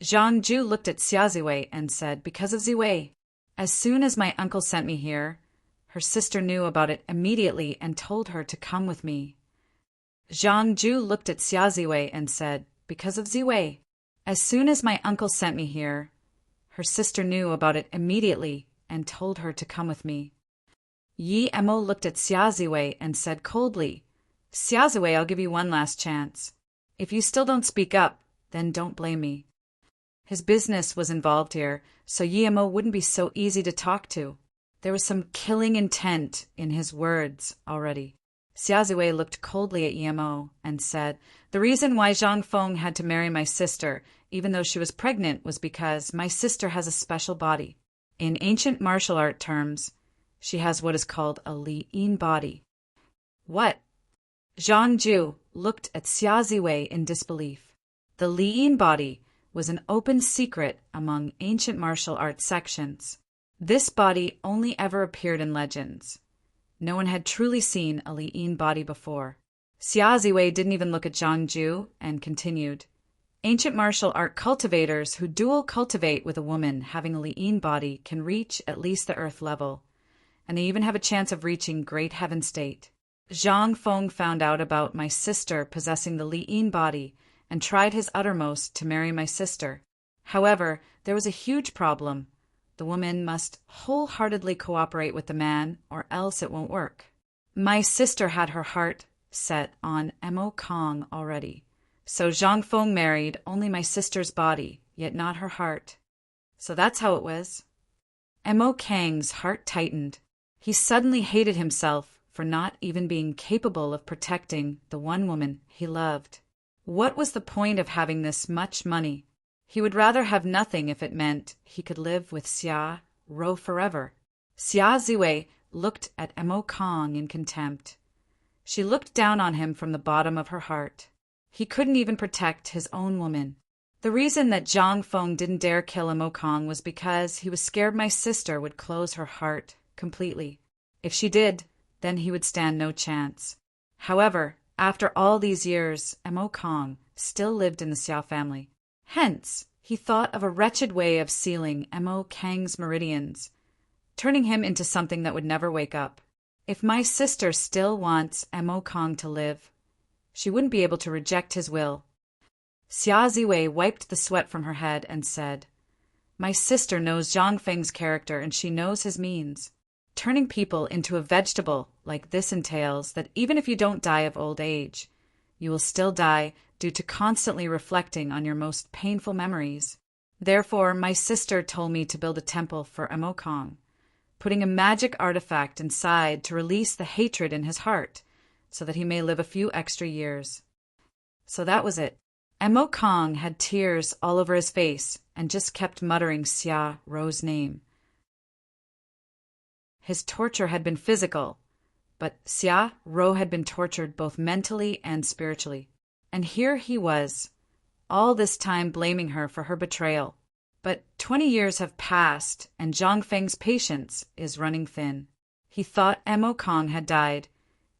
Zhang Ju looked at Xia Ziwei and said, "Because of Ziwei. As soon as my uncle sent me here, her sister knew about it immediately and told her to come with me." Zhang Ju looked at Xia Ziwei and said, "Because of Ziwei. As soon as my uncle sent me here, her sister knew about it immediately and told her to come with me." Yi Emo looked at Xia Ziwei and said coldly, "Xia Ziwei, I'll give you one last chance. If you still don't speak up, then don't blame me." His business was involved here, so Yi Emo wouldn't be so easy to talk to. There was some killing intent in his words already. Xia Ziwei looked coldly at Yi Emo and said, "The reason why Zhang Feng had to marry my sister, even though she was pregnant, was because my sister has a special body. In ancient martial art terms, she has what is called a Li-Yin body." "What?" Zhang Ju looked at Xia Ziwei in disbelief. The Li-Yin body was an open secret among ancient martial arts sections. This body only ever appeared in legends. No one had truly seen a Li-Yin body before. Xia Ziwei didn't even look at Zhang Ju and continued, "Ancient martial art cultivators who dual cultivate with a woman having a Li-Yin body can reach at least the earth level, and they even have a chance of reaching great heaven state. Zhang Feng found out about my sister possessing the Li-Yin body and tried his uttermost to marry my sister. However, there was a huge problem. The woman must wholeheartedly cooperate with the man, or else it won't work. My sister had her heart set on Emo Kong already, so Zhang Feng married only my sister's body, yet not her heart. So that's how it was." Emo Kang's heart tightened. He suddenly hated himself for not even being capable of protecting the one woman he loved. What was the point of having this much money? He would rather have nothing if it meant he could live with Xia Ro forever. Xia Ziwei looked at Emo Kong in contempt. She looked down on him from the bottom of her heart. He couldn't even protect his own woman. The reason that Zhang Feng didn't dare kill Emo Kong was because he was scared my sister would close her heart completely. If she did, then he would stand no chance. However, after all these years, Emo Kong still lived in the Xiao family. Hence, he thought of a wretched way of sealing Emo Kang's meridians, turning him into something that would never wake up. If my sister still wants Emo Kong to live, she wouldn't be able to reject his will. Xia Ziwei wiped the sweat from her head and said, "My sister knows Zhang Feng's character and she knows his means. Turning people into a vegetable like this entails that even if you don't die of old age, you will still die due to constantly reflecting on your most painful memories. Therefore, my sister told me to build a temple for Emo Kong, putting a magic artifact inside to release the hatred in his heart so that he may live a few extra years." So that was it. Emo Kong had tears all over his face and just kept muttering Xia Ro's name. His torture had been physical, but Xia Ro had been tortured both mentally and spiritually. And here he was, all this time blaming her for her betrayal. But 20 years have passed, and Zhang Feng's patience is running thin. He thought Emo Kong had died,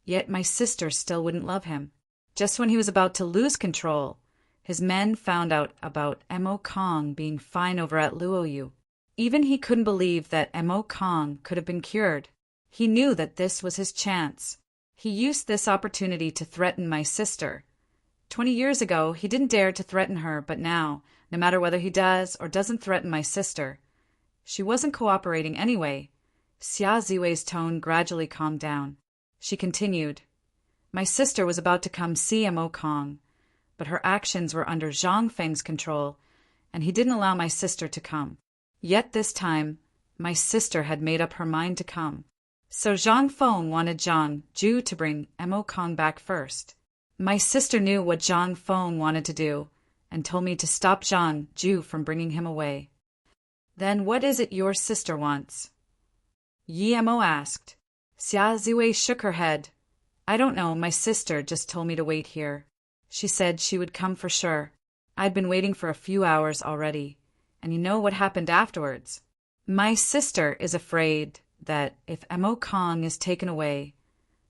yet my sister still wouldn't love him. Just when he was about to lose control, his men found out about Emo Kong being fine over at Luoyu. Even he couldn't believe that Emo Kong could have been cured. He knew that this was his chance. He used this opportunity to threaten my sister. 20 years ago, he didn't dare to threaten her, but now, no matter whether he does or doesn't threaten my sister, she wasn't cooperating anyway. Xia Ziwei's tone gradually calmed down. She continued, "My sister was about to come see Emo Kong, but her actions were under Zhang Feng's control, and he didn't allow my sister to come. Yet this time, my sister had made up her mind to come. So Zhang Feng wanted Zhang Ju to bring Emo Kong back first. My sister knew what Zhang Feng wanted to do, and told me to stop Zhang Ju from bringing him away." "Then what is it your sister wants?" Yi Emo asked. Xia Ziwei shook her head. "I don't know, my sister just told me to wait here. She said she would come for sure. I'd been waiting for a few hours already. And you know what happened afterwards. My sister is afraid that if Emo Kong is taken away,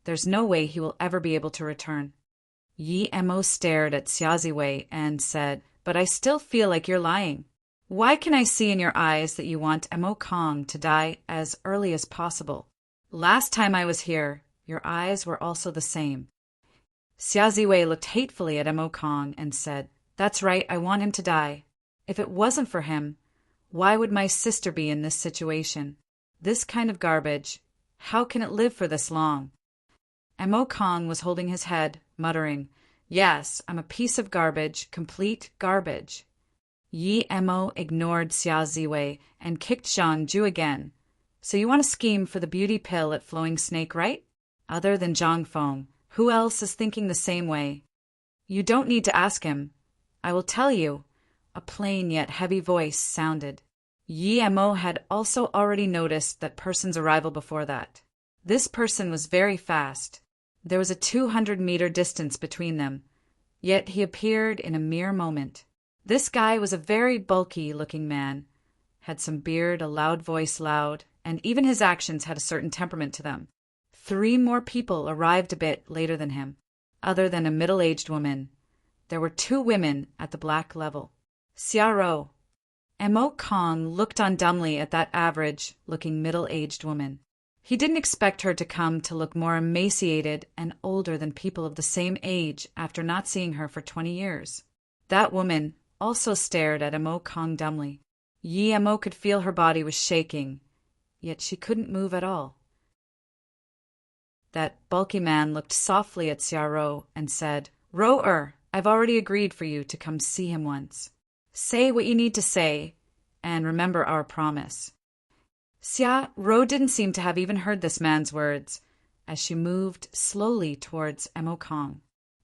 there's no way he will ever be able to return." Yi Emo stared at Xia Ziwei and said, but I still feel like you're lying. Why can I see in your eyes that you want Mo Kong to die as early as possible? Last time I was here, your eyes were also the same. Xia Ziwei looked hatefully at Mo Kong and said, That's right, I want him to die. If it wasn't for him, why would my sister be in this situation? This kind of garbage, how can it live for this long? Mo Kong was holding his head, muttering, Yes, I'm a piece of garbage, complete garbage. Yi Mo ignored Xia Ziwei and kicked Zhang Ju again. So you want to scheme for the beauty pill at Flowing Snake, right? Other than Zhang Feng, who else is thinking the same way? You don't need to ask him. I will tell you. A plain yet heavy voice sounded. Yi Mo had also already noticed that person's arrival before that. This person was very fast. There was a 200-meter distance between them, yet he appeared in a mere moment. This guy was a very bulky-looking man, had some beard, a loud voice loud, and even his actions had a certain temperament to them. 3 more people arrived a bit later than him, other than a middle-aged woman. There were 2 women at the black level. Xia Ro. Mo Kong looked on dumbly at that average-looking middle-aged woman. He didn't expect her to come to look more emaciated and older than people of the same age after not seeing her for 20 years. That woman also stared at Mo Kong dumbly. Yi Mo could feel her body was shaking, yet she couldn't move at all. That bulky man looked softly at Xia Ro and said, Ro-er, I've already agreed for you to come see him once. Say what you need to say, and remember our promise. Xia Ro didn't seem to have even heard this man's words, as she moved slowly towards Mo Kong.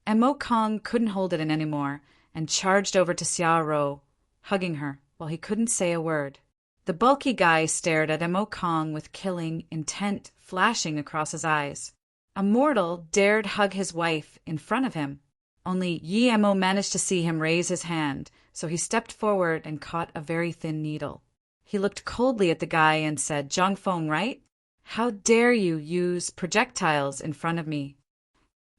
Mo Kong couldn't hold it in anymore, and charged over to Xia Ro, hugging her, while he couldn't say a word. The bulky guy stared at Mo Kong with killing intent flashing across his eyes. A mortal dared hug his wife in front of him. Only Yi Mo managed to see him raise his hand, so he stepped forward and caught a very thin needle. He looked coldly at the guy and said, Zhang Feng, right? How dare you use projectiles in front of me?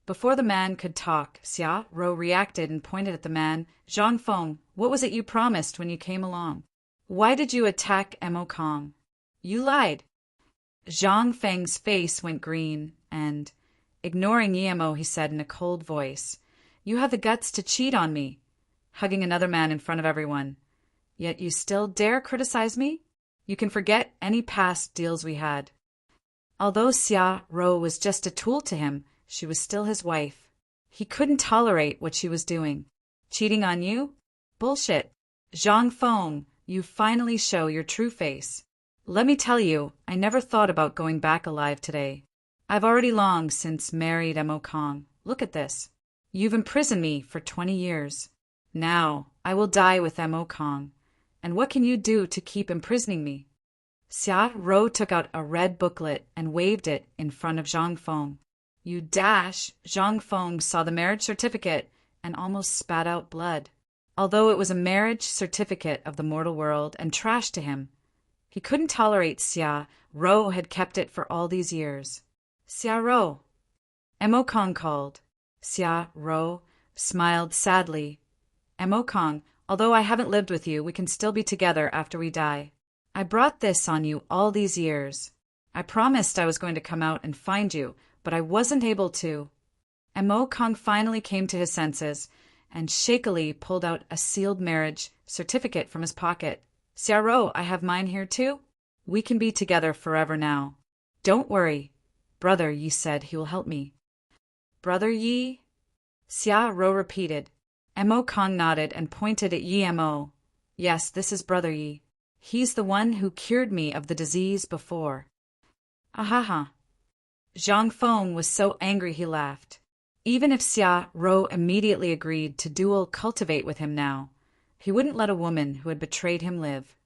Before the man could talk, Xia Ro reacted and pointed at the man. Zhang Feng, what was it you promised when you came along? Why did you attack Mo Kong? You lied. Zhang Feng's face went green, and, ignoring Yi Mo, he said in a cold voice, You have the guts to cheat on me, hugging another man in front of everyone. Yet you still dare criticize me? You can forget any past deals we had. Although Xia Ro was just a tool to him, she was still his wife. He couldn't tolerate what she was doing. Cheating on you? Bullshit. Zhang Feng, you finally show your true face. Let me tell you, I never thought about going back alive today. I've already long since married Mo Kong. Look at this. You've imprisoned me for 20 years. Now, I will die with Mo Kong. And what can you do to keep imprisoning me? Xia Ro took out a red booklet and waved it in front of Zhang Feng. You dash! Zhang Feng saw the marriage certificate and almost spat out blood. Although it was a marriage certificate of the mortal world and trash to him, he couldn't tolerate Xia Ro had kept it for all these years. Xia Ro! Mo Kong called. Xia Ro smiled sadly. Mo Kong, although I haven't lived with you, we can still be together after we die. I brought this on you all these years. I promised I was going to come out and find you, but I wasn't able to. Mo Kong finally came to his senses and shakily pulled out a sealed marriage certificate from his pocket. Xia Ro, I have mine here too. We can be together forever now. Don't worry. Brother Yi said he will help me. Brother Yi? Xia Ro repeated. Mo Kong nodded and pointed at Yi Mo. Yes, this is Brother Yi. He's the one who cured me of the disease before. Ahaha. Zhang Feng was so angry he laughed. Even if Xia Ro immediately agreed to dual cultivate with him now, he wouldn't let a woman who had betrayed him live.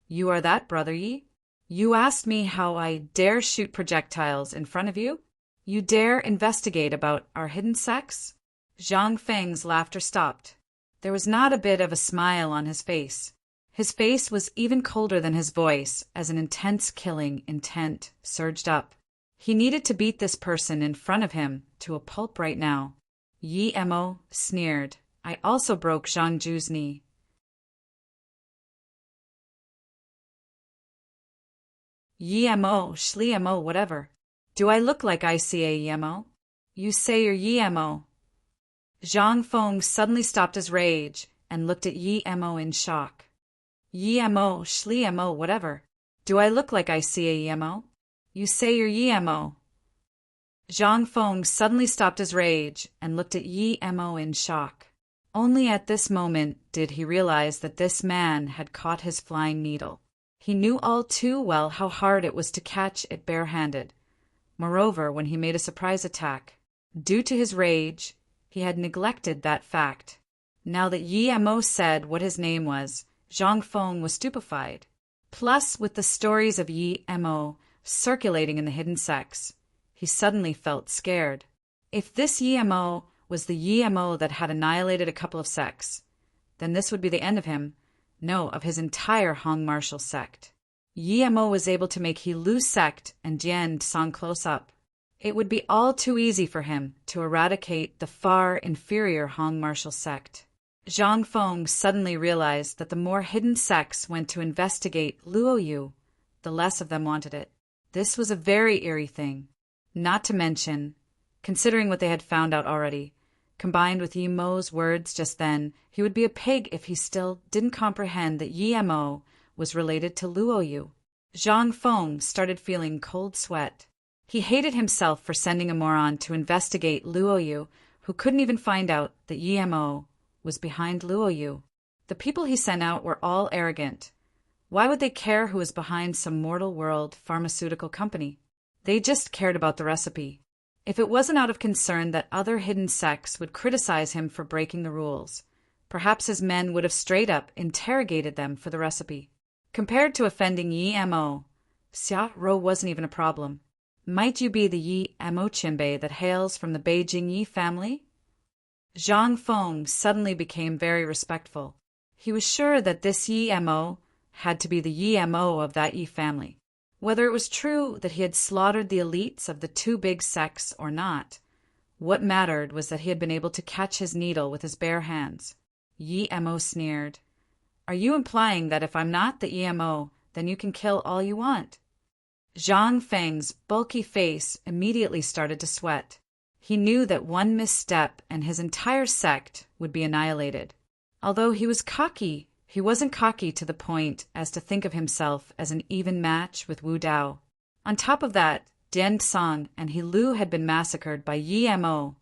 You are that, Brother Yi? You asked me how I dare shoot projectiles in front of you? You dare investigate about our hidden sex? Zhang Feng's laughter stopped. There was not a bit of a smile on his face. His face was even colder than his voice as an intense killing intent surged up. He needed to beat this person in front of him to a pulp right now. Yi Mo sneered. I also broke Zhang Ju's knee. Yemo, Shliemo, whatever. Do I look like I see a Yemo? You say you're Yemo. Zhang Feng suddenly stopped his rage and looked at Yemo in shock. Yemo, Shliemo, whatever. Do I look like I see a Yemo? You say you're Yemo. Zhang Feng suddenly stopped his rage and looked at Yemo in shock. Only at this moment did he realize that this man had caught his flying needle. He knew all too well how hard it was to catch it barehanded. Moreover, when he made a surprise attack, due to his rage, he had neglected that fact. Now that Yemo said what his name was, Zhang Feng was stupefied. Plus, with the stories of Yemo circulating in the hidden sects, he suddenly felt scared. If this Yemo was the Yemo that had annihilated a couple of sects, then this would be the end of him. No, of his entire Hong martial sect. Yemo was able to make Helu's sect and Jian Song close up. It would be all too easy for him to eradicate the far inferior Hong martial sect. Zhang Feng suddenly realized that the more hidden sects went to investigate Luoyu, the less of them wanted it. This was a very eerie thing. Not to mention, considering what they had found out already, combined with Yemo's words just then, he would be a pig if he still didn't comprehend that Yemo was related to Luoyu. Zhang Feng started feeling cold sweat. He hated himself for sending a moron to investigate Luoyu, who couldn't even find out that Yemo was behind Luoyu. The people he sent out were all arrogant. Why would they care who was behind some mortal world pharmaceutical company? They just cared about the recipe. If it wasn't out of concern that other hidden sects would criticize him for breaking the rules, perhaps his men would have straight up interrogated them for the recipe. Compared to offending Yemo, Xia Rou wasn't even a problem. Might you be the Yemo Qinbei that hails from the Beijing Yi family? Zhang Feng suddenly became very respectful. He was sure that this Yemo had to be the Yemo of that Yi family. Whether it was true that he had slaughtered the elites of the two big sects or not, what mattered was that he had been able to catch his needle with his bare hands. Yemo sneered. Are you implying that if I'm not the Yemo, then you can kill all you want? Zhang Feng's bulky face immediately started to sweat. He knew that one misstep and his entire sect would be annihilated. Although he was cocky, he wasn't cocky to the point as to think of himself as an even match with Wu Dao. On top of that, Dian Song and Helu had been massacred by Yemo,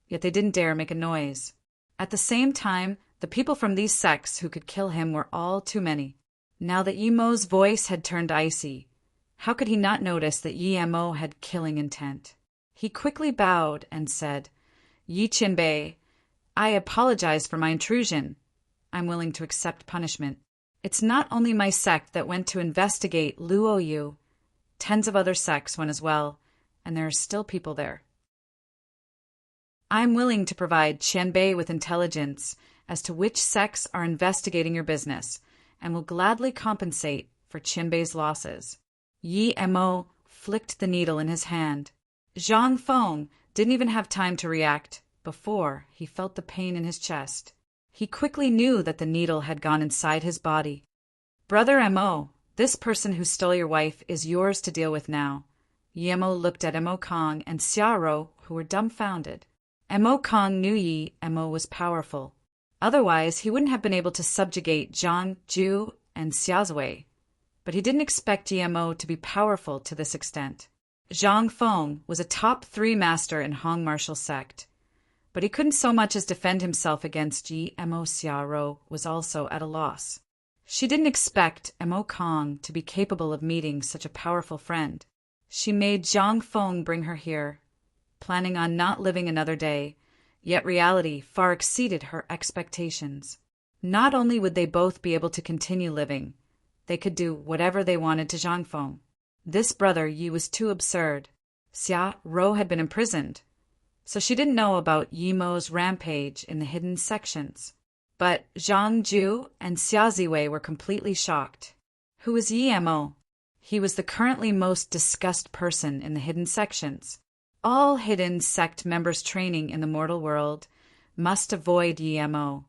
yet they didn't dare make a noise. At the same time, the people from these sects who could kill him were all too many. Now that Yemo's voice had turned icy, how could he not notice that Yemo had killing intent? He quickly bowed and said, Yi Qinbei, I apologize for my intrusion. I'm willing to accept punishment. It's not only my sect that went to investigate Luoyu. Tens of other sects went as well, and there are still people there. I'm willing to provide Qianbei with intelligence as to which sects are investigating your business, and will gladly compensate for Qianbei's losses. Yemo flicked the needle in his hand. Zhang Feng didn't even have time to react before he felt the pain in his chest. He quickly knew that the needle had gone inside his body. Brother Mo, this person who stole your wife is yours to deal with now. Yemo looked at Mo Kong and Xiao, who were dumbfounded. Mo Kong knew Mo was powerful. Otherwise, he wouldn't have been able to subjugate Zhang Ju and Xiaozui. But he didn't expect Mo to be powerful to this extent. Zhang Feng was a top 3 master in Hong martial sect, but he couldn't so much as defend himself against Mo. Xiao was also at a loss. She didn't expect Mo Kong to be capable of meeting such a powerful friend. She made Zhang Feng bring her here, planning on not living another day, yet reality far exceeded her expectations. Not only would they both be able to continue living, they could do whatever they wanted to Zhang Feng. This brother Yi was too absurd. Xia Rou had been imprisoned, so she didn't know about Yemo's rampage in the hidden sections. But Zhang Ju and Xia Ziwei were completely shocked. Who was Yemo? He was the currently most discussed person in the hidden sections. All hidden sect members training in the mortal world, must avoid Yemo,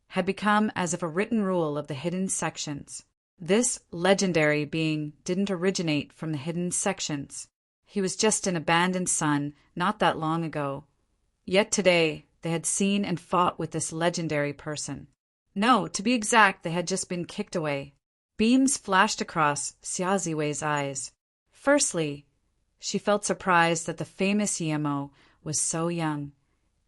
had become as if a written rule of the hidden sections. This legendary being didn't originate from the hidden sections. He was just an abandoned son not that long ago. Yet today they had seen and fought with this legendary person. No, to be exact, they had just been kicked away. Beams flashed across Xia Ziwei's eyes. Firstly, she felt surprised that the famous Yemo was so young.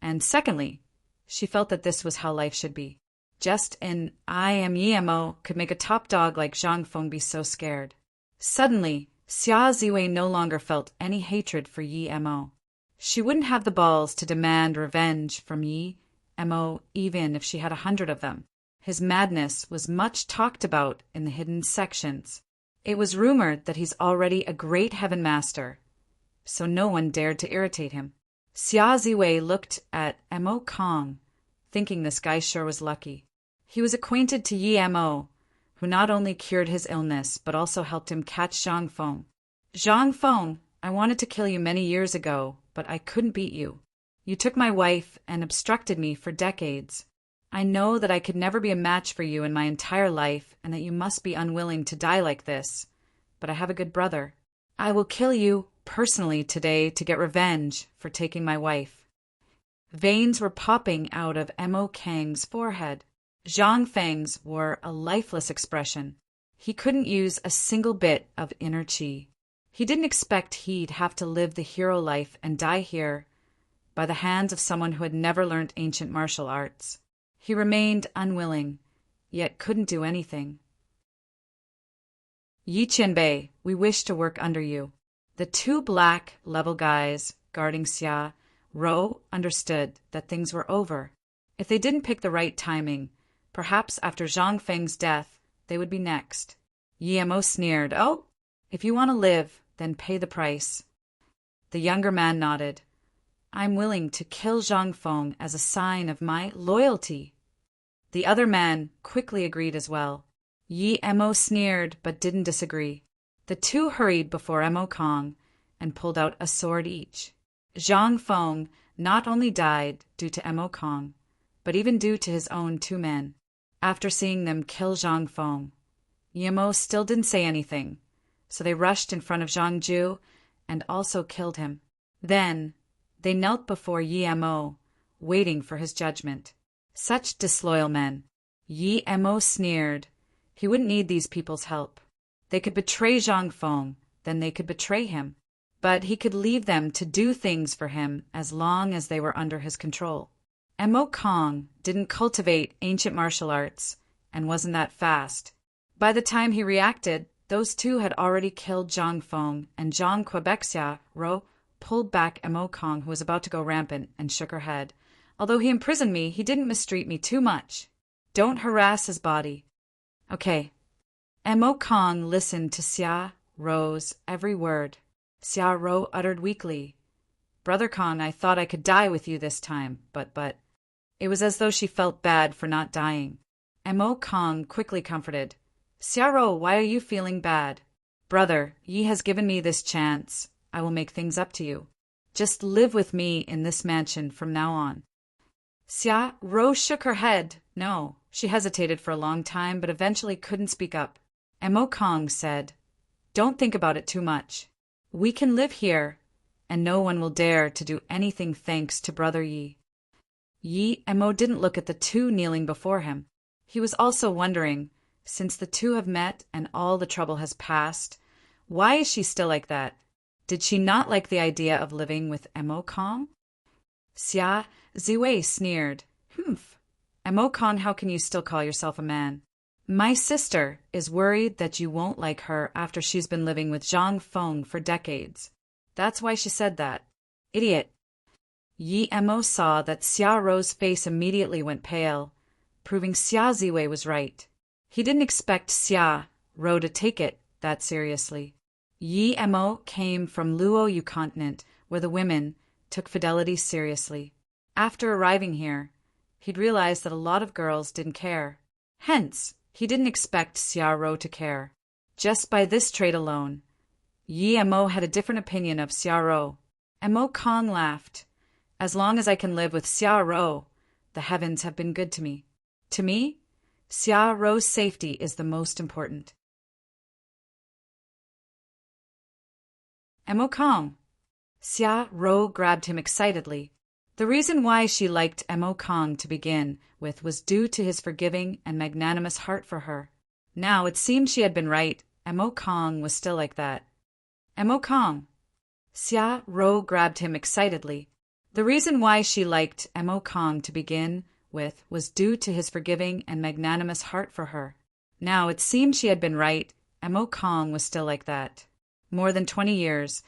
And secondly, she felt that this was how life should be. Just an I am Yemo could make a top dog like Zhang Feng be so scared. Suddenly, Xia Ziwei no longer felt any hatred for Yi Mo. She wouldn't have the balls to demand revenge from Yi Mo even if she had 100 of them. His madness was much talked about in the hidden sections. It was rumored that he's already a great heaven master, so no one dared to irritate him. Xia Ziwei looked at Mo Kong, thinking this guy sure was lucky. He was acquainted to Yi Mo, who not only cured his illness, but also helped him catch Zhang Feng. Zhang Feng, I wanted to kill you many years ago, but I couldn't beat you. You took my wife and obstructed me for decades. I know that I could never be a match for you in my entire life, and that you must be unwilling to die like this. But I have a good brother. I will kill you personally today to get revenge for taking my wife. Veins were popping out of Mo Kang's forehead. Zhang Feng's wore a lifeless expression. He couldn't use a single bit of inner qi. He didn't expect he'd have to live the hero life and die here by the hands of someone who had never learned ancient martial arts. He remained unwilling, yet couldn't do anything. Yi Qianbei, we wish to work under you. The two black, level guys guarding Xia Ro understood that things were over. If they didn't pick the right timing, perhaps after Zhang Feng's death, they would be next. Yi Mo sneered, "Oh, if you want to live, then pay the price." The younger man nodded. "I'm willing to kill Zhang Feng as a sign of my loyalty." The other man quickly agreed as well. Yi Mo sneered but didn't disagree. The two hurried before Mo Kong and pulled out a sword each. Zhang Feng not only died due to Mo Kong, but even due to his own two men. After seeing them kill Zhang Feng, Yi Mo still didn't say anything, so they rushed in front of Zhang Ju and also killed him. Then they knelt before Yi Mo, waiting for his judgment. Such disloyal men. Yi Mo sneered. He wouldn't need these people's help. They could betray Zhang Feng, then they could betray him. But he could leave them to do things for him as long as they were under his control. Mo Kong didn't cultivate ancient martial arts and wasn't that fast. By the time he reacted, those two had already killed Zhang Feng, and Zhang Quebexia Ro pulled back Mo Kong, who was about to go rampant, and shook her head. Although he imprisoned me, he didn't mistreat me too much. Don't harass his body. Okay. Mo Kong listened to Xia Ro's every word. Xia Ro uttered weakly, "Brother Kong, I thought I could die with you this time, but... It was as though she felt bad for not dying. Mo Kong quickly comforted. "Xia Ro, why are you feeling bad? Brother, Yi has given me this chance. I will make things up to you. Just live with me in this mansion from now on." Xia Ro shook her head. No, she hesitated for a long time, but eventually couldn't speak up. Mo Kong said, "Don't think about it too much. We can live here, and no one will dare to do anything thanks to Brother Yi." Yi Mo didn't look at the two kneeling before him. He was also wondering, since the two have met and all the trouble has passed, why is she still like that? Did she not like the idea of living with Mo Kong? Xia Ziwei sneered. "Humph. Mo Kong, how can you still call yourself a man? My sister is worried that you won't like her after she's been living with Zhang Feng for decades. That's why she said that. Idiot." Yi Mo saw that Xia Ro's face immediately went pale, proving Xia Ziwei was right. He didn't expect Xia Ro to take it that seriously. Yi Mo came from Luoyu continent, where the women took fidelity seriously. After arriving here, he'd realized that a lot of girls didn't care. Hence, he didn't expect Xia Ro to care. Just by this trait alone, Yi Mo had a different opinion of Xia Ro. Mo Kong laughed. "As long as I can live with Xia Ro, The heavens have been good to me. To me, Xia Ro's safety is the most important. Emo Kong. Xia Ro grabbed him excitedly. The reason why she liked Emo Kong to begin with was due to his forgiving and magnanimous heart for her. Now it seemed she had been right. Emo Kong was still like that. Emo Kong. Xia Ro grabbed him excitedly. The reason why she liked Emo Kong to begin with was due to his forgiving and magnanimous heart for her. Now it seemed she had been right. Emo Kong was still like that. More than 20 years,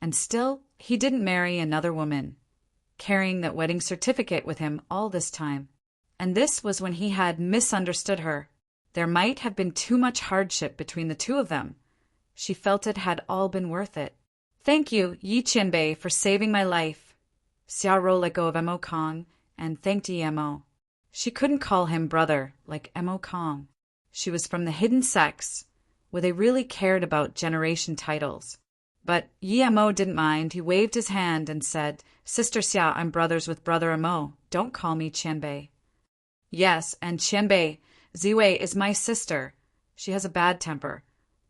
and still he didn't marry another woman, carrying that wedding certificate with him all this time. And this was when he had misunderstood her. There might have been too much hardship between the two of them. She felt it had all been worth it. Thank you, Yi Qianbei, for saving my life. Xia Ro let go of Emo Kong and thanked Yi Emo. She couldn't call him brother like Emo Kong. She was from the hidden sects, where they really cared about generation titles. But Yi Emo didn't mind. He waved his hand and said, Sister Xia, I'm brothers with Brother Emo. Don't call me Qianbei. Yes, and Qianbei, Ziwei is my sister. She has a bad temper,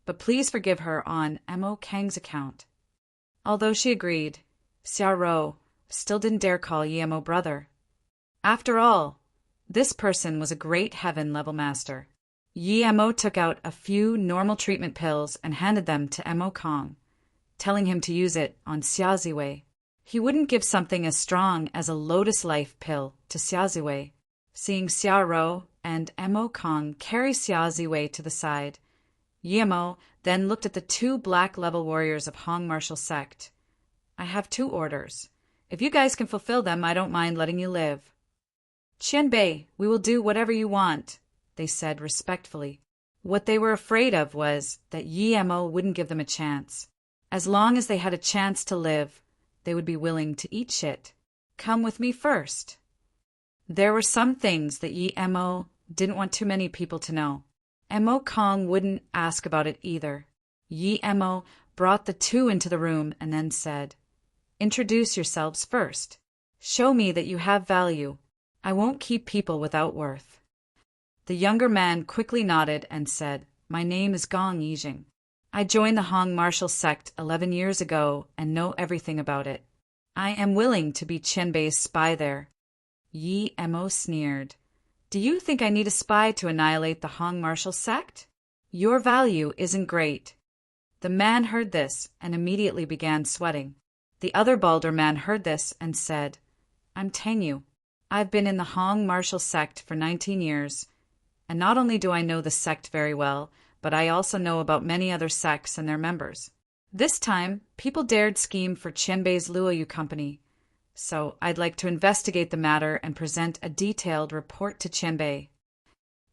but please forgive her on Emo Kang's account. Although she agreed, Xia Ro still didn't dare call Yi Emo brother. After all, this person was a great heaven-level master. Yi Emo took out a few normal treatment pills and handed them to Emo Kong, telling him to use it on Xia Ziwei. He wouldn't give something as strong as a Lotus Life pill to Xia Ziwei. Seeing Xia Ro and Emo Kong carry Xia Ziwei to the side, Yi Emo then looked at the two black-level warriors of Hong martial sect. I have 2 orders. If you guys can fulfill them, I don't mind letting you live. Qianbei, we will do whatever you want, they said respectfully. What they were afraid of was that Yi Emo wouldn't give them a chance. As long as they had a chance to live, they would be willing to eat shit. Come with me first. There were some things that Yi Emo didn't want too many people to know. Emo Kong wouldn't ask about it either. Yi Emo brought the 2 into the room and then said, Introduce yourselves first. Show me that you have value. I won't keep people without worth. The younger man quickly nodded and said, My name is Gong Yijing. I joined the Hong martial sect 11 years ago and know everything about it. I am willing to be Qianbei's spy there. Yi Emo sneered. Do you think I need a spy to annihilate the Hong martial sect? Your value isn't great. The man heard this and immediately began sweating. The other balder man heard this and said, I'm Tangyu. I've been in the Hong martial sect for 19 years, and not only do I know the sect very well, but I also know about many other sects and their members. This time, people dared scheme for Qianbei's Luoyu company, so I'd like to investigate the matter and present a detailed report to Qianbei.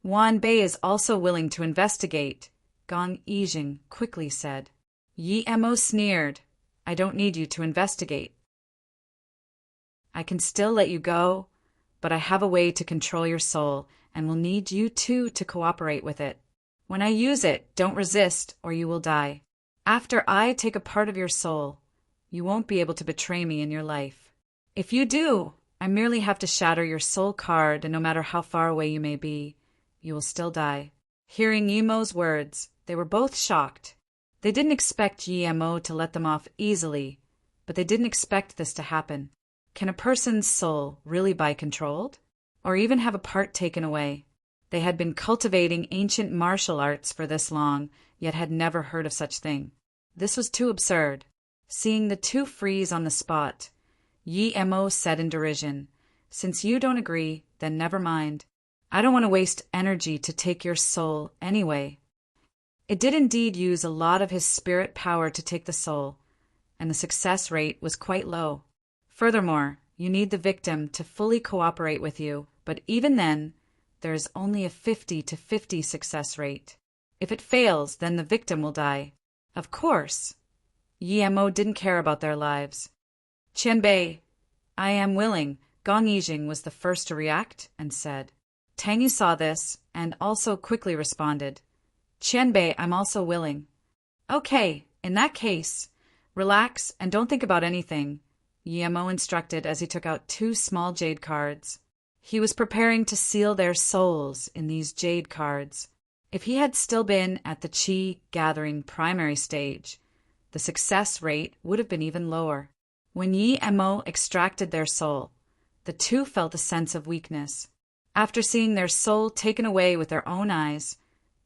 Wan Bei is also willing to investigate, Gong Yijing quickly said. Yi Emo sneered. I don't need you to investigate. I can still let you go, but I have a way to control your soul and will need you two to cooperate with it. When I use it, don't resist or you will die. After I take a part of your soul, you won't be able to betray me in your life. If you do, I merely have to shatter your soul card, and no matter how far away you may be, you will still die. Hearing Yi Emo's words, they were both shocked. They didn't expect Yi Emo to let them off easily, but they didn't expect this to happen. Can a person's soul really be controlled? Or even have a part taken away? They had been cultivating ancient martial arts for this long, yet had never heard of such thing. This was too absurd. Seeing the two freeze on the spot, Yi Emo said in derision, Since you don't agree, then never mind. I don't want to waste energy to take your soul anyway. It did indeed use a lot of his spirit power to take the soul, and the success rate was quite low. Furthermore, you need the victim to fully cooperate with you, but even then, there is only a 50-50 success rate. If it fails, then the victim will die. Of course, Yi Emo didn't care about their lives. Qianbei, I am willing. Gong Yijing was the first to react and said. Tangyu saw this and also quickly responded. Qianbei, I'm also willing. Okay, in that case, relax and don't think about anything, Yi Emo instructed as he took out 2 small jade cards. He was preparing to seal their souls in these jade cards. If he had still been at the chi gathering primary stage, the success rate would have been even lower. When Yi and Mo extracted their soul, the two felt a sense of weakness. After seeing their soul taken away with their own eyes,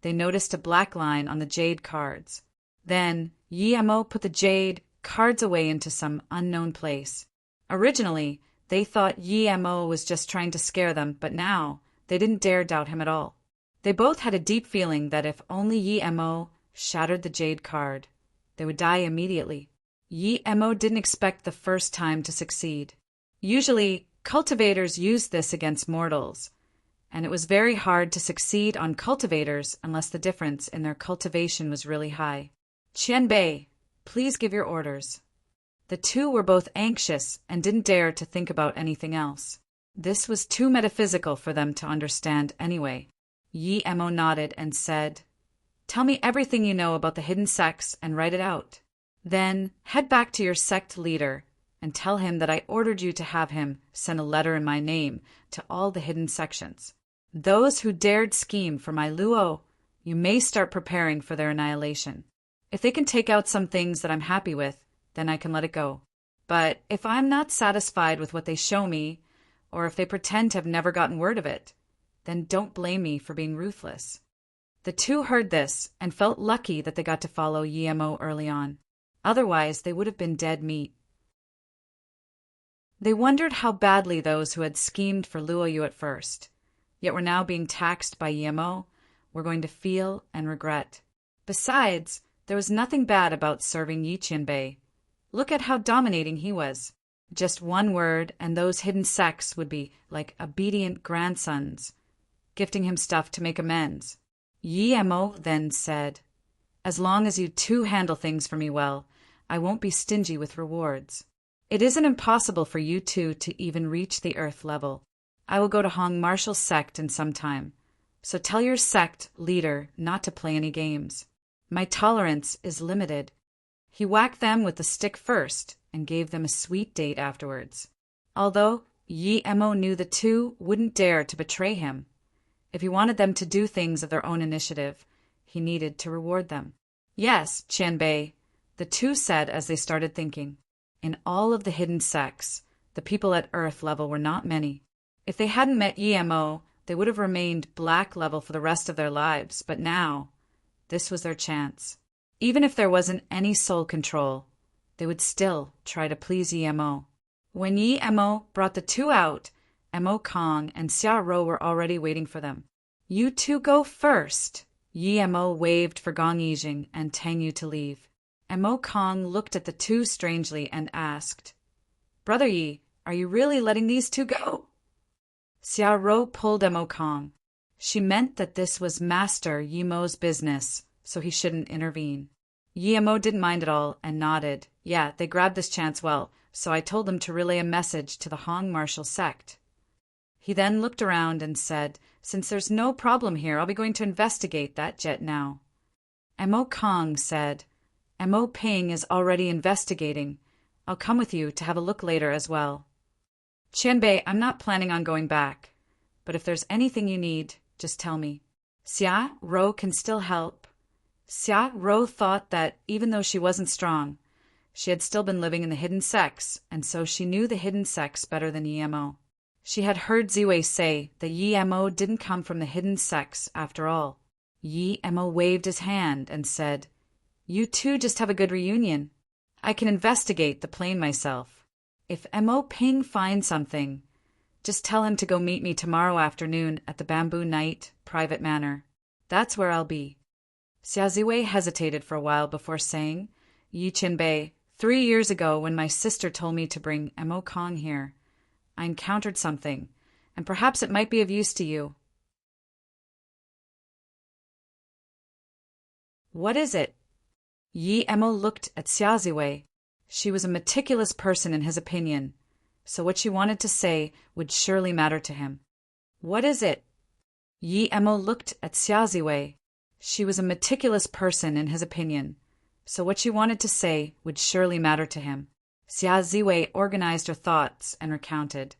they noticed a black line on the jade cards. Then Yi and Mo put the jade cards away into some unknown place. Originally, they thought Yi and Mo was just trying to scare them, but now they didn't dare doubt him at all. They both had a deep feeling that if only Yi and Mo shattered the jade card, they would die immediately. Yi and Mo didn't expect the first time to succeed. Usually, cultivators use this against mortals, and it was very hard to succeed on cultivators unless the difference in their cultivation was really high. Qianbei, please give your orders. The two were both anxious and didn't dare to think about anything else. This was too metaphysical for them to understand anyway. Yi and Mo nodded and said, "Tell me everything you know about the hidden sects and write it out. Then head back to your sect leader and tell him that I ordered you to have him send a letter in my name to all the hidden sections. Those who dared scheme for my Luo, you may start preparing for their annihilation. If they can take out some things that I'm happy with, then I can let it go. But if I'm not satisfied with what they show me, or if they pretend to have never gotten word of it, then don't blame me for being ruthless." The two heard this and felt lucky that they got to follow Yi and Mo early on. Otherwise, they would have been dead meat. They wondered how badly those who had schemed for Luo Yu at first, yet were now being taxed by Yi and Mo, were going to feel and regret. Besides, there was nothing bad about serving Yi Qianbei. Look at how dominating he was. Just one word, and those hidden sects would be like obedient grandsons, gifting him stuff to make amends. Yi and Mo then said, "As long as you two handle things for me well, I won't be stingy with rewards. It isn't impossible for you two to even reach the earth level. I will go to Hong Marshall's sect in some time, so tell your sect leader not to play any games. My tolerance is limited." He whacked them with the stick first and gave them a sweet date afterwards. Although Yi and Mo knew the two wouldn't dare to betray him, if he wanted them to do things of their own initiative, he needed to reward them. "Yes, Qianbei," the two said as they started thinking. In all of the hidden sects, the people at Earth level were not many. If they hadn't met Yi and Mo, they would have remained Black level for the rest of their lives, but now, this was their chance. Even if there wasn't any soul control, they would still try to please Yi and Mo. When Yi and Mo brought the two out, Mo Kong and Xia Ro were already waiting for them. "You two go first." Yi and Mo waved for Gong Yijing and Tang Yu to leave. Mo Kong looked at the two strangely and asked, "Brother Yi, are you really letting these two go?" Xia Ro pulled Mo Kong. She meant that this was Master Yi Mo's business, so he shouldn't intervene. Yi and Mo didn't mind at all and nodded. "Yeah, they grabbed this chance well, so I told them to relay a message to the Hong Marshall sect." He then looked around and said, "Since there's no problem here, I'll be going to investigate that jet now." Mo Kong said, "Mo Ping is already investigating. I'll come with you to have a look later as well." "Qianbei, I'm not planning on going back, but if there's anything you need, just tell me. Xia Ro can still help." Xia Ro thought that even though she wasn't strong, she had still been living in the hidden sects, and so she knew the hidden sects better than Yi and Mo. She had heard Ziwei say that Yi and Mo didn't come from the hidden sects after all. Yi and Mo waved his hand and said, "You two just have a good reunion. I can investigate the plane myself. If Mo Ping finds something, just tell him to go meet me tomorrow afternoon at the Bamboo Night private manor. That's where I'll be." Xia Ziwei hesitated for a while before saying, "Yi Qianbei, 3 years ago when my sister told me to bring Mo Kong here, I encountered something, and perhaps it might be of use to you." "What is it?" Yi and Mo looked at Xia Ziwei. She was a meticulous person in his opinion, so what she wanted to say would surely matter to him. "What is it?" Yi and Mo looked at Xia Ziwei. She was a meticulous person in his opinion, so what she wanted to say would surely matter to him. Xia Ziwei organized her thoughts and recounted.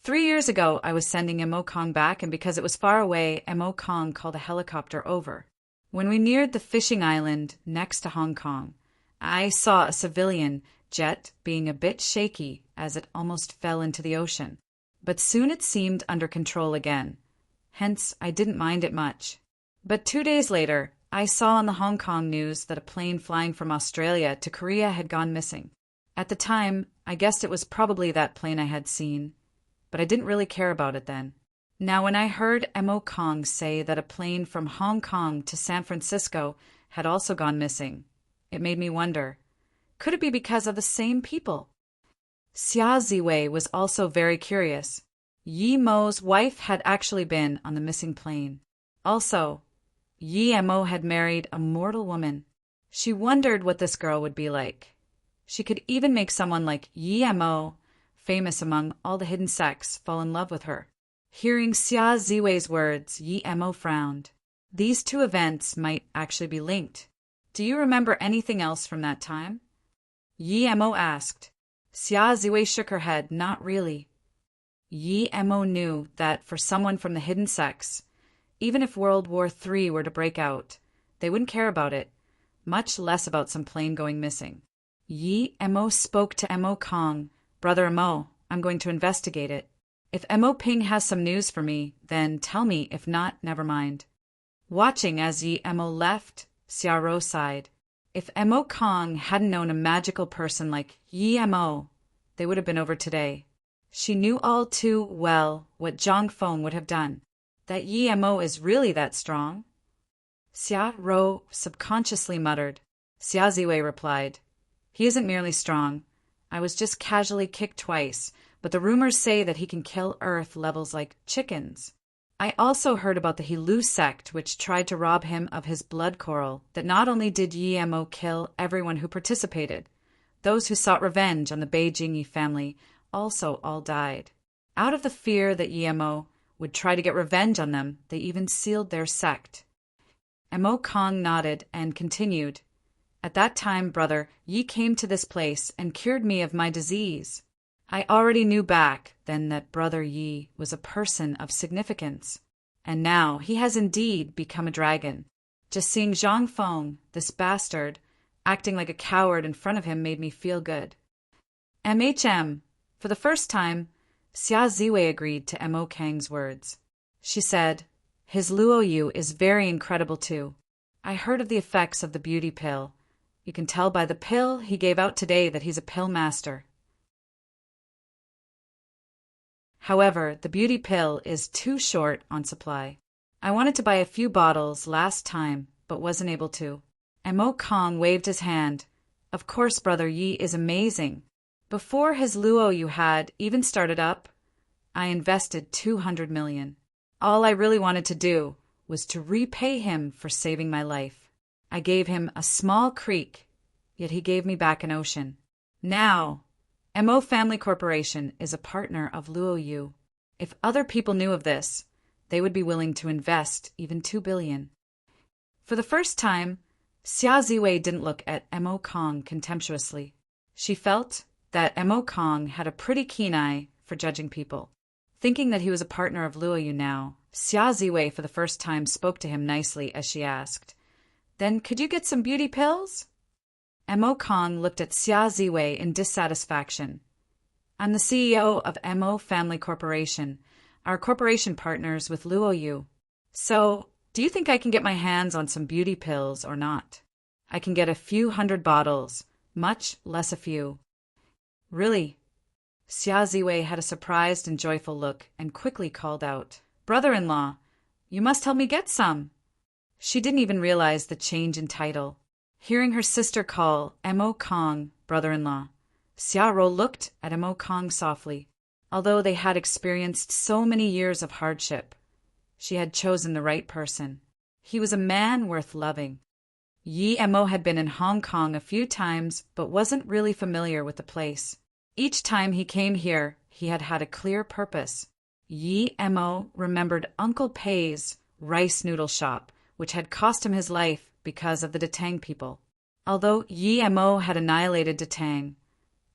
3 years ago, I was sending Mo Kong back, and because it was far away, Mo Kong called a helicopter over. When we neared the fishing island next to Hong Kong, I saw a civilian jet being a bit shaky as it almost fell into the ocean. But soon it seemed under control again. Hence, I didn't mind it much. But 2 days later, I saw on the Hong Kong news that a plane flying from Australia to Korea had gone missing. At the time, I guessed it was probably that plane I had seen, but I didn't really care about it then. Now, when I heard Mo Kong say that a plane from Hong Kong to San Francisco had also gone missing, it made me wonder, could it be because of the same people? Xia Ziwei was also very curious. Yi Mo's wife had actually been on the missing plane. Also, Yi Mo had married a mortal woman. She wondered what this girl would be like. She could even make someone like Yi Mo, famous among all the hidden sects, fall in love with her. Hearing Xia Ziwei's words, Yi Mo frowned. These two events might actually be linked. Do you remember anything else from that time? Yi Mo asked. Xia Ziwei shook her head, not really. Yi Mo knew that for someone from the hidden sects, even if World War III were to break out, they wouldn't care about it, much less about some plane going missing. Yi Mo spoke to Mo Kong. Brother Mo, I'm going to investigate it. If Mo Ping has some news for me, then tell me. If not, never mind. Watching as Yi Mo left, Xia Ro sighed. If Mo Kong hadn't known a magical person like Yi Mo, they would have been over today. She knew all too well what Zhang Feng would have done. That Yi Mo is really that strong? Xia Ro subconsciously muttered. Xia Ziwei replied, He isn't merely strong. I was just casually kicked twice, but the rumors say that he can kill Earth levels like chickens. I also heard about the Hilu sect, which tried to rob him of his blood coral, that not only did Yi Mo kill everyone who participated, those who sought revenge on the Beijing family also all died. Out of the fear that Yi Mo would try to get revenge on them, they even sealed their sect. Mo Kong nodded and continued, At that time, brother, Yi came to this place and cured me of my disease. I already knew back then that brother Yi was a person of significance, and now he has indeed become a dragon. Just seeing Zhang Feng, this bastard, acting like a coward in front of him made me feel good. For the first time, Xia Ziwei agreed to Mo Kang's words. She said, His Luo Yu is very incredible too. I heard of the effects of the beauty pill. You can tell by the pill he gave out today that he's a pill master. However, the beauty pill is too short on supply. I wanted to buy a few bottles last time, but wasn't able to. Mo Kong waved his hand. Of course, brother Yi is amazing. Before his Luo Yu had even started up, I invested 200 million. All I really wanted to do was to repay him for saving my life. I gave him a small creek, yet he gave me back an ocean. Now, Mo Family Corporation is a partner of Luo Yu. If other people knew of this, they would be willing to invest even 2 billion. For the first time, Xia Ziwei didn't look at Mo Kong contemptuously. She felt that Mo Kong had a pretty keen eye for judging people. Thinking that he was a partner of Luo Yu now, Xia Ziwei for the first time spoke to him nicely as she asked, Then could you get some beauty pills? Mo Kong looked at Xia Ziwei in dissatisfaction. I'm the CEO of Mo Family Corporation. Our corporation partners with Luo Yu. So, do you think I can get my hands on some beauty pills or not? I can get a few hundred bottles, much less a few. Really? Xia Ziwei had a surprised and joyful look and quickly called out, Brother-in-law, you must help me get some. She didn't even realize the change in title. Hearing her sister call Mo Kong brother-in-law, Xia Ro looked at Mo Kong softly. Although they had experienced so many years of hardship, she had chosen the right person. He was a man worth loving. Yi Mo had been in Hong Kong a few times but wasn't really familiar with the place. Each time he came here, he had had a clear purpose. Yi Mo remembered Uncle Pei's rice noodle shop, which had cost him his life because of the Datang people. Although Yi Mo had annihilated Datang,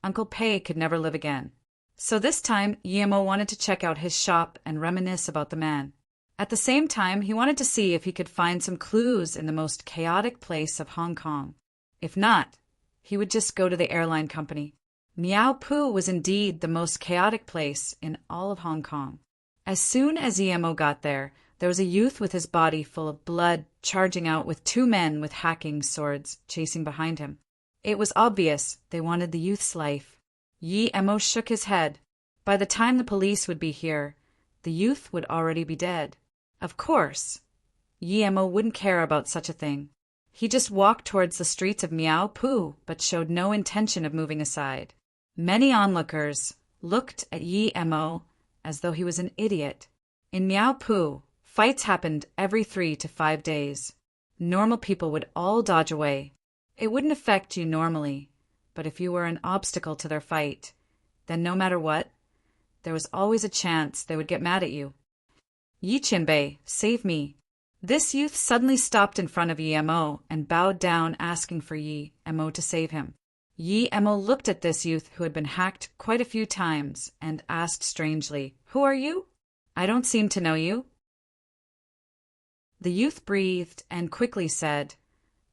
Uncle Pei could never live again. So this time, Yemo wanted to check out his shop and reminisce about the man. At the same time, he wanted to see if he could find some clues in the most chaotic place of Hong Kong. If not, he would just go to the airline company. Meow Poo was indeed the most chaotic place in all of Hong Kong. As soon as Yemo got there was a youth with his body full of blood charging out with two men with hacking swords chasing behind him. It was obvious they wanted the youth's life. Yemo shook his head. By the time the police would be here, the youth would already be dead. Of course, Yemo wouldn't care about such a thing. He just walked towards the streets of Meow Poo, but showed no intention of moving aside. Many onlookers looked at Yemo as though he was an idiot. In Meow Poo, fights happened every 3 to 5 days. Normal people would all dodge away. It wouldn't affect you normally, but if you were an obstacle to their fight, then no matter what, there was always a chance they would get mad at you. Yi Chinbei, save me. This youth suddenly stopped in front of Yemo and bowed down asking for Yemo to save him. Yemo looked at this youth who had been hacked quite a few times and asked strangely, "Who are you? I don't seem to know you." The youth breathed and quickly said,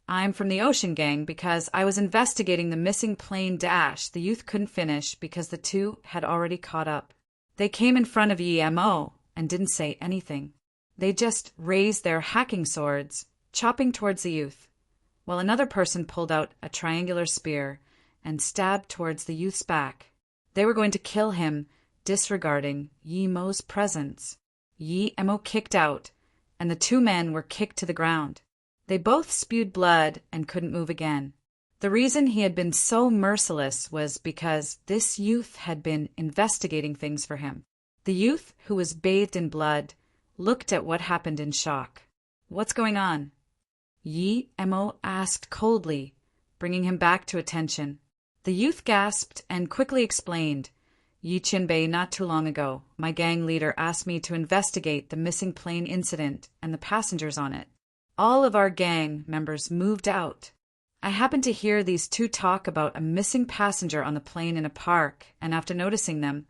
"I'm from the Ocean Gang because I was investigating the missing plane dash." The youth couldn't finish because the two had already caught up. They came in front of Yemo and didn't say anything. They just raised their hacking swords, chopping towards the youth, while another person pulled out a triangular spear and stabbed towards the youth's back. They were going to kill him, disregarding Yemo's presence. Yemo kicked out, and the two men were kicked to the ground. They both spewed blood and couldn't move again. The reason he had been so merciless was because this youth had been investigating things for him. The youth, who was bathed in blood, looked at what happened in shock. "What's going on?" Yemo asked coldly, bringing him back to attention. The youth gasped and quickly explained, "Yi Chinbei, not too long ago, my gang leader asked me to investigate the missing plane incident and the passengers on it. All of our gang members moved out. I happened to hear these two talk about a missing passenger on the plane in a park, and after noticing them,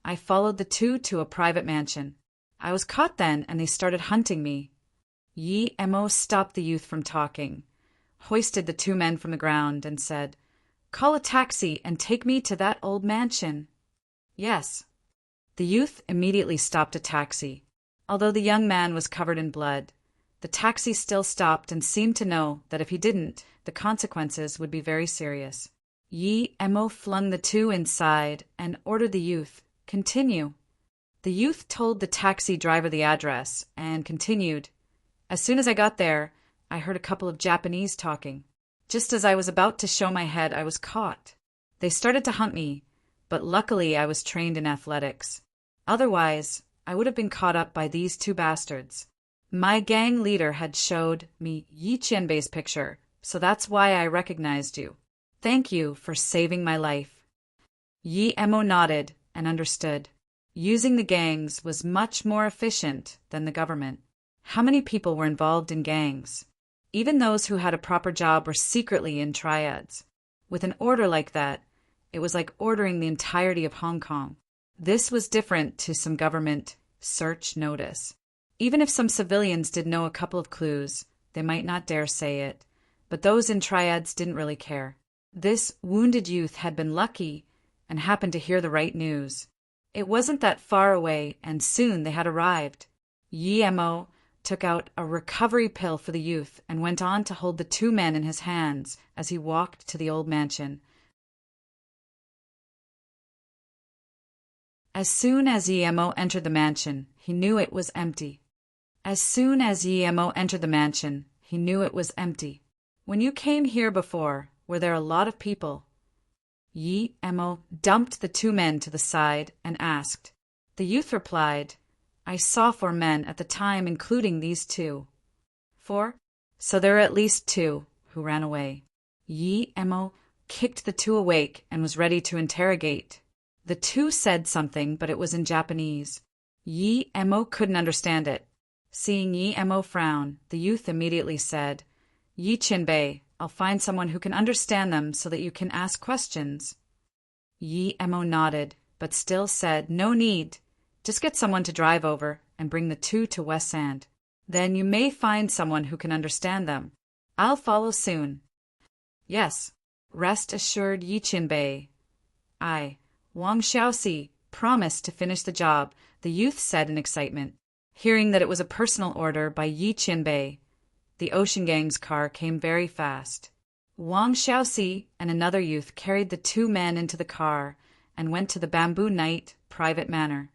I followed the two to a private mansion. I was caught then, and they started hunting me." Yemo stopped the youth from talking, hoisted the two men from the ground, and said, "Call a taxi and take me to that old mansion." "Yes." The youth immediately stopped a taxi. Although the young man was covered in blood, the taxi still stopped and seemed to know that if he didn't, the consequences would be very serious. Yemo flung the two inside and ordered the youth, "Continue." The youth told the taxi driver the address and continued, "As soon as I got there, I heard a couple of Japanese talking. Just as I was about to show my head, I was caught. They started to hunt me, but luckily I was trained in athletics. Otherwise, I would have been caught up by these two bastards. My gang leader had showed me Yi Qianbei's picture, so that's why I recognized you. Thank you for saving my life." Yemo nodded and understood. Using the gangs was much more efficient than the government. How many people were involved in gangs? Even those who had a proper job were secretly in triads. With an order like that, it was like ordering the entirety of Hong Kong. This was different to some government search notice. Even if some civilians did know a couple of clues, they might not dare say it, but those in triads didn't really care. This wounded youth had been lucky and happened to hear the right news. It wasn't that far away, and soon they had arrived. Yemo took out a recovery pill for the youth and went on to hold the two men in his hands as he walked to the old mansion. As soon as Yemo entered the mansion, he knew it was empty. "When you came here before, were there a lot of people?" Yemo dumped the two men to the side and asked. The youth replied, "I saw 4 men at the time, including these two." "4? So there are at least 2 who ran away." Yemo kicked the 2 awake and was ready to interrogate. The 2 said something, but it was in Japanese. Yemo couldn't understand it. Seeing Yemo frown, the youth immediately said, "Yi Chinbei, I'll find someone who can understand them so that you can ask questions." Yemo nodded, but still said, "No need. Just get someone to drive over and bring the two to West Sand. Then you may find someone who can understand them. I'll follow soon." "Yes, rest assured, Yi Qinbei." "I, Wang Xiaoxi, promised to finish the job," the youth said in excitement. Hearing that it was a personal order by Yi Qinbei, the Ocean Gang's car came very fast. Wang Xiaoxi and another youth carried the two men into the car and went to the Bamboo Night private manor.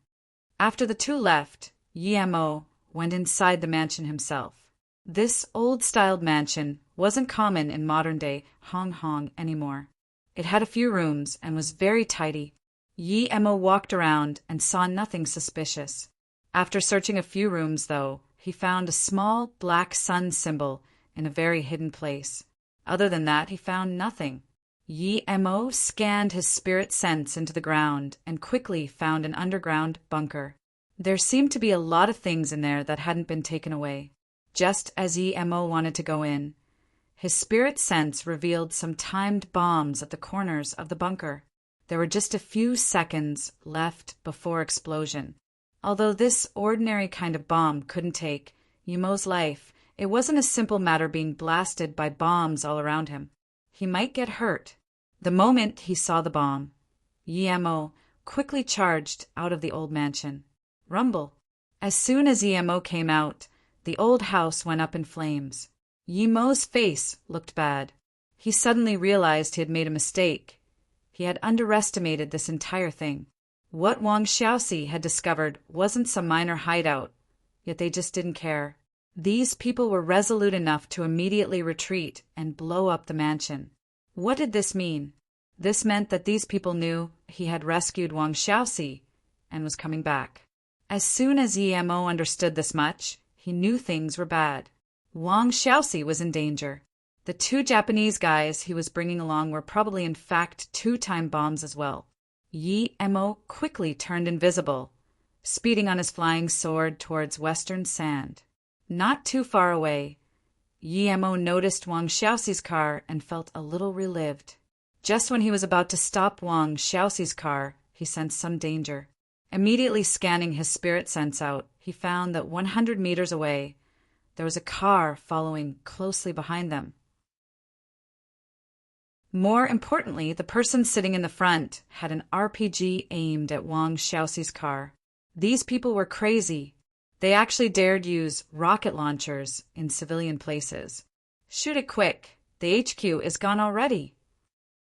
After the two left, Yi Mo went inside the mansion himself. This old-styled mansion wasn't common in modern-day Hong Kong anymore. It had a few rooms and was very tidy. Yi Mo walked around and saw nothing suspicious. After searching a few rooms, though, he found a small black sun symbol in a very hidden place. Other than that, he found nothing. Yi Mo scanned his spirit sense into the ground and quickly found an underground bunker. There seemed to be a lot of things in there that hadn't been taken away. Just as Yi Mo wanted to go in, his spirit sense revealed some timed bombs at the corners of the bunker. There were just a few seconds left before explosion. Although this ordinary kind of bomb couldn't take Yi Mo's life, it wasn't a simple matter being blasted by bombs all around him. He might get hurt. The moment he saw the bomb, Yi Mo quickly charged out of the old mansion. Rumble. As soon as Yi Mo came out, the old house went up in flames. Yi Mo's face looked bad. He suddenly realized he had made a mistake. He had underestimated this entire thing. What Wang Xiaoxi had discovered wasn't some minor hideout, yet they just didn't care. These people were resolute enough to immediately retreat and blow up the mansion. What did this mean? This meant that these people knew he had rescued Wang Xiaoxi and was coming back. As soon as Yi Mo understood this much, he knew things were bad. Wang Xiaoxi was in danger. The two Japanese guys he was bringing along were probably in fact two-time bombs as well. Yi Mo quickly turned invisible, speeding on his flying sword towards Western Sand. Not too far away, Yi Mo noticed Wang Xiaoxi's car and felt a little relieved. Just when he was about to stop Wang Xiaoxi's car, he sensed some danger. Immediately scanning his spirit sense out, he found that 100 meters away, there was a car following closely behind them. More importantly, the person sitting in the front had an RPG aimed at Wang Xiaoxi's car. These people were crazy. They actually dared use rocket launchers in civilian places. "Shoot it quick. The HQ is gone already."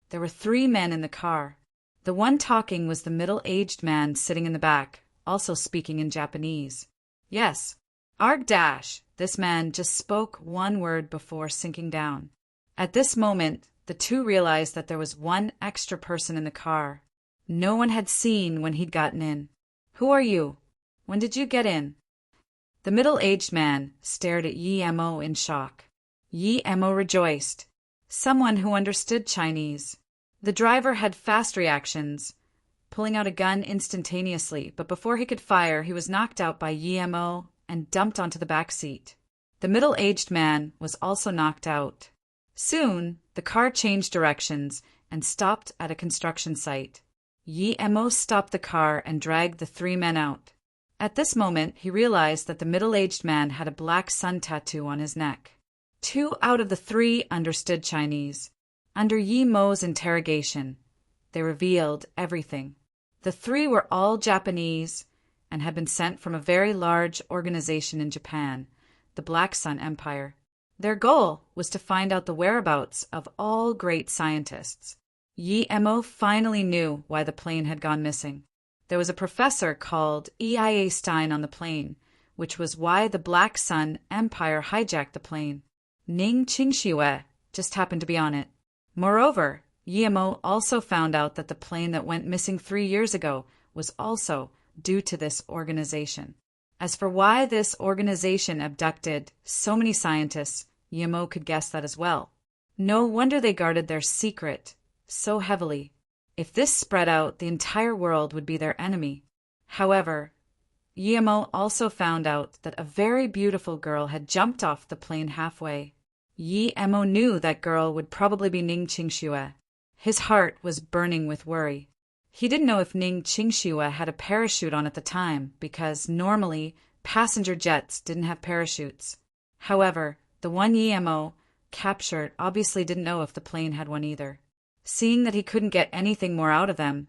There were 3 men in the car. The one talking was the middle-aged man sitting in the back, also speaking in Japanese. "Yes. Arg dash." This man just spoke one word before sinking down. At this moment, the two realized that there was one extra person in the car. No one had seen when he'd gotten in. "Who are you? When did you get in?" The middle-aged man stared at Yi Mo in shock. Yi Mo rejoiced. Someone who understood Chinese. The driver had fast reactions, pulling out a gun instantaneously, but before he could fire, he was knocked out by Yi Mo and dumped onto the back seat. The middle-aged man was also knocked out. Soon, the car changed directions and stopped at a construction site. Yi Mo stopped the car and dragged the 3 men out. At this moment, he realized that the middle-aged man had a black sun tattoo on his neck. 2 out of the 3 understood Chinese. Under Yi Mo's interrogation, they revealed everything. The 3 were all Japanese and had been sent from a very large organization in Japan, the Black Sun Empire. Their goal was to find out the whereabouts of all great scientists. Yi Mo finally knew why the plane had gone missing. There was a professor called E.I.A. Stein on the plane, which was why the Black Sun Empire hijacked the plane. Ning Qingxiue just happened to be on it. Moreover, Yi Mo also found out that the plane that went missing 3 years ago was also due to this organization. As for why this organization abducted so many scientists, Yi Mo could guess that as well. No wonder they guarded their secret so heavily. If this spread out, the entire world would be their enemy. However, Yi Mo also found out that a very beautiful girl had jumped off the plane halfway. Yi Mo knew that girl would probably be Ning Qingxue. His heart was burning with worry. He didn't know if Ning Qingxue had a parachute on at the time, because normally passenger jets didn't have parachutes. However, the one Yi-Mo captured obviously didn't know if the plane had one either. Seeing that he couldn't get anything more out of them,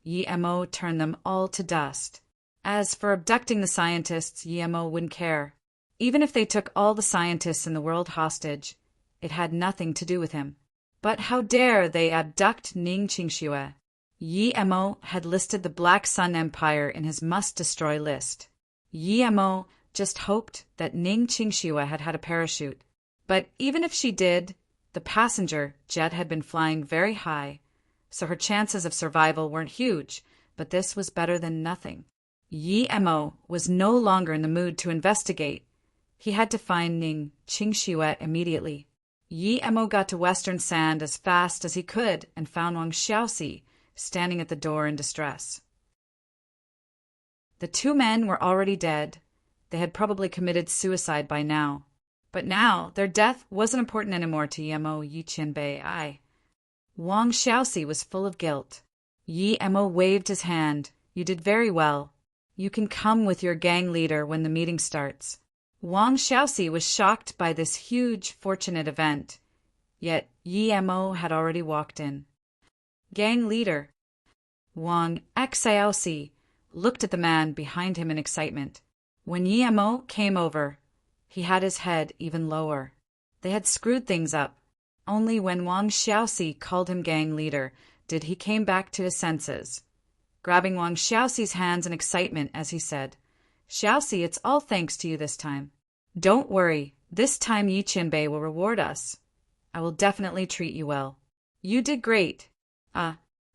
Yi-Mo turned them all to dust. As for abducting the scientists, Yi-Mo wouldn't care. Even if they took all the scientists in the world hostage, it had nothing to do with him. But how dare they abduct Ning Qingxue? Yi-Mo had listed the Black Sun Empire in his must-destroy list. Yi-Mo just hoped that Ning Qingxue had a parachute. But even if she did, the passenger jet had been flying very high, so her chances of survival weren't huge, but this was better than nothing. Yi-Mo was no longer in the mood to investigate. He had to find Ning Qingxue immediately. Yi-Mo got to Western Sand as fast as he could and found Wang Xiaoxi standing at the door in distress. The two men were already dead. They had probably committed suicide by now. But now their death wasn't important anymore to Yi-Mo Yiqianbei. Wang Xiaoxi was full of guilt. Yi-Mo waved his hand. You did very well. You can come with your gang leader when the meeting starts. Wang Xiaoxi was shocked by this huge, fortunate event. Yet Yi-Mo had already walked in. Gang leader. Wang Xiaoxi looked at the man behind him in excitement. When Yi-Mo came over, he had his head even lower. They had screwed things up. Only when Wang Xiaoxi called him gang leader did he came back to his senses, grabbing Wang Xiaoxi's hands in excitement as he said, Xiaoxi, it's all thanks to you this time. Don't worry, this time Yiqianbei will reward us. I will definitely treat you well. You did great.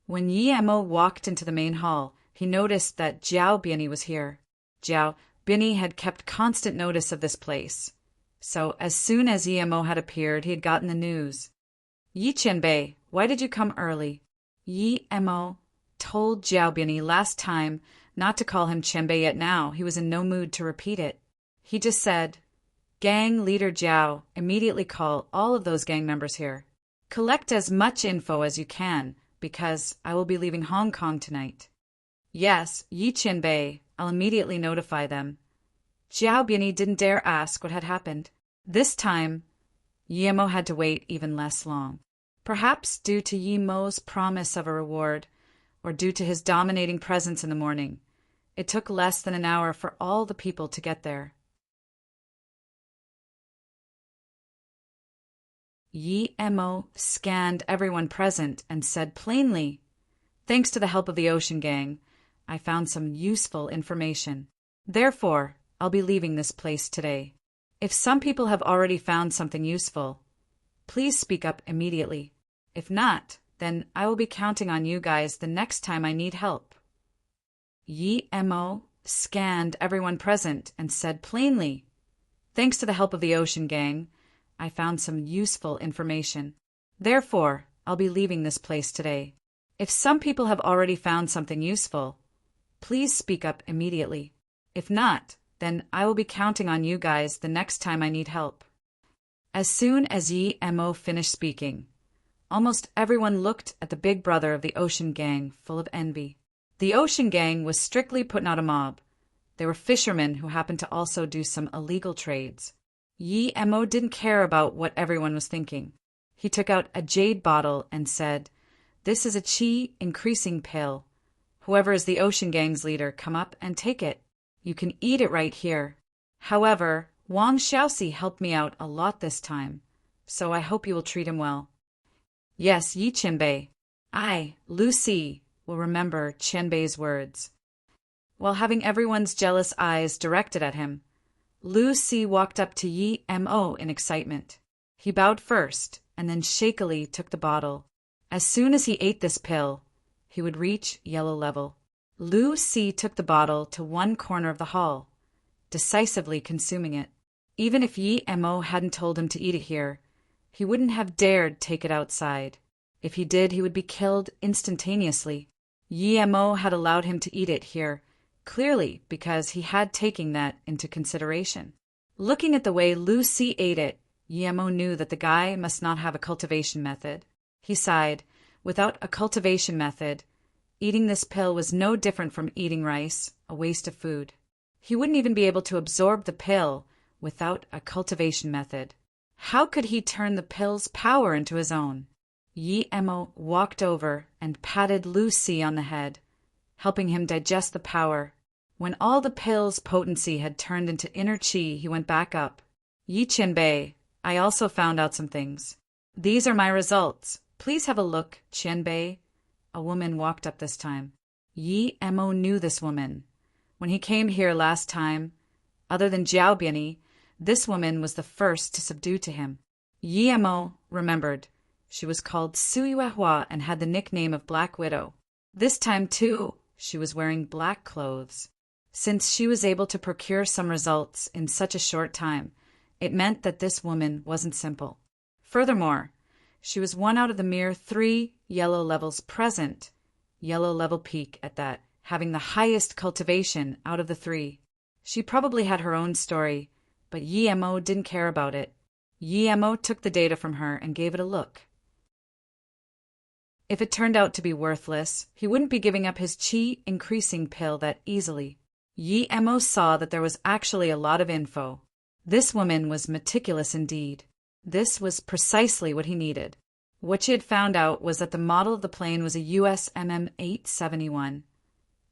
When Yi-Mo walked into the main hall, he noticed that Zhao Biani was here. Zhao Biani had kept constant notice of this place. So as soon as Yi-Mo had appeared, he had gotten the news. Yiqianbei, why did you come early? Yi-Mo told Zhao Biani last time not to call him Qianbei, yet now he was in no mood to repeat it. He just said, Gang leader Zhao, immediately call all of those gang members here. Collect as much info as you can, because I will be leaving Hong Kong tonight. Yes, Yiqianbei, I'll immediately notify them. Zhao Biani didn't dare ask what had happened. This time, Yi-Mo had to wait even less long. Perhaps due to Yi-Mo's promise of a reward, or due to his dominating presence in the morning, it took less than an hour for all the people to get there. Yi-Mo scanned everyone present and said plainly, Thanks to the help of the Ocean Gang, I found some useful information. Therefore, I'll be leaving this place today. If some people have already found something useful, please speak up immediately. If not, then I will be counting on you guys the next time I need help. Yi-Mo scanned everyone present and said plainly, Thanks to the help of the Ocean Gang, I found some useful information. Therefore, I'll be leaving this place today. If some people have already found something useful, please speak up immediately. If not, then I will be counting on you guys the next time I need help. As soon as Yi-Mo finished speaking, almost everyone looked at the big brother of the Ocean Gang full of envy. The Ocean Gang was strictly putting out a mob. They were fishermen who happened to also do some illegal trades. Yi-Mo didn't care about what everyone was thinking. He took out a jade bottle and said, This is a qi increasing pill. Whoever is the Ocean Gang's leader, come up and take it. You can eat it right here. However, Wang Xiaoxi helped me out a lot this time, so I hope you will treat him well. Yes, Yiqianbei. I, Lucy, will remember Qianbei's words. While having everyone's jealous eyes directed at him, Lucy walked up to Yi-Mo in excitement. He bowed first, and then shakily took the bottle. As soon as he ate this pill, he would reach yellow level. Lucy took the bottle to one corner of the hall, decisively consuming it. Even if Yi-Mo hadn't told him to eat it here, he wouldn't have dared take it outside. If he did, he would be killed instantaneously. Yi-Mo had allowed him to eat it here, clearly because he had taken that into consideration. Looking at the way Lucy ate it, Yi-Mo knew that the guy must not have a cultivation method. He sighed. Without a cultivation method, Eating this pill was no different from eating rice, a waste of food. He wouldn't even be able to absorb the pill without a cultivation method. How could he turn the pill's power into his own? Yi Emo walked over and patted Lu Si on the head, helping him digest the power. When all the pill's potency had turned into inner qi, he went back up. Yi Qianbei, I also found out some things. These are my results. Please have a look, Qianbei. A woman walked up this time. Yi Emo knew this woman. When he came here last time, other than Jiao Bianyi, this woman was the first to subdue to him. Yi Emo remembered. She was called Su Yuehua and had the nickname of Black Widow. This time, too, she was wearing black clothes. Since she was able to procure some results in such a short time, it meant that this woman wasn't simple. Furthermore, she was one out of the mere 3 yellow levels present, yellow level peak at that, having the highest cultivation out of the 3. She probably had her own story, but Yi Emo didn't care about it. Yi Emo took the data from her and gave it a look. If it turned out to be worthless, he wouldn't be giving up his qi-increasing pill that easily. Yi Emo saw that there was actually a lot of info. This woman was meticulous indeed. This was precisely what he needed. What she had found out was that the model of the plane was a US MM-871,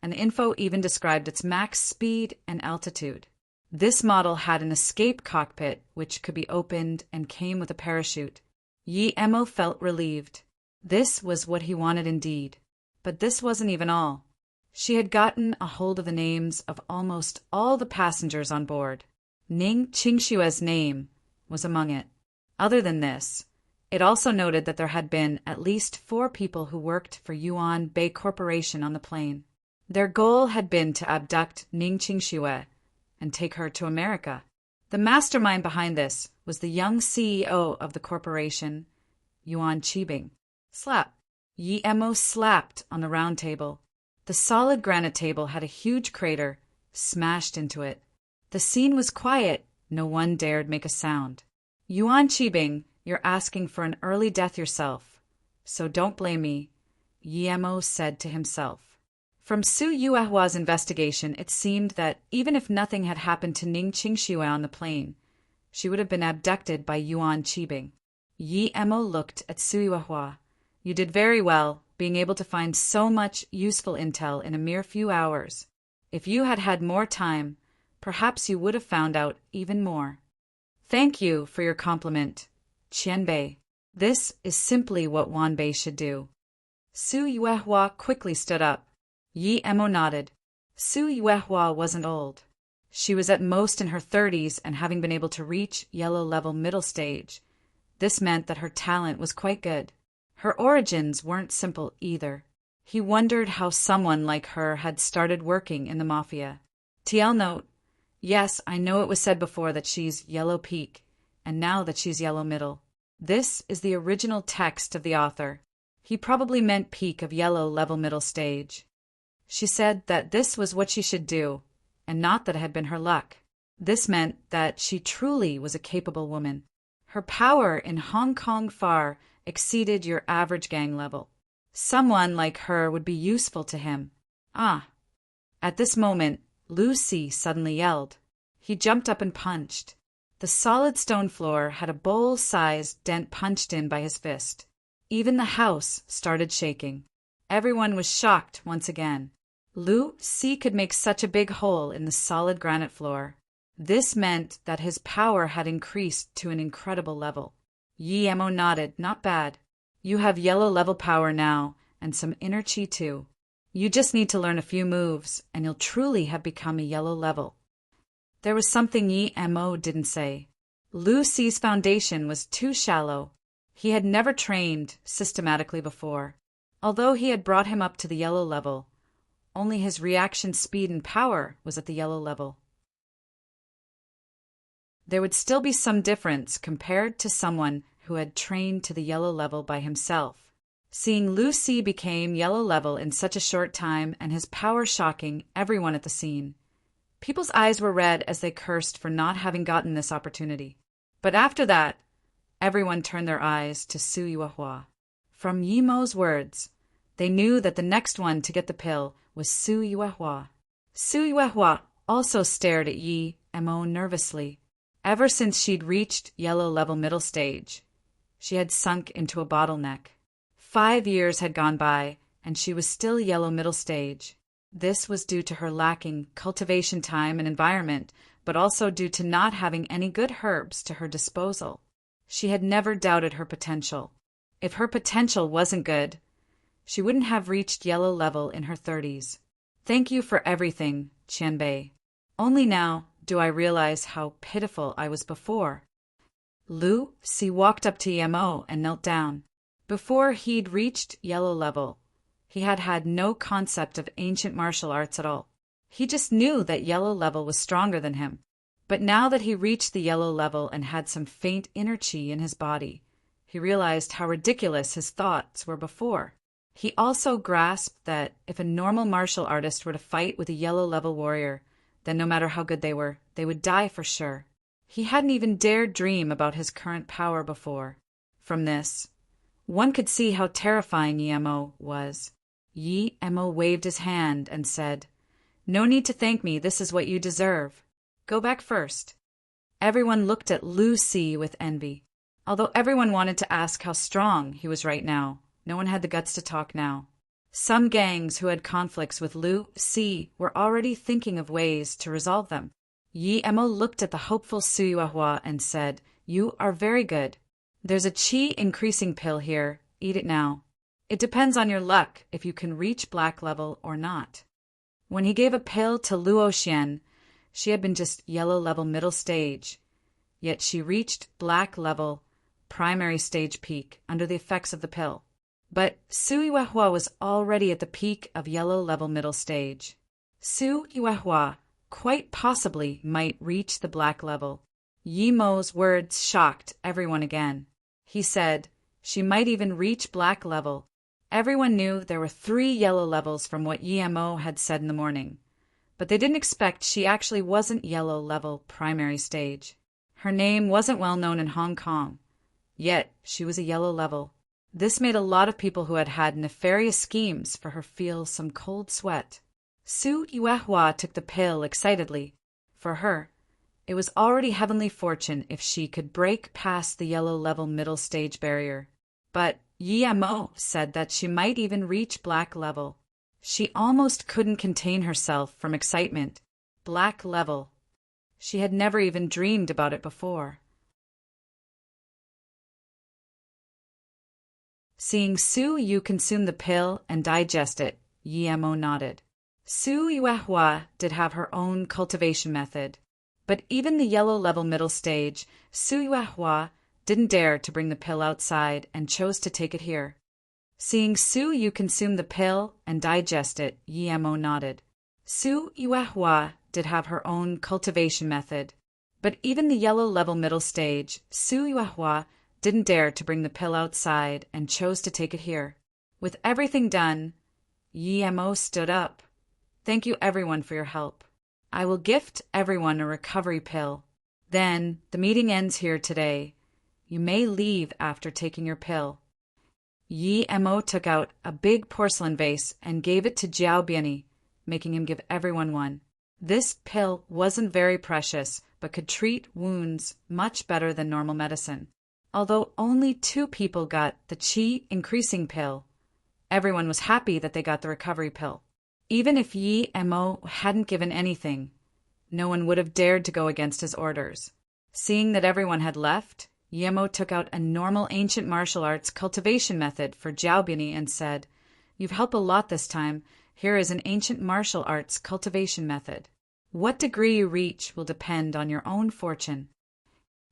and the info even described its max speed and altitude. This model had an escape cockpit which could be opened and came with a parachute. Yi Emo felt relieved. This was what he wanted indeed. But this wasn't even all. She had gotten a hold of the names of almost all the passengers on board. Ning Qingshue's name was among it. Other than this, it also noted that there had been at least 4 people who worked for Yuan Bay Corporation on the plane. Their goal had been to abduct Ning Qingxue and take her to America. The mastermind behind this was the young CEO of the corporation, Yuan Qibing. Slap. Yi Emo slapped on the round table. The solid granite table had a huge crater smashed into it. The scene was quiet. No one dared make a sound. Yuan Qibing, you're asking for an early death yourself, so don't blame me, Yi Emo said to himself. From Su Yuehua's investigation, it seemed that even if nothing had happened to Ning Qingxue on the plane, she would have been abducted by Yuan Qibing. Yi Emo looked at Su Yuehua. You did very well, being able to find so much useful intel in a mere few hours. If you had had more time, perhaps you would have found out even more. Thank you for your compliment, Qianbei. This is simply what Wanbei should do. Su Yuehua quickly stood up. Yi Emo nodded. Su Yuehua wasn't old. She was at most in her 30s and having been able to reach yellow level middle stage. This meant that her talent was quite good. Her origins weren't simple either. He wondered how someone like her had started working in the mafia. TL note. Yes, I know it was said before that she's yellow peak, and now that she's yellow middle. This is the original text of the author. He probably meant peak of yellow level middle stage. She said that this was what she should do, and not that it had been her luck. This meant that she truly was a capable woman. Her power in Hong Kong far exceeded your average gang level. Someone like her would be useful to him. Ah! At this moment, Lu Si suddenly yelled. He jumped up and punched. The solid stone floor had a bowl-sized dent punched in by his fist. Even the house started shaking. Everyone was shocked once again. Lu Si could make such a big hole in the solid granite floor. This meant that his power had increased to an incredible level. Yi Emo nodded. Not bad. You have yellow level power now, and some inner chi too. You just need to learn a few moves, and you'll truly have become a yellow level. There was something Yi Emo didn't say. Lu Si's foundation was too shallow. He had never trained systematically before. Although he had brought him up to the yellow level, only his reaction speed and power was at the yellow level. There would still be some difference compared to someone who had trained to the yellow level by himself. Seeing Lu Si became yellow level in such a short time and his power shocking everyone at the scene, people's eyes were red as they cursed for not having gotten this opportunity. But after that, everyone turned their eyes to Su Yuehua. From Yi Mo's words, They knew that the next one to get the pill was Su Yuehua. Su Yuehua also stared at Yi Mo nervously. Ever since she'd reached yellow level middle stage, she had sunk into a bottleneck. 5 years had gone by, and she was still yellow middle stage. This was due to her lacking cultivation time and environment, but also due to not having any good herbs to her disposal. She had never doubted her potential. If her potential wasn't good, she wouldn't have reached yellow level in her 30s. Thank you for everything, Qianbei. Only now do I realize how pitiful I was before. Lu Si walked up to Yemo and knelt down. Before he'd reached yellow level, he had had no concept of ancient martial arts at all. He just knew that yellow level was stronger than him. But now that he reached the yellow level and had some faint inner qi in his body, he realized how ridiculous his thoughts were before. He also grasped that if a normal martial artist were to fight with a yellow level warrior, then no matter how good they were, they would die for sure. He hadn't even dared dream about his current power before. From this, one could see how terrifying Yi Mo was. Yi Mo waved his hand and said, "No need to thank me, this is what you deserve. Go back first." Everyone looked at Lu Si with envy. Although everyone wanted to ask how strong he was right now, no one had the guts to talk now. Some gangs who had conflicts with Lu Si were already thinking of ways to resolve them. Yi Mo looked at the hopeful Su Yuehua and said, "You are very good. There's a qi increasing pill here. Eat it now. It depends on your luck if you can reach black level or not." When he gave a pill to Luo Xian, she had been just yellow level middle stage, yet she reached black level primary stage peak under the effects of the pill. But Su Yuehua was already at the peak of yellow level middle stage. Su Yuehua quite possibly might reach the black level. Yi Mo's words shocked everyone again. He said she might even reach black level. Everyone knew there were 3 yellow levels from what Yi Mo had said in the morning, but they didn't expect she actually wasn't yellow level primary stage. Her name wasn't well known in Hong Kong, yet she was a yellow level. This made a lot of people who had had nefarious schemes for her feel some cold sweat. Su Yuehua took the pill excitedly. For her, it was already heavenly fortune if she could break past the yellow level middle stage barrier. But Yi Mo said that she might even reach black level. She almost couldn't contain herself from excitement. Black level. She had never even dreamed about it before. Seeing Su Yu consume the pill and digest it, Yi Mo nodded. Su Yuehua did have her own cultivation method, but even the yellow level middle stage, Su Yuehua didn't dare to bring the pill outside and chose to take it here. Seeing Su Yu consume the pill and digest it, Yi Mo nodded. Su Yuehua did have her own cultivation method, but even the yellow level middle stage, Su Yuehua didn't dare to bring the pill outside and chose to take it here. With everything done, Yi Mo stood up. "Thank you everyone for your help. I will gift everyone a recovery pill. Then, the meeting ends here today. You may leave after taking your pill." Yi Mo took out a big porcelain vase and gave it to Jiao Biani, making him give everyone one. This pill wasn't very precious, but could treat wounds much better than normal medicine. Although only 2 people got the qi increasing pill, everyone was happy that they got the recovery pill. Even if Yi Mo hadn't given anything, no one would have dared to go against his orders. Seeing that everyone had left, Yi Mo took out a normal ancient martial arts cultivation method for Jiao Biani and said, "You've helped a lot this time. Here is an ancient martial arts cultivation method. What degree you reach will depend on your own fortune."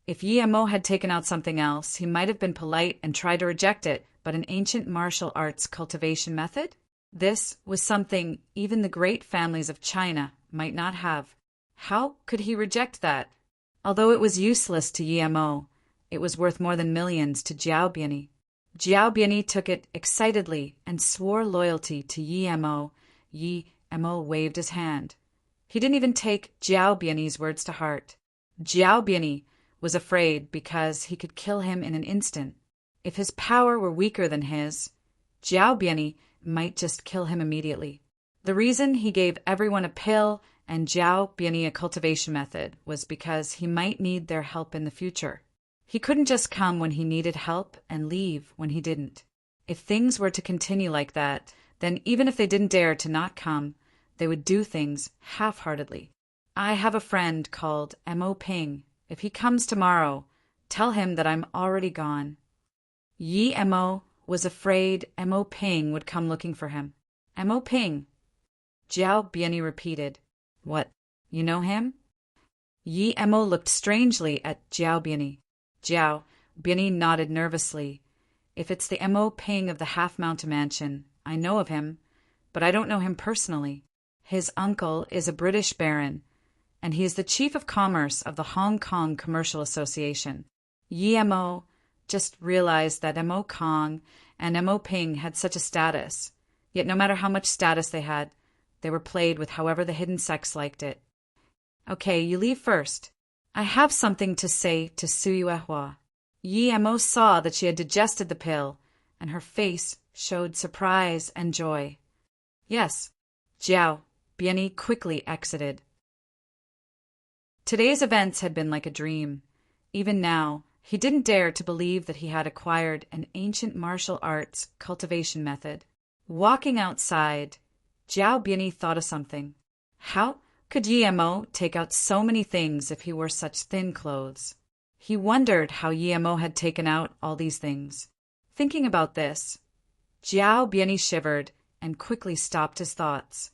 If Yi Mo had taken out something else, he might have been polite and tried to reject it, but an ancient martial arts cultivation method? This was something even the great families of China might not have. How could he reject that? Although it was useless to Yi Mo, it was worth more than millions to Jiao Biani. Jiao Biani took it excitedly and swore loyalty to Yi Mo. Yi Mo waved his hand. He didn't even take Jiao Biani's words to heart. Jiao Biani was afraid because he could kill him in an instant. If his power were weaker than his, Jiao Biani might just kill him immediately. The reason he gave everyone a pill and Zhao Biani a cultivation method was because he might need their help in the future. He couldn't just come when he needed help and leave when he didn't. If things were to continue like that, then even if they didn't dare to not come, they would do things half-heartedly. I have a friend called Mo Ping. If he comes tomorrow, tell him that I'm already gone. Yi Mo was afraid Mo Ping would come looking for him. Mo Ping. Zhao Biani repeated. What, you know him? Yi Mo looked strangely at Zhao Biani. Zhao Biani nodded nervously. If it's the Mo Ping of the half-mountain mansion, I know of him, but I don't know him personally. His uncle is a British baron, and he is the chief of commerce of the Hong Kong Commercial Association. Yi Mo just realized that Mo Kong and Mo Ping had such a status, yet no matter how much status they had, they were played with however the hidden sex liked it. Okay, you leave first. I have something to say to Su Yuehua. Yi Mo saw that she had digested the pill, and her face showed surprise and joy. Yes, Zhao Biani quickly exited. Today's events had been like a dream. Even now, he didn't dare to believe that he had acquired an ancient martial arts cultivation method. Walking outside, Zhao Biani thought of something. How could Yi Mo take out so many things if he wore such thin clothes? He wondered how Yi Mo had taken out all these things. Thinking about this, Zhao Biani shivered and quickly stopped his thoughts.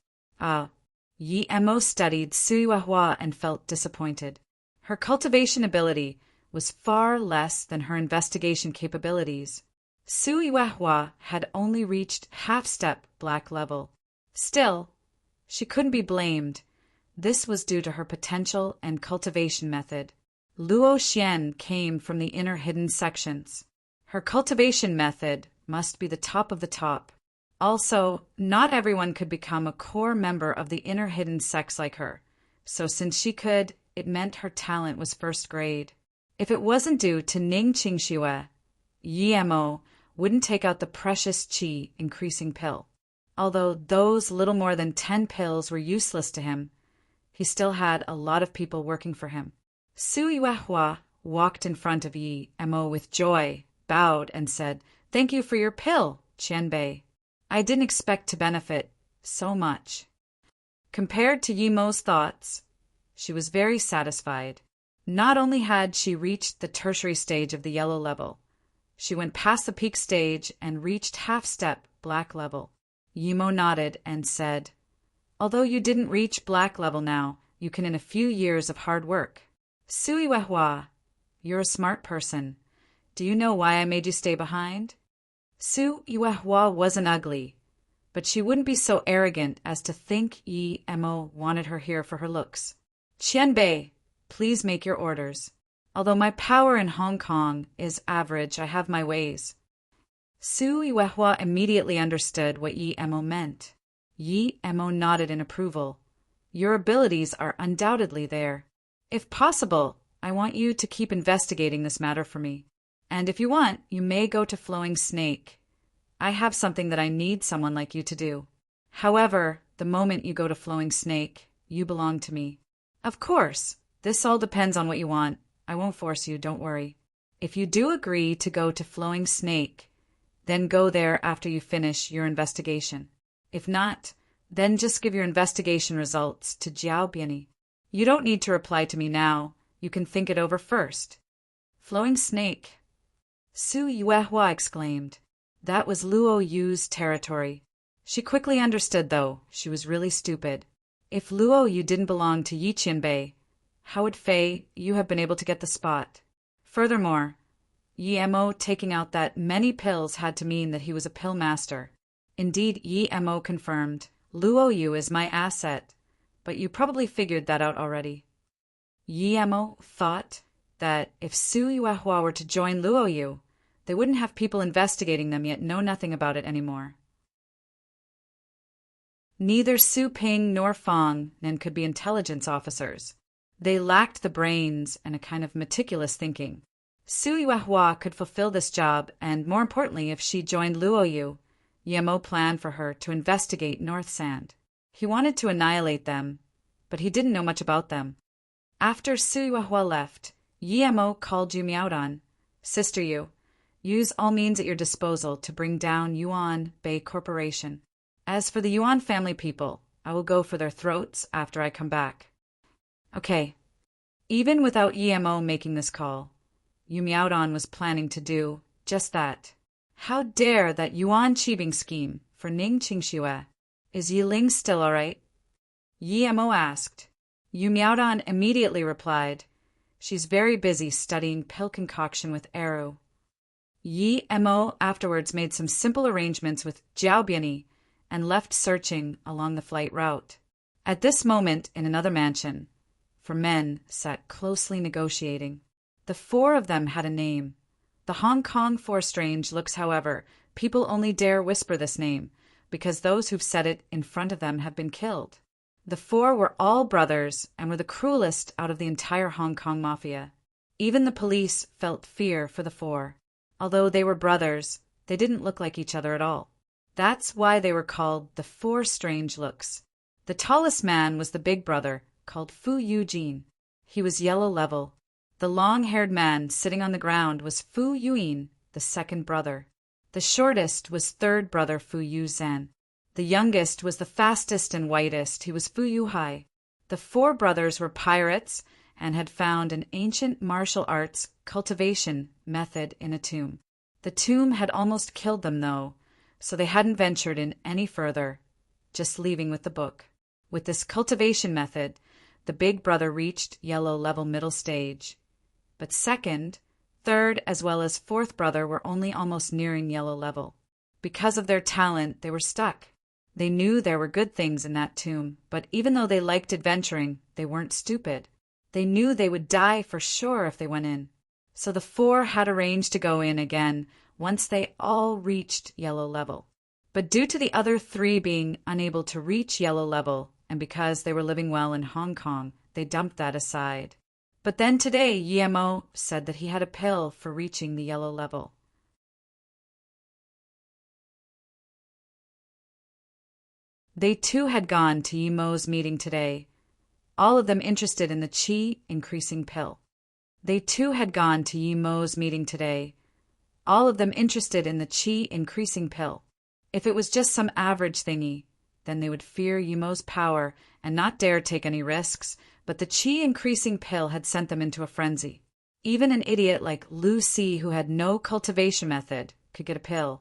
Yi Mo studied Su Yuehua and felt disappointed. Her cultivation ability was far less than her investigation capabilities. Su Yuehua had only reached half-step black level. Still, she couldn't be blamed. This was due to her potential and cultivation method. Luo Xian came from the inner hidden sections. Her cultivation method must be the top of the top. Also, not everyone could become a core member of the inner hidden sex like her. So since she could, it meant her talent was first grade. If it wasn't due to Ning Qingxue, Yi Mo wouldn't take out the precious qi increasing pill. Although those little more than 10 pills were useless to him, he still had a lot of people working for him. Su Yuehua walked in front of Yi Mo with joy, bowed, and said, "Thank you for your pill, Qianbei. I didn't expect to benefit so much." Compared to Yi Mo's thoughts, she was very satisfied. Not only had she reached the tertiary stage of the yellow level, she went past the peak stage and reached half-step black level. Yi Mo nodded and said, "Although you didn't reach black level now, you can in a few years of hard work." Su Yuehua, you're a smart person. Do you know why I made you stay behind? Su Yuehua wasn't ugly, but she wouldn't be so arrogant as to think Yi Mo wanted her here for her looks. "Qianbei, please make your orders. Although my power in Hong Kong is average, I have my ways." Su Yuehua immediately understood what Yi Mo meant. Yi Mo nodded in approval. "Your abilities are undoubtedly there. If possible, I want you to keep investigating this matter for me. And if you want, you may go to Flowing Snake. I have something that I need someone like you to do. However, the moment you go to Flowing Snake, you belong to me." "Of course, this all depends on what you want. I won't force you, don't worry. If you do agree to go to Flowing Snake, then go there after you finish your investigation. If not, then just give your investigation results to Zhao Biani. You don't need to reply to me now. You can think it over first." "Flowing Snake," Su Yuehua exclaimed. That was Luo Yu's territory. She quickly understood, though, she was really stupid. If Luo Yu didn't belong to Yi Qianbei, how would Fei Yu have been able to get the spot? Furthermore, Yi Mo taking out that many pills had to mean that he was a pill master. Indeed, Yi Mo confirmed, "Luo Yu is my asset, but you probably figured that out already." Yi Mo thought that if Su Yuehua were to join Luo Yu, they wouldn't have people investigating them yet know nothing about it anymore. Neither Su Ping nor Fang Nen could be intelligence officers. They lacked the brains and a kind of meticulous thinking. Su Yuehua could fulfill this job, and more importantly, if she joined Luo Yu, Yemo planned for her to investigate North Sand. He wanted to annihilate them, but he didn't know much about them. After Suihua left, Yemo called Yumiaodan. Sister Yu, use all means at your disposal to bring down Yuan Bay Corporation. As for the Yuan family people, I will go for their throats after I come back. Okay. Even without Yemo making this call, Yumiaodan was planning to do just that. How dare that Yuan cheating scheme for Ning Qingxue? Is Yiling still all right? Yemo asked. Yumiaodan immediately replied, she's very busy studying pill concoction with Eru. Yemo afterwards made some simple arrangements with Jiaobiani and left searching along the flight route. At this moment, in another mansion, 4 men sat closely negotiating. The 4 of them had a name. The Hong Kong 4 strange looks, however, people only dare whisper this name, because those who've said it in front of them have been killed. The 4 were all brothers and were the cruelest out of the entire Hong Kong mafia. Even the police felt fear for the 4. Although they were brothers, they didn't look like each other at all. That's why they were called the 4 strange looks. The tallest man was the big brother, called Fu Yujin. He was yellow level. The long-haired man sitting on the ground was Fu Yuin, the second brother. The shortest was third brother Fu Yuzan. The youngest was the fastest and whitest. He was Fu Yuhai. The 4 brothers were pirates and had found an ancient martial arts cultivation method in a tomb. The tomb had almost killed them, though, so they hadn't ventured in any further, just leaving with the book. With this cultivation method, the big brother reached yellow level middle stage. But second, third, as well as fourth brother were only almost nearing yellow level. Because of their talent, they were stuck. They knew there were good things in that tomb, but even though they liked adventuring, they weren't stupid. They knew they would die for sure if they went in. So the 4 had arranged to go in again once they all reached yellow level. But due to the other 3 being unable to reach yellow level, and because they were living well in Hong Kong, they dumped that aside. But then today, Yemo said that he had a pill for reaching the yellow level. They too had gone to Yemo's meeting today, all of them interested in the qi increasing pill. They too had gone to Yemo's meeting today, all of them interested in the qi increasing pill. If it was just some average thingy, then they would fear Yemo's power and not dare take any risks, but the qi increasing pill had sent them into a frenzy. Even an idiot like Lu Si, who had no cultivation method, could get a pill.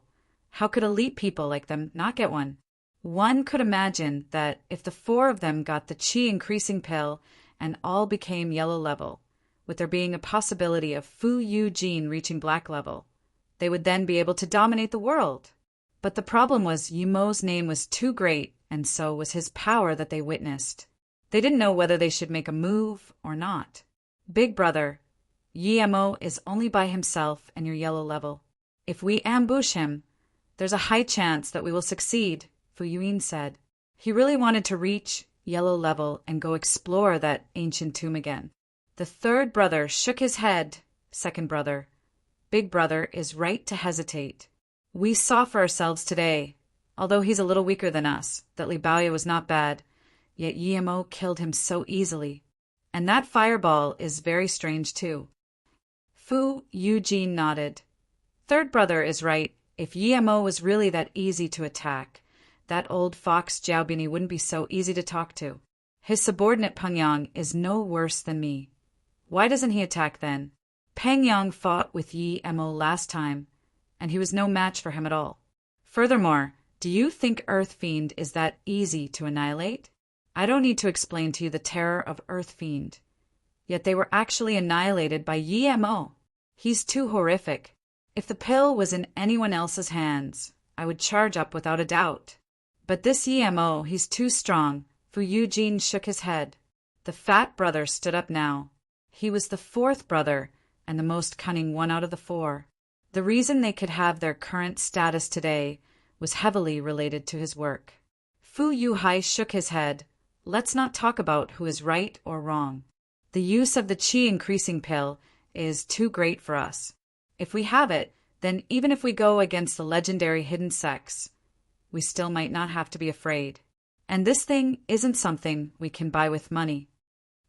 How could elite people like them not get one? One could imagine that if the 4 of them got the qi increasing pill and all became yellow level, with there being a possibility of Fu Yujin reaching black level, they would then be able to dominate the world. But the problem was Yemo's name was too great, and so was his power that they witnessed. They didn't know whether they should make a move or not. Big brother, Yemo is only by himself and your yellow level. If we ambush him, there's a high chance that we will succeed, Fu Yuin said. He really wanted to reach yellow level and go explore that ancient tomb again. The third brother shook his head. Second brother, big brother is right to hesitate. We saw for ourselves today, although he's a little weaker than us, that Li Baoya was not bad, yet Yemo killed him so easily. And that fireball is very strange too. Fu Yujin nodded. Third brother is right. If Yemo was really that easy to attack, that old fox Jiaobini wouldn't be so easy to talk to. His subordinate Peng Yang is no worse than me. Why doesn't he attack then? Peng Yang fought with Yemo last time, and he was no match for him at all. Furthermore, do you think Earth Fiend is that easy to annihilate? I don't need to explain to you the terror of Earth Fiend. Yet they were actually annihilated by Yemo. He's too horrific. If the pill was in anyone else's hands, I would charge up without a doubt. But this Yemo, he's too strong. Fu Yujin shook his head. The fat brother stood up now. He was the 4th brother and the most cunning one out of the 4. The reason they could have their current status today was heavily related to his work. Fu Yuhai shook his head. Let's not talk about who is right or wrong. The use of the qi increasing pill is too great for us. If we have it, then even if we go against the legendary hidden sects, we still might not have to be afraid. And this thing isn't something we can buy with money.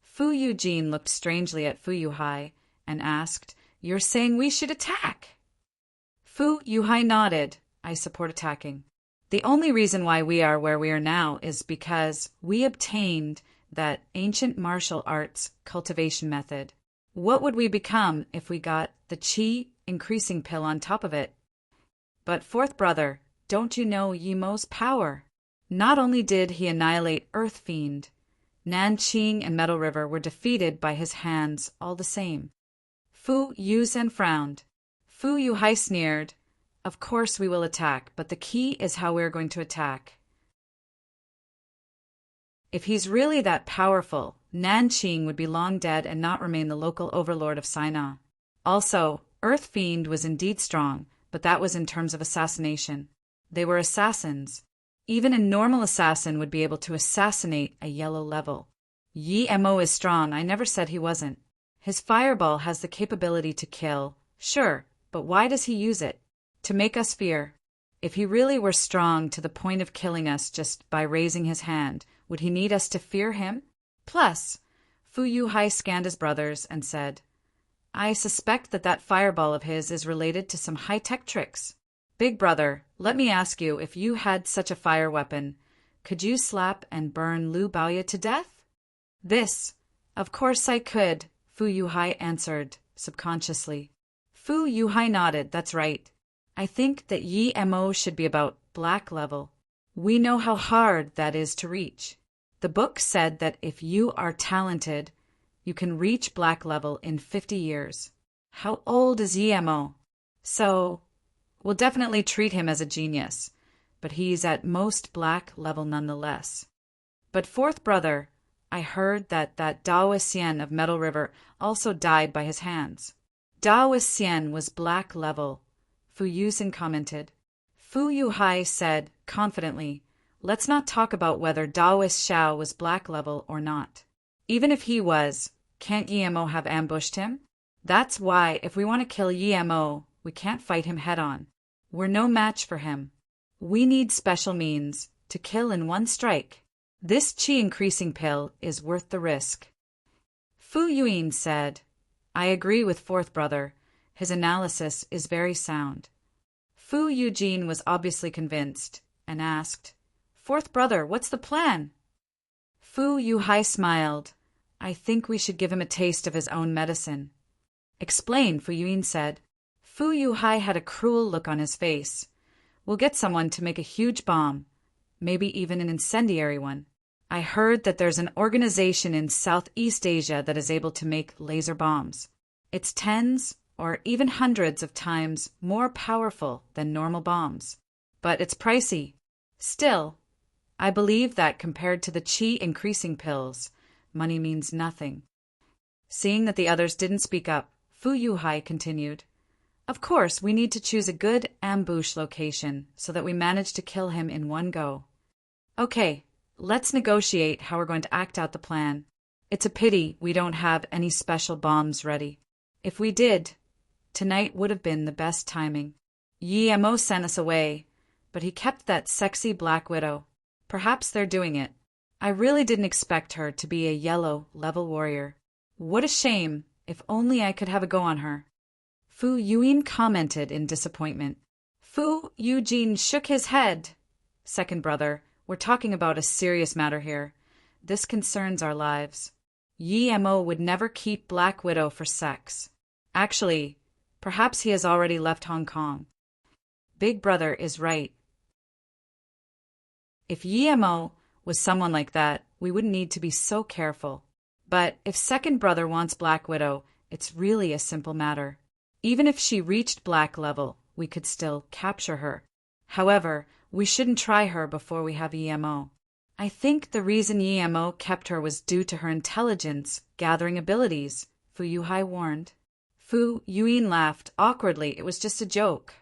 Fu Eugene looked strangely at Fu Yuhai and asked, "You're saying we should attack?" Fu Yuhai nodded. "I support attacking. The only reason why we are where we are now is because we obtained that ancient martial arts cultivation method. What would we become if we got the qi increasing pill on top of it?" "But fourth brother, don't you know Yi Mo's power? Not only did he annihilate Earth Fiend, Nanqing and Metal River were defeated by his hands all the same." Fu Yuzhen frowned. Fu Yuhai sneered. "Of course we will attack, but the key is how we're going to attack. If he's really that powerful, Nanqing would be long dead and not remain the local overlord of Sinai. Also, Earth Fiend was indeed strong, but that was in terms of assassination. They were assassins. Even a normal assassin would be able to assassinate a yellow level. Yi Mo is strong, I never said he wasn't. His fireball has the capability to kill, sure, but why does he use it? To make us fear. If he really were strong to the point of killing us just by raising his hand, would he need us to fear him? Plus, Fu Yuhai scanned his brothers and said, "I suspect that fireball of his is related to some high-tech tricks. Big brother, let me ask you, if you had such a fire weapon, could you slap and burn Lu Baoye to death?" "This, of course I could," Fu Yuhai answered, subconsciously. Fu Yuhai nodded. "That's right. I think that Yi Mo should be about black level. We know how hard that is to reach. The book said that if you are talented, you can reach black level in 50 years. How old is Yi Mo? So, we'll definitely treat him as a genius, but he's at most black level nonetheless. But fourth brother, I heard that Dao Xian of Metal River also died by his hands." "Dao Xian was black level," Fu Yuzhen commented. Fu Yuhai said confidently, "Let's not talk about whether Daoist Xiao was black level or not. Even if he was, can't Yi Mo have ambushed him? That's why if we want to kill Yi Mo, we can't fight him head-on. We're no match for him. We need special means to kill in one strike. This qi-increasing pill is worth the risk." Fu Yuin said, "I agree with fourth brother. His analysis is very sound." Fu Eugene was obviously convinced and asked, "Fourth brother, what's the plan?" Fu Yuhai smiled. "I think we should give him a taste of his own medicine." "Explain," Fu Yuin said. Fu Yuhai had a cruel look on his face. "We'll get someone to make a huge bomb, maybe even an incendiary one. I heard that there's an organization in Southeast Asia that is able to make laser bombs. It's tens or even hundreds of times more powerful than normal bombs. But it's pricey. Still, I believe that compared to the qi-increasing pills, money means nothing." Seeing that the others didn't speak up, Fu Yuhai continued, "Of course, we need to choose a good ambush location so that we manage to kill him in one go. Okay, let's negotiate how we're going to act out the plan. It's a pity we don't have any special bombs ready. If we did, tonight would have been the best timing. Yi Mo sent us away, but he kept that sexy Black Widow. Perhaps they're doing it. I really didn't expect her to be a yellow level warrior. What a shame, if only I could have a go on her." Fu Yuin commented in disappointment. Fu Eugene shook his head. "Second brother, we're talking about a serious matter here. This concerns our lives. Yi Mo would never keep Black Widow for sex. Actually, perhaps he has already left Hong Kong. Big brother is right. If Yi Mo was someone like that, we wouldn't need to be so careful. But if second brother wants Black Widow, it's really a simple matter. Even if she reached black level, we could still capture her. However, we shouldn't try her before we have Yi Mo. I think the reason Yi Mo kept her was due to her intelligence gathering abilities," Fu Yuhai warned. Fu Yuin laughed awkwardly. It was just a joke.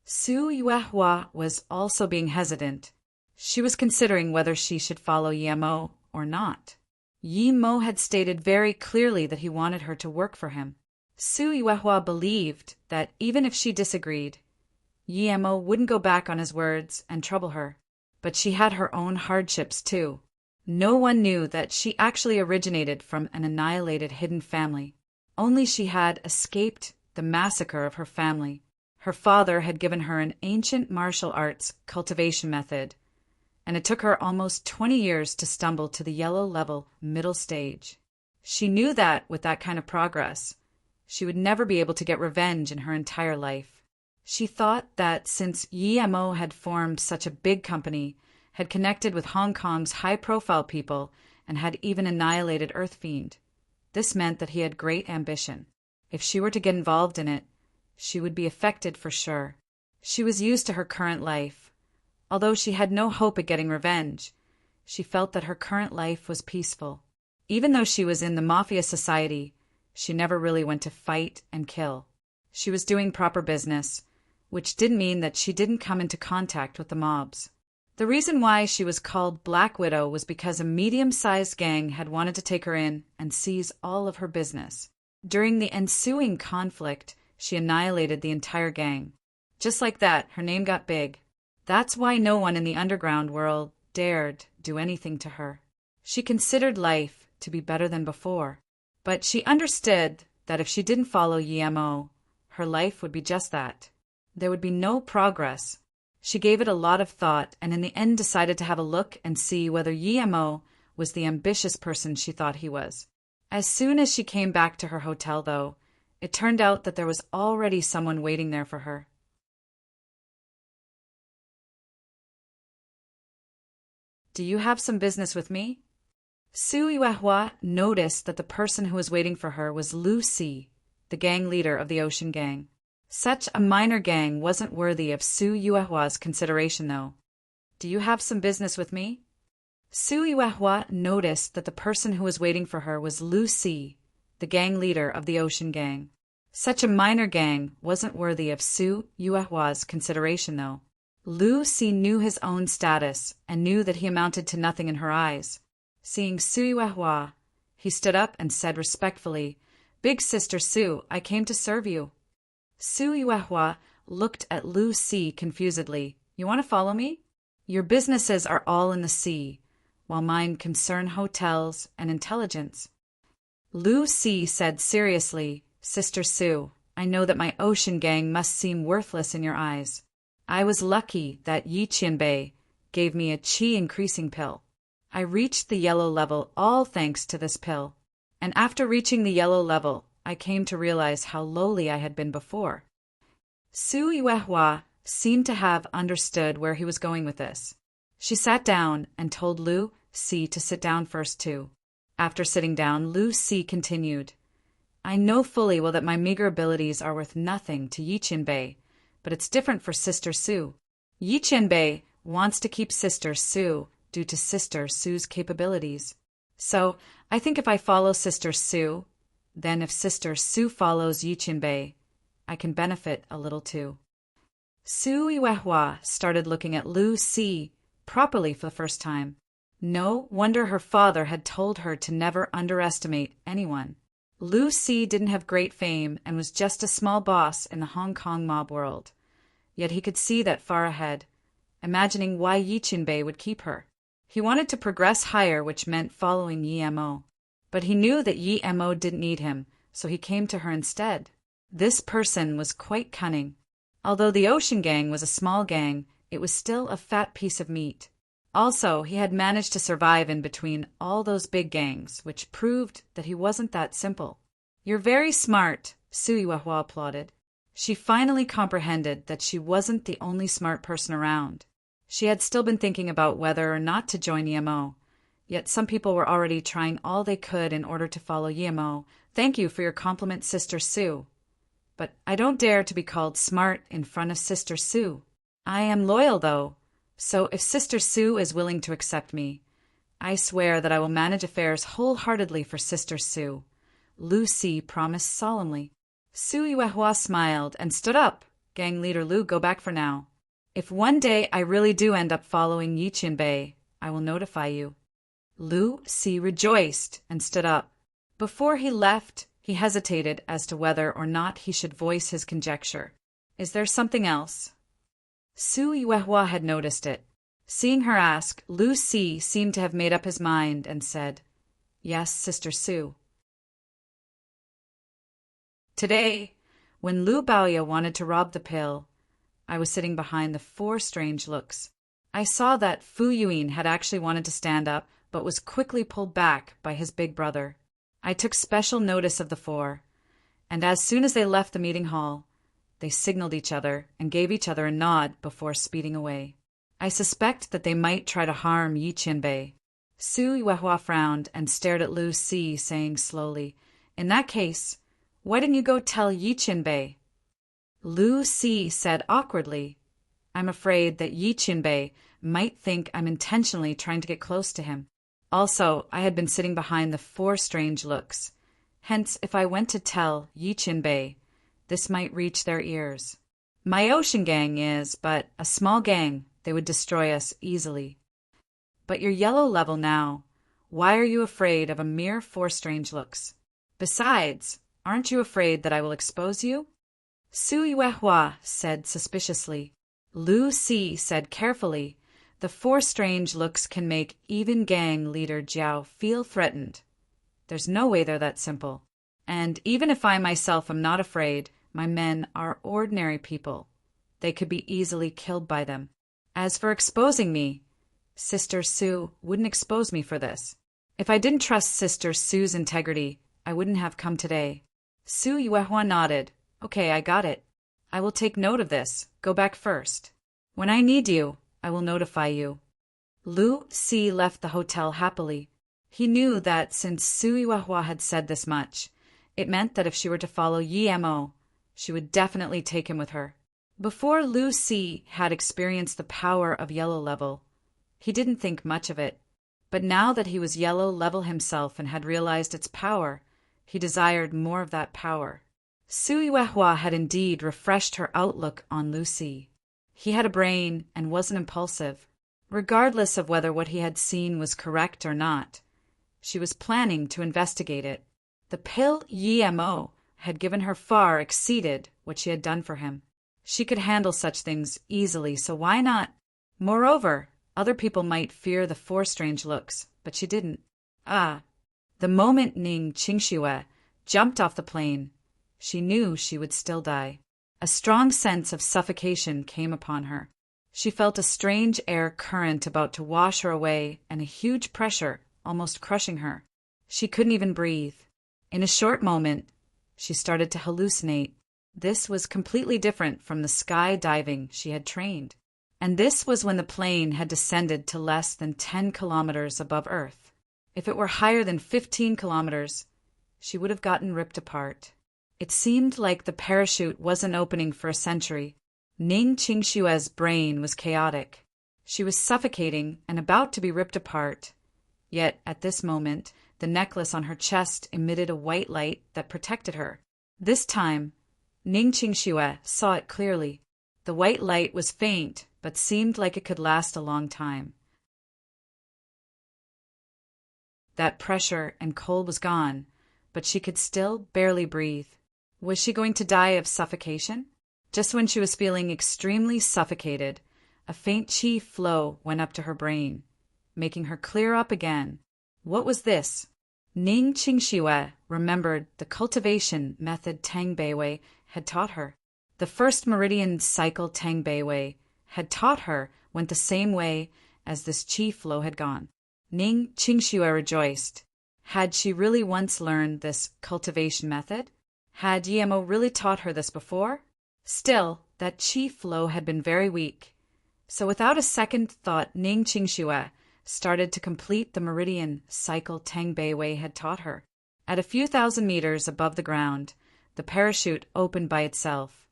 Su Yuehua was also being hesitant. She was considering whether she should follow Yi Mo or not. Yi Mo had stated very clearly that he wanted her to work for him. Su Yuehua believed that even if she disagreed, Yemo wouldn't go back on his words and trouble her. But she had her own hardships, too. No one knew that she actually originated from an annihilated hidden family. Only she had escaped the massacre of her family. Her father had given her an ancient martial arts cultivation method, and it took her almost 20 years to stumble to the yellow level middle stage. She knew that, with that kind of progress, she would never be able to get revenge in her entire life. She thought that since Yemo had formed such a big company, had connected with Hong Kong's high-profile people, and had even annihilated Earthfiend, this meant that he had great ambition. If she were to get involved in it, she would be affected for sure. She was used to her current life. Although she had no hope of getting revenge, she felt that her current life was peaceful. Even though she was in the mafia society, she never really went to fight and kill. She was doing proper business, which didn't mean that she didn't come into contact with the mobs. The reason why she was called Black Widow was because a medium-sized gang had wanted to take her in and seize all of her business. During the ensuing conflict, she annihilated the entire gang. Just like that, her name got big. That's why no one in the underground world dared do anything to her. She considered life to be better than before, but she understood that if she didn't follow Yemo, her life would be just that. There would be no progress. She gave it a lot of thought and in the end decided to have a look and see whether Yemo was the ambitious person she thought he was. As soon as she came back to her hotel, though, it turned out that there was already someone waiting there for her. "Do you have some business with me?" Su Yuehua noticed that the person who was waiting for her was Lu Si, the gang leader of the Ocean Gang. Such a minor gang wasn't worthy of Su Yuehua's consideration, though. "Do you have some business with me?" Su Yuehua noticed that the person who was waiting for her was Lu Si, the gang leader of the Ocean Gang. Such a minor gang wasn't worthy of Su Yuehua's consideration, though. Lu Si knew his own status and knew that he amounted to nothing in her eyes. Seeing Su Yuehua, he stood up and said respectfully, "Big Sister Su, I came to serve you." Su Yuehua looked at Lu Si confusedly. "You want to follow me? Your businesses are all in the sea, while mine concern hotels and intelligence." Lu Si said seriously, "Sister Su, I know that my Ocean Gang must seem worthless in your eyes. I was lucky that Yi Qianbei gave me a qi increasing pill. I reached the yellow level all thanks to this pill, and after reaching the yellow level, I came to realize how lowly I had been before." Su Yuehua seemed to have understood where he was going with this. She sat down and told Lu Si to sit down first too. After sitting down, Lu Si continued, "I know fully well that my meager abilities are worth nothing to Yi Qianbei, but it's different for Sister Su. Yi Qianbei wants to keep Sister Su due to Sister Su's capabilities. So I think if I follow Sister Su, then if Sister Su follows Yi Qianbei, I can benefit a little too." Su Yuehua started looking at Lu Si properly for the first time. No wonder her father had told her to never underestimate anyone. Lu Si didn't have great fame and was just a small boss in the Hong Kong mob world. Yet he could see that far ahead, imagining why Yi Qianbei would keep her. He wanted to progress higher, which meant following Yemo. But he knew that Yemo didn't need him, so he came to her instead. This person was quite cunning. Although the Ocean Gang was a small gang, it was still a fat piece of meat. Also, he had managed to survive in between all those big gangs, which proved that he wasn't that simple. "You're very smart," Su Yuehua applauded. She finally comprehended that she wasn't the only smart person around. She had still been thinking about whether or not to join Yemo. Yet some people were already trying all they could in order to follow Yemo. "Thank you for your compliment, Sister Su. But I don't dare to be called smart in front of Sister Su. I am loyal, though, so if Sister Su is willing to accept me, I swear that I will manage affairs wholeheartedly for Sister Su," Lu Si promised solemnly. Su Yuehua smiled and stood up. "Gang leader Lu, go back for now. If one day I really do end up following Yi Qianbei, I will notify you." Lu Si rejoiced and stood up. Before he left, he hesitated as to whether or not he should voice his conjecture. "Is there something else?" Su Yuehua had noticed it. Seeing her ask, Lu Si seemed to have made up his mind and said, "Yes, Sister Su." Today, when Lu Baoya wanted to rob the pill, I was sitting behind the 4 strange looks. I saw that Fu Yuin had actually wanted to stand up, but was quickly pulled back by his big brother. I took special notice of the 4, and as soon as they left the meeting hall, they signaled each other and gave each other a nod before speeding away. I suspect that they might try to harm Yi Qianbei. Su Yuehua frowned and stared at Lu Si, saying slowly, "In that case, why didn't you go tell Yi Qianbei?" Lu Si said awkwardly, "I'm afraid that Yi Qianbei might think I'm intentionally trying to get close to him. Also, I had been sitting behind the 4 strange looks. Hence, if I went to tell Yi Qianbei, this might reach their ears. My ocean gang is but a small gang. They would destroy us easily. But you're yellow level now. Why are you afraid of a mere 4 strange looks? Besides, aren't you afraid that I will expose you?" Su Yuehua said suspiciously. Lu Si said carefully, "The 4 strange looks can make even gang leader Jiao feel threatened. There's no way they're that simple. And even if I myself am not afraid, my men are ordinary people. They could be easily killed by them. As for exposing me, Sister Su wouldn't expose me for this. If I didn't trust Sister Su's integrity, I wouldn't have come today." Su Yuehua nodded. "Okay, I got it. I will take note of this. Go back first. When I need you, I will notify you." Lu Si left the hotel happily. He knew that since Su Yuehua had said this much, it meant that if she were to follow Yi Mo, she would definitely take him with her. Before Lu Si had experienced the power of yellow level, he didn't think much of it. But now that he was yellow level himself and had realized its power, he desired more of that power. Su Yuehua had indeed refreshed her outlook on Lu Si. He had a brain and wasn't impulsive. Regardless of whether what he had seen was correct or not, she was planning to investigate it. The pill Yi Mo had given her far exceeded what she had done for him. She could handle such things easily, so why not? Moreover, other people might fear the 4 strange looks, but she didn't. The moment Ning Qingxue jumped off the plane, she knew she would still die. A strong sense of suffocation came upon her. She felt a strange air current about to wash her away and a huge pressure almost crushing her. She couldn't even breathe. In a short moment, she started to hallucinate. This was completely different from the sky diving she had trained. And this was when the plane had descended to less than 10 kilometers above Earth. If it were higher than 15 kilometers, she would have gotten ripped apart. It seemed like the parachute wasn't opening for a century. Ning Qingshue's brain was chaotic. She was suffocating and about to be ripped apart. Yet, at this moment, the necklace on her chest emitted a white light that protected her. This time, Ning Qingxue saw it clearly. The white light was faint, but seemed like it could last a long time. That pressure and cold was gone, but she could still barely breathe. Was she going to die of suffocation? Just when she was feeling extremely suffocated, a faint qi flow went up to her brain, making her clear up again. What was this? Ning Qingxue remembered the cultivation method Tang Beiwei had taught her. The first meridian cycle Tang Beiwei had taught her went the same way as this qi flow had gone. Ning Qingxue rejoiced. Had she really once learned this cultivation method? Had Yi Mo really taught her this before? Still, that qi flow had been very weak. So without a second thought, Ning Qingxue started to complete the meridian cycle Tang Beiwei had taught her. At a few thousand meters above the ground, the parachute opened by itself.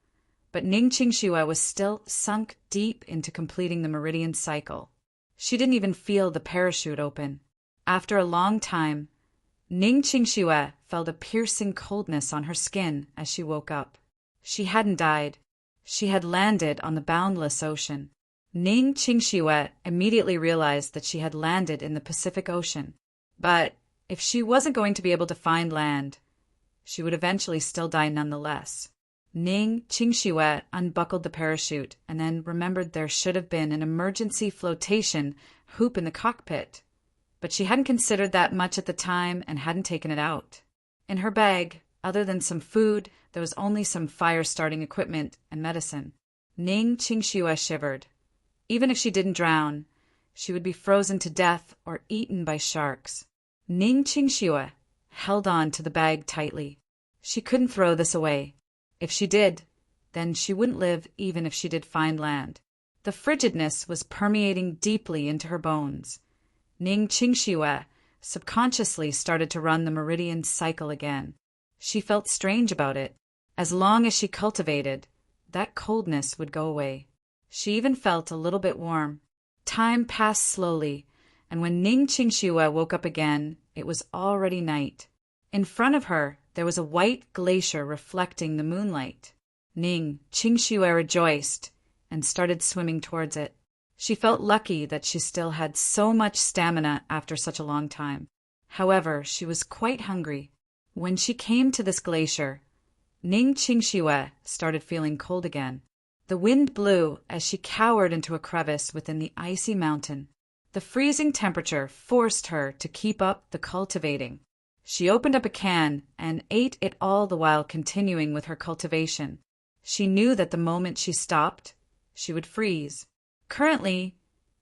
But Ning Qingxue was still sunk deep into completing the meridian cycle. She didn't even feel the parachute open. After a long time, Ning Qingxue felt a piercing coldness on her skin as she woke up. She hadn't died. She had landed on the boundless ocean. Ning Qingxue immediately realized that she had landed in the Pacific Ocean. But if she wasn't going to be able to find land, she would eventually still die nonetheless. Ning Qingxue unbuckled the parachute and then remembered there should have been an emergency flotation hoop in the cockpit. But she hadn't considered that much at the time and hadn't taken it out. In her bag, other than some food, there was only some fire-starting equipment and medicine. Ning Qingxue shivered. Even if she didn't drown, she would be frozen to death or eaten by sharks. Ning Qingxue held on to the bag tightly. She couldn't throw this away. If she did, then she wouldn't live even if she did find land. The frigidness was permeating deeply into her bones. Ning Qingxue subconsciously started to run the meridian cycle again. She felt strange about it. As long as she cultivated, that coldness would go away. She even felt a little bit warm. Time passed slowly, and when Ning Qingxue woke up again, it was already night. In front of her, there was a white glacier reflecting the moonlight. Ning Qingxue rejoiced and started swimming towards it. She felt lucky that she still had so much stamina after such a long time. However, she was quite hungry. When she came to this glacier, Ning Qingxue started feeling cold again. The wind blew as she cowered into a crevice within the icy mountain. The freezing temperature forced her to keep up the cultivating. She opened up a can and ate it all the while continuing with her cultivation. She knew that the moment she stopped, she would freeze. Currently,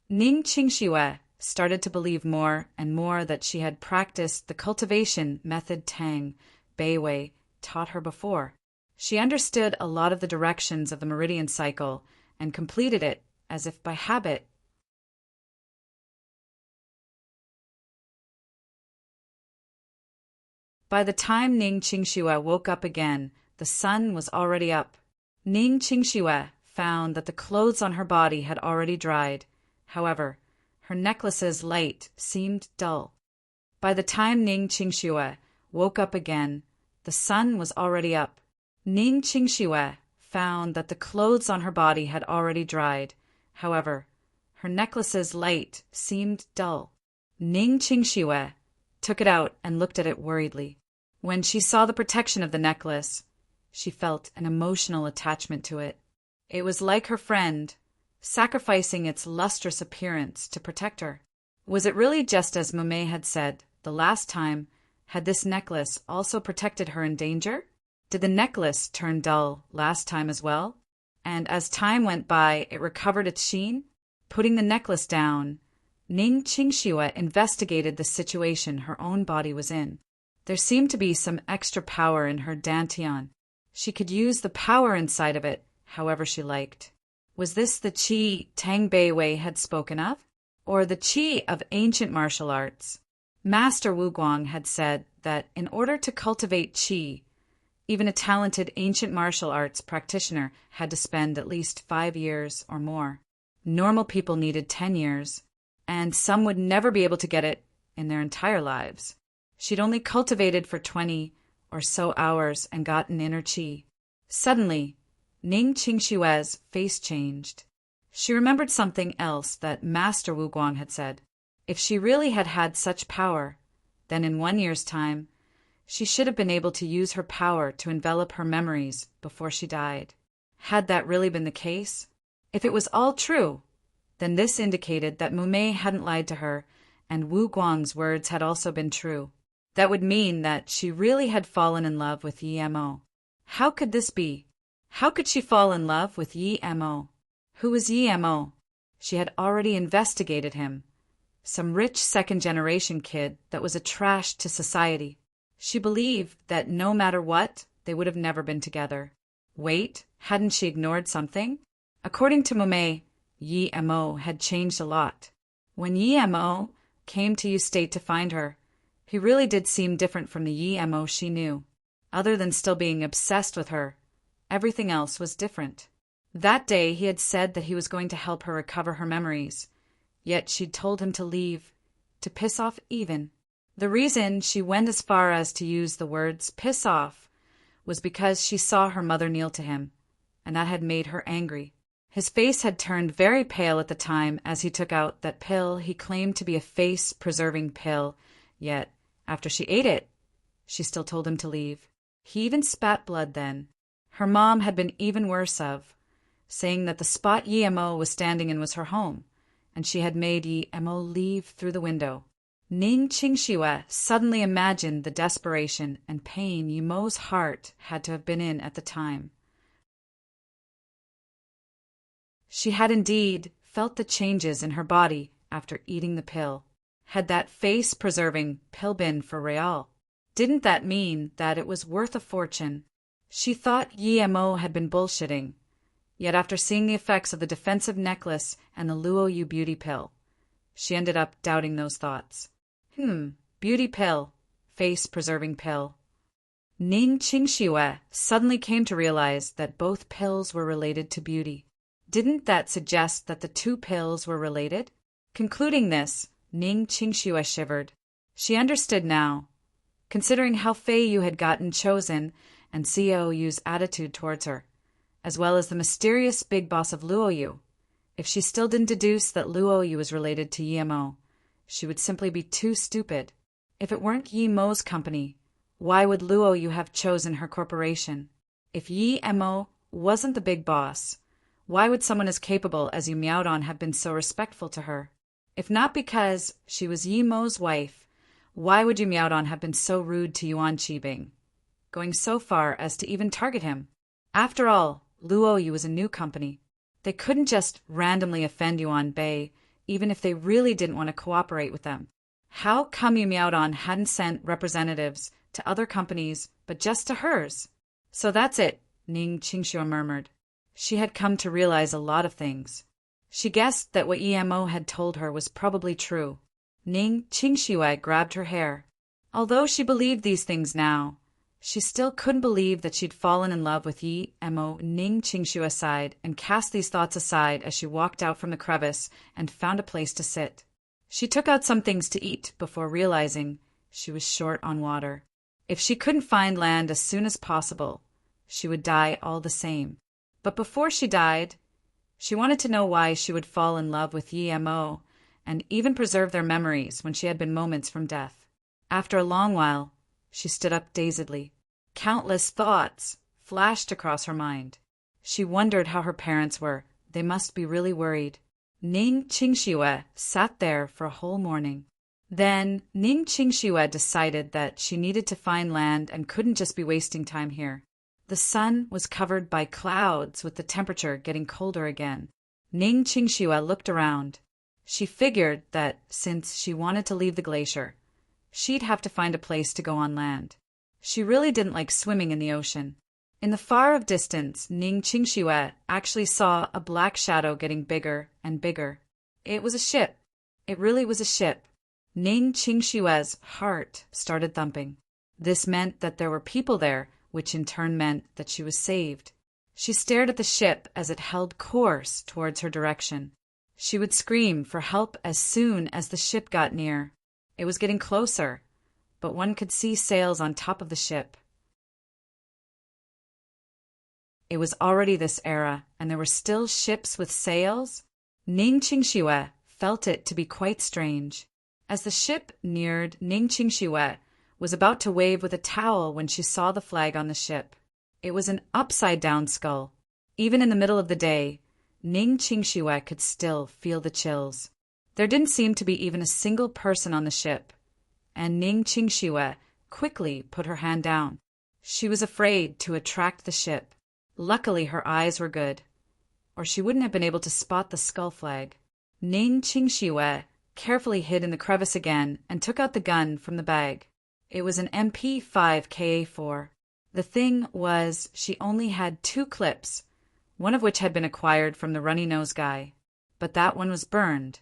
Ning Qingxue started to believe more and more that she had practiced the cultivation method Tang Beiwei taught her before. She understood a lot of the directions of the meridian cycle and completed it as if by habit. By the time Ning Qingxue woke up again, the sun was already up. Ning Qingxue found that the clothes on her body had already dried. However, her necklace's light seemed dull. By the time Ning Qingxue woke up again, the sun was already up. Ning Qingxue found that the clothes on her body had already dried. However, her necklace's light seemed dull. Ning Qingxue took it out and looked at it worriedly. When she saw the protection of the necklace, she felt an emotional attachment to it. It was like her friend, sacrificing its lustrous appearance to protect her. Was it really just as Mumei had said the last time? Had this necklace also protected her in danger? Did the necklace turn dull last time as well? And as time went by, it recovered its sheen? Putting the necklace down, Ning Qingxue investigated the situation her own body was in. There seemed to be some extra power in her dantian. She could use the power inside of it however she liked. Was this the qi Tang Beiwei had spoken of? Or the qi of ancient martial arts? Master Wu Guang had said that in order to cultivate qi, even a talented ancient martial arts practitioner had to spend at least 5 years or more. Normal people needed 10 years, and some would never be able to get it in their entire lives. She'd only cultivated for 20 or so hours and got an inner qi. Suddenly, Ning Qingxue's face changed. She remembered something else that Master Wu Guang had said. If she really had had such power, then in 1 year's time, she should have been able to use her power to envelop her memories before she died. Had that really been the case? If it was all true, then this indicated that Mumei hadn't lied to her, and Wu Guang's words had also been true. That would mean that she really had fallen in love with Yi Mo. How could this be? How could she fall in love with Yi Mo? Who was Yi Mo? She had already investigated him. Some rich second-generation kid that was a trash to society. She believed that no matter what, they would have never been together. Wait, hadn't she ignored something? According to Mumei, Yi Mo had changed a lot. When Yi Mo came to Yu State to find her, he really did seem different from the Yi Mo she knew. Other than still being obsessed with her, everything else was different. That day he had said that he was going to help her recover her memories, yet she'd told him to leave, to piss off even. The reason she went as far as to use the words piss off was because she saw her mother kneel to him, and that had made her angry. His face had turned very pale at the time as he took out that pill he claimed to be a face-preserving pill, yet, after she ate it, she still told him to leave. He even spat blood then. Her mom had been even worse of, saying that the spot Yi Mo was standing in was her home, and she had made Yi Mo leave through the window. Ning Qingxue suddenly imagined the desperation and pain Yi Mo's heart had to have been in at the time. She had indeed felt the changes in her body after eating the pill. Had that face-preserving pill been for real? Didn't that mean that it was worth a fortune? She thought Yi Mo had been bullshitting, yet after seeing the effects of the defensive necklace and the Luoyu beauty pill, she ended up doubting those thoughts. Beauty pill, face-preserving pill. Ning Qingxue suddenly came to realize that both pills were related to beauty. Didn't that suggest that the two pills were related? Concluding this, Ning Qingxue shivered. She understood now, considering how Fei Yu had gotten chosen and Xiao Yu's attitude towards her, as well as the mysterious big boss of Luoyu. If she still didn't deduce that Luoyu was related to Yi Mo, she would simply be too stupid. If it weren't Yi Mo's company, why would Luoyu have chosen her corporation? If Yi Mo wasn't the big boss, why would someone as capable as Yu Miaodong have been so respectful to her? If not because she was Yi Mo's wife, why would Yu Miaodong have been so rude to Yuan Qibing, going so far as to even target him? After all, Luoyu was a new company. They couldn't just randomly offend Yuan Bei, even if they really didn't want to cooperate with them. How come Yu Miaodong hadn't sent representatives to other companies but just to hers? So that's it, Ning Qingxue murmured. She had come to realize a lot of things. She guessed that what Yi Mo had told her was probably true. Ning Qingxue grabbed her hair. Although she believed these things now, she still couldn't believe that she'd fallen in love with Yi Mo. Ning Qingxue sighed and cast these thoughts aside as she walked out from the crevice and found a place to sit. She took out some things to eat before realizing she was short on water. If she couldn't find land as soon as possible, she would die all the same. But before she died, she wanted to know why she would fall in love with Yi Mo and even preserve their memories when she had been moments from death. After a long while, she stood up dazedly. Countless thoughts flashed across her mind. She wondered how her parents were. They must be really worried. Ning Qingxue sat there for a whole morning. Then Ning Qingxue decided that she needed to find land and couldn't just be wasting time here. The sun was covered by clouds, with the temperature getting colder again. Ning Qingxue looked around. She figured that since she wanted to leave the glacier, she'd have to find a place to go on land. She really didn't like swimming in the ocean. In the far-off distance, Ning Qingxue actually saw a black shadow getting bigger and bigger. It was a ship. It really was a ship. Ning Qingxue's heart started thumping. This meant that there were people there, which in turn meant that she was saved. She stared at the ship as it held course towards her direction. She would scream for help as soon as the ship got near. It was getting closer, but one could see sails on top of the ship. It was already this era, and there were still ships with sails. Ning Qingxue felt it to be quite strange. As the ship neared, Ning Qingxue was about to wave with a towel when she saw the flag on the ship. It was an upside-down skull. Even in the middle of the day, Ning Qingxue could still feel the chills. There didn't seem to be even a single person on the ship, and Ning Qingxue quickly put her hand down. She was afraid to attract the ship. Luckily, her eyes were good, or she wouldn't have been able to spot the skull flag. Ning Qingxue carefully hid in the crevice again and took out the gun from the bag. It was an MP5 KA4. The thing was, she only had 2 clips, one of which had been acquired from the runny-nosed guy, but that one was burned,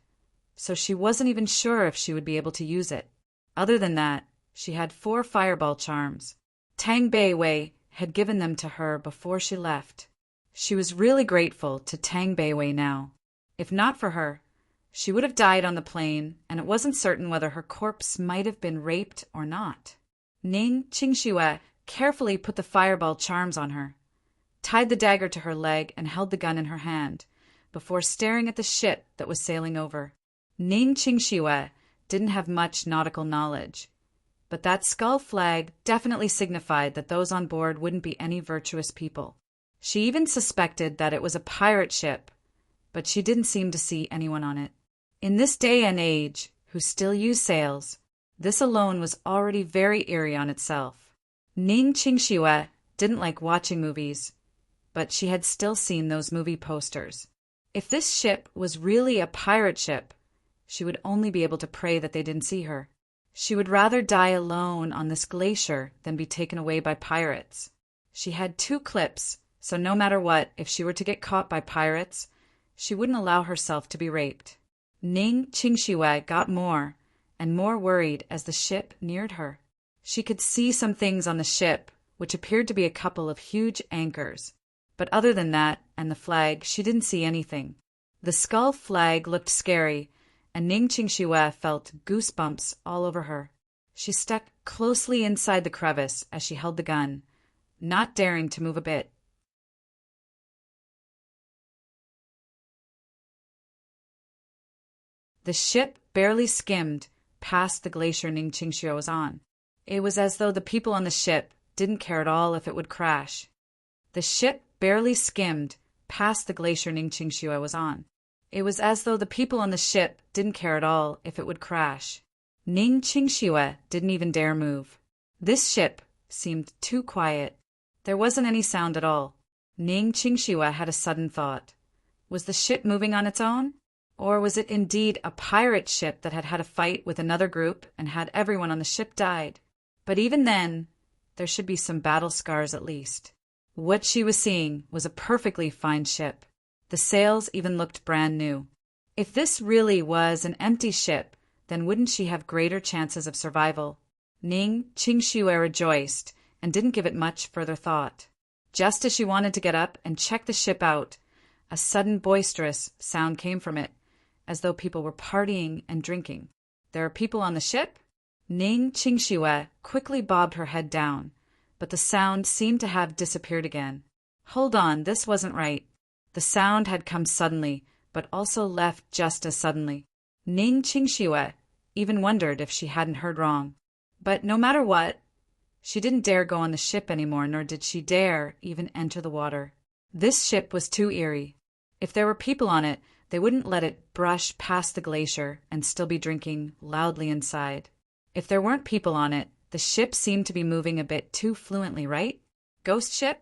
so she wasn't even sure if she would be able to use it. Other than that, she had 4 fireball charms. Tang Beiwei had given them to her before she left. She was really grateful to Tang Beiwei now. If not for her, she would have died on the plane, and it wasn't certain whether her corpse might have been raped or not. Ning Qingxue carefully put the fireball charms on her, tied the dagger to her leg, and held the gun in her hand, before staring at the ship that was sailing over. Ning Qingxue didn't have much nautical knowledge, But that skull flag definitely signified that those on board wouldn't be any virtuous people. She even suspected that it was a pirate ship, but she didn't seem to see anyone on it. In this day and age, who still use sails, this alone was already very eerie on itself. Ning Qingxue didn't like watching movies, but she had still seen those movie posters. If this ship was really a pirate ship, she would only be able to pray that they didn't see her. She would rather die alone on this glacier than be taken away by pirates. She had 2 clips, so no matter what, if she were to get caught by pirates, she wouldn't allow herself to be raped. Ning Qingxue got more and more worried as the ship neared her. She could see some things on the ship, which appeared to be a couple of huge anchors. But other than that and the flag, she didn't see anything. The skull flag looked scary, and Ning Qingxue felt goosebumps all over her. She stuck closely inside the crevice as she held the gun, not daring to move a bit. The ship barely skimmed past the glacier Ning Qingxue was on. It was as though the people on the ship didn't care at all if it would crash. The ship barely skimmed past the glacier Ning Qingxue was on. It was as though the people on the ship didn't care at all if it would crash. Ning Qingxue didn't even dare move. This ship seemed too quiet. There wasn't any sound at all. Ning Qingxue had a sudden thought. Was the ship moving on its own? Or was it indeed a pirate ship that had had a fight with another group and had everyone on the ship died? But even then, there should be some battle scars at least. What she was seeing was a perfectly fine ship. The sails even looked brand new. If this really was an empty ship, then wouldn't she have greater chances of survival? Ning Qingxue rejoiced and didn't give it much further thought. Just as she wanted to get up and check the ship out, a sudden boisterous sound came from it, as though people were partying and drinking. There are people on the ship? Ning Qingxue quickly bobbed her head down, but the sound seemed to have disappeared again. Hold on, this wasn't right. The sound had come suddenly, but also left just as suddenly. Ning Qingxue even wondered if she hadn't heard wrong. But no matter what, she didn't dare go on the ship anymore, nor did she dare even enter the water. This ship was too eerie. If there were people on it, they wouldn't let it brush past the glacier and still be drinking loudly inside. If there weren't people on it, the ship seemed to be moving a bit too fluently, right? Ghost ship?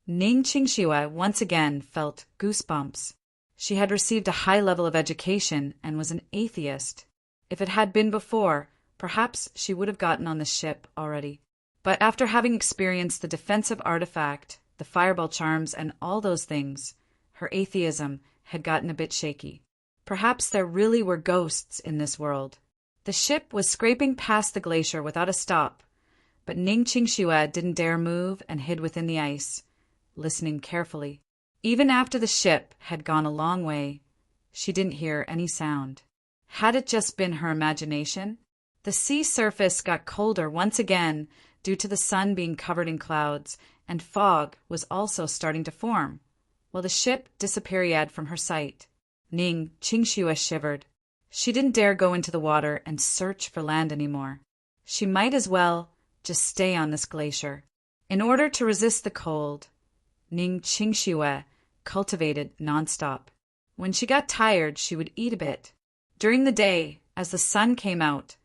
Ning Qingxue once again felt goosebumps. She had received a high level of education and was an atheist. If it had been before, perhaps she would have gotten on the ship already. But after having experienced the defensive artifact, the fireball charms, and all those things, her atheism had gotten a bit shaky. Perhaps there really were ghosts in this world. The ship was scraping past the glacier without a stop, but Ning Qingxue didn't dare move and hid within the ice, listening carefully. Even after the ship had gone a long way, she didn't hear any sound. Had it just been her imagination? The sea surface got colder once again due to the sun being covered in clouds, and fog was also starting to form, while the ship disappeared from her sight. Ning Qingxue shivered. She didn't dare go into the water and search for land anymore. She might as well just stay on this glacier. In order to resist the cold, Ning Qingxue cultivated nonstop. When she got tired, she would eat a bit. During the day, as the sun came out,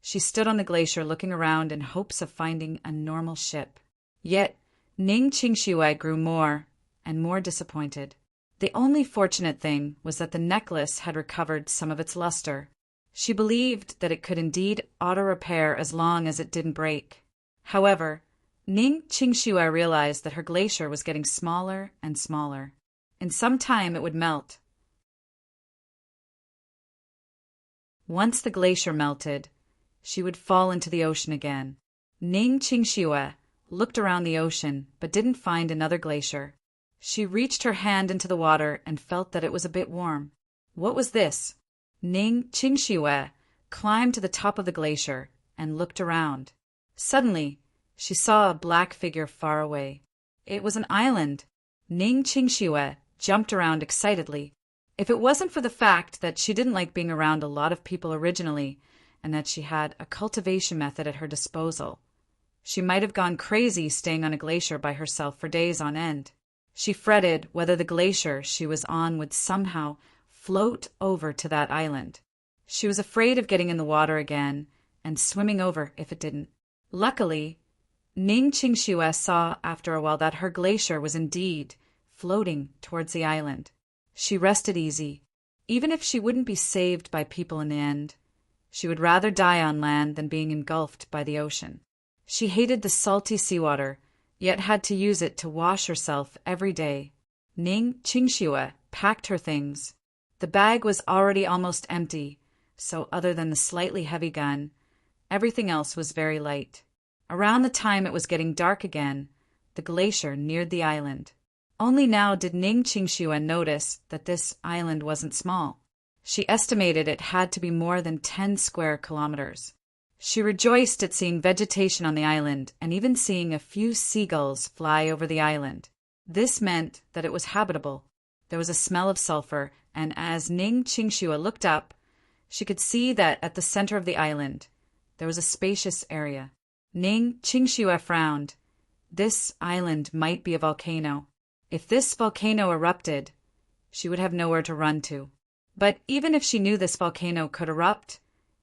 she stood on the glacier looking around in hopes of finding a normal ship. Yet, Ning Qingxue grew more and more disappointed. The only fortunate thing was that the necklace had recovered some of its luster. She believed that it could indeed auto-repair as long as it didn't break. However, Ning Qingxue realized that her glacier was getting smaller and smaller. In some time it would melt. Once the glacier melted, she would fall into the ocean again. Ning Qingxue looked around the ocean but didn't find another glacier. She reached her hand into the water and felt that it was a bit warm. What was this? Ning Qingxue climbed to the top of the glacier and looked around. Suddenly, she saw a black figure far away. It was an island. Ning Qingxue jumped around excitedly. If it wasn't for the fact that she didn't like being around a lot of people originally, and that she had a cultivation method at her disposal. She might have gone crazy staying on a glacier by herself for days on end. She fretted whether the glacier she was on would somehow float over to that island. She was afraid of getting in the water again and swimming over if it didn't. Luckily, Ning Qingxue saw after a while that her glacier was indeed floating towards the island. She rested easy. Even if she wouldn't be saved by people in the end, she would rather die on land than being engulfed by the ocean. She hated the salty seawater, yet had to use it to wash herself every day. Ning Qingxue packed her things. The bag was already almost empty, so other than the slightly heavy gun, everything else was very light. Around the time it was getting dark again, the glacier neared the island. Only now did Ning Qingxue notice that this island wasn't small. She estimated it had to be more than 10 square kilometers. She rejoiced at seeing vegetation on the island and even seeing a few seagulls fly over the island. This meant that it was habitable. There was a smell of sulfur, and as Ning Qingxue looked up, she could see that at the center of the island, there was a spacious area. Ning Qingxue frowned. This island might be a volcano. If this volcano erupted, she would have nowhere to run to. But even if she knew this volcano could erupt,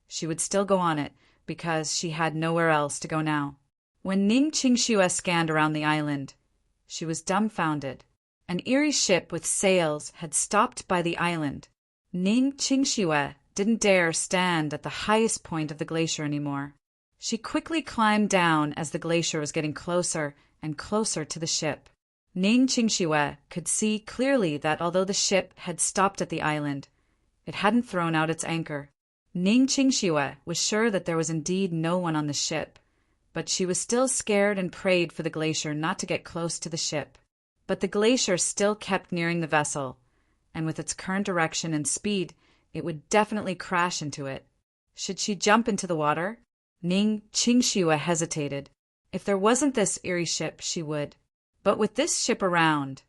she would still go on it because she had nowhere else to go now. When Ning Qingxue scanned around the island, she was dumbfounded. An eerie ship with sails had stopped by the island. Ning Qingxue didn't dare stand at the highest point of the glacier anymore. She quickly climbed down as the glacier was getting closer and closer to the ship. Ning Qingxue could see clearly that although the ship had stopped at the island, it hadn't thrown out its anchor. Ning Qingxue was sure that there was indeed no one on the ship, but she was still scared and prayed for the glacier not to get close to the ship. But the glacier still kept nearing the vessel, and with its current direction and speed, it would definitely crash into it. Should she jump into the water? Ning Qingxue hesitated. If there wasn't this eerie ship, she would. But with this ship around,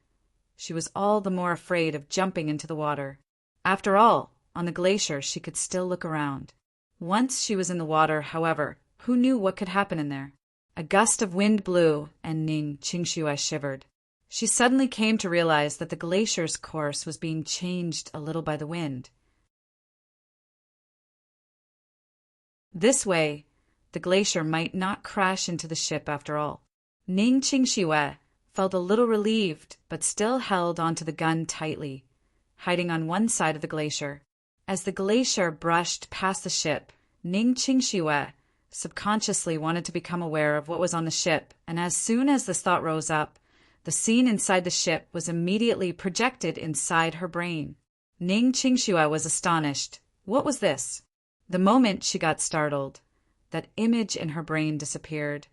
she was all the more afraid of jumping into the water. After all, on the glacier she could still look around. Once she was in the water, however, who knew what could happen in there? A gust of wind blew, and Ning Qingxue shivered. She suddenly came to realize that the glacier's course was being changed a little by the wind. This way, the glacier might not crash into the ship after all. Ning Qingxue felt a little relieved, but still held onto the gun tightly, hiding on one side of the glacier. As the glacier brushed past the ship, Ning Qingxue subconsciously wanted to become aware of what was on the ship, and as soon as this thought rose up, the scene inside the ship was immediately projected inside her brain. Ning Qingxue was astonished. What was this? The moment she got startled, that image in her brain disappeared.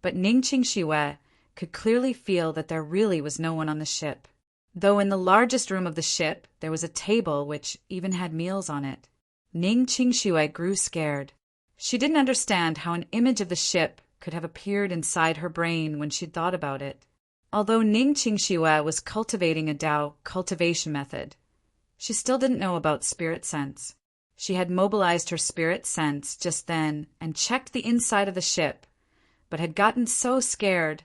But Ning Qingxue could clearly feel that there really was no one on the ship. Though in the largest room of the ship, there was a table which even had meals on it. Ning Qingxue grew scared. She didn't understand how an image of the ship could have appeared inside her brain when she'd thought about it. Although Ning Qingxue was cultivating a Tao cultivation method, she still didn't know about spirit sense. She had mobilized her spirit sense just then and checked the inside of the ship, but had gotten so scared,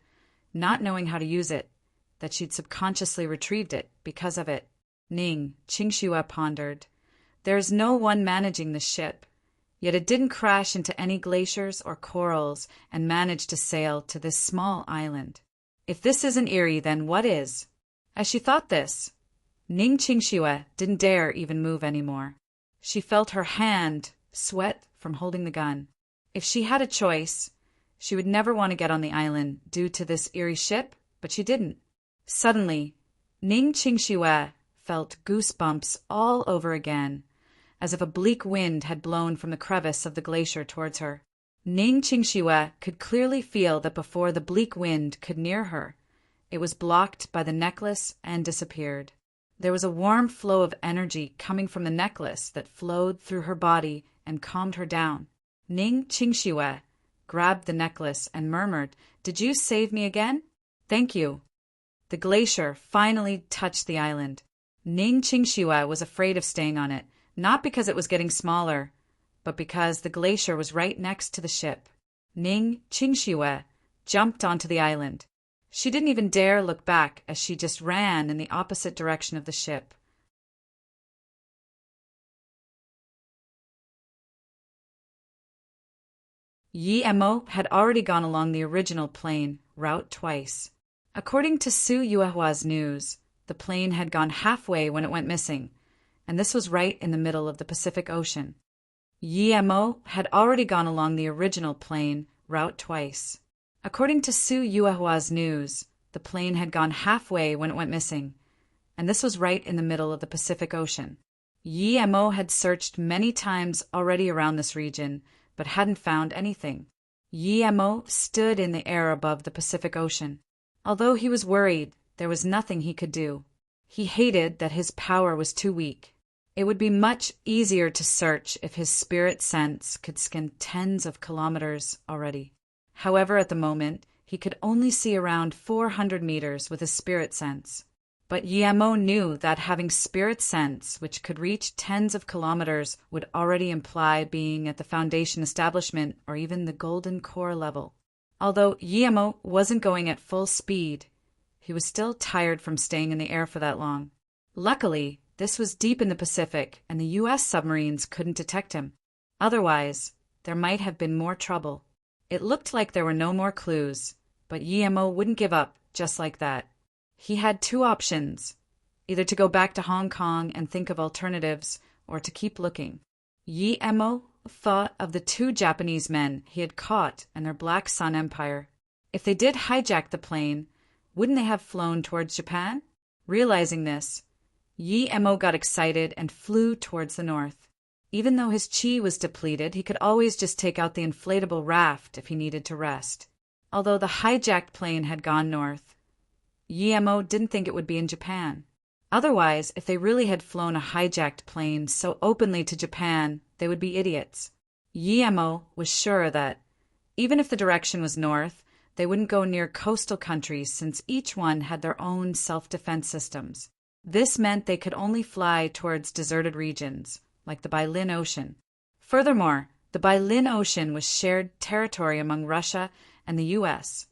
not knowing how to use it, that she'd subconsciously retrieved it because of it. Ning Qingxue pondered. There is no one managing the ship, yet it didn't crash into any glaciers or corals and manage to sail to this small island. If this isn't eerie, then what is? As she thought this, Ning Qingxue didn't dare even move anymore. She felt her hand sweat from holding the gun. If she had a choice, she would never want to get on the island due to this eerie ship, but she didn't. Suddenly, Ning Qingxue felt goosebumps all over again, as if a bleak wind had blown from the crevice of the glacier towards her. Ning Qingxue could clearly feel that before the bleak wind could near her, it was blocked by the necklace and disappeared. There was a warm flow of energy coming from the necklace that flowed through her body and calmed her down. Ning Qingxue grabbed the necklace and murmured, "Did you save me again?" "Thank you." The glacier finally touched the island. Ning Qingxue was afraid of staying on it, not because it was getting smaller, but because the glacier was right next to the ship. Ning Qingxiue jumped onto the island. She didn't even dare look back as she just ran in the opposite direction of the ship. Yi Emo had already gone along the original plane route twice. According to Su Yuehua's news, the plane had gone halfway when it went missing, and this was right in the middle of the Pacific Ocean. Yi Emo had already gone along the original plane route twice. According to Su Yuehua's news, the plane had gone halfway when it went missing, and this was right in the middle of the Pacific Ocean. Yi Emo had searched many times already around this region, but hadn't found anything. Yi Emo stood in the air above the Pacific Ocean. Although he was worried, there was nothing he could do. He hated that his power was too weak. It would be much easier to search if his spirit sense could scan tens of kilometers already. However, at the moment, he could only see around 400 meters with his spirit sense. But Yi Emo knew that having spirit sense, which could reach tens of kilometers, would already imply being at the Foundation establishment or even the Golden Core level. Although Yi Emo wasn't going at full speed, he was still tired from staying in the air for that long. Luckily, this was deep in the Pacific and the U.S. submarines couldn't detect him. Otherwise, there might have been more trouble. It looked like there were no more clues, but Yi Emo wouldn't give up just like that. He had two options, either to go back to Hong Kong and think of alternatives, or to keep looking. Yi Emo thought of the two Japanese men he had caught and their Black Sun Empire. If they did hijack the plane, wouldn't they have flown towards Japan? Realizing this, Yi Emo got excited and flew towards the north. Even though his chi was depleted, he could always just take out the inflatable raft if he needed to rest. Although the hijacked plane had gone north, Yi Emo didn't think it would be in Japan. Otherwise, if they really had flown a hijacked plane so openly to Japan, they would be idiots. Yi Emo was sure that, even if the direction was north, they wouldn't go near coastal countries since each one had their own self-defense systems. This meant they could only fly towards deserted regions, like the Bailin Ocean. Furthermore, the Bailin Ocean was shared territory among Russia and the U.S.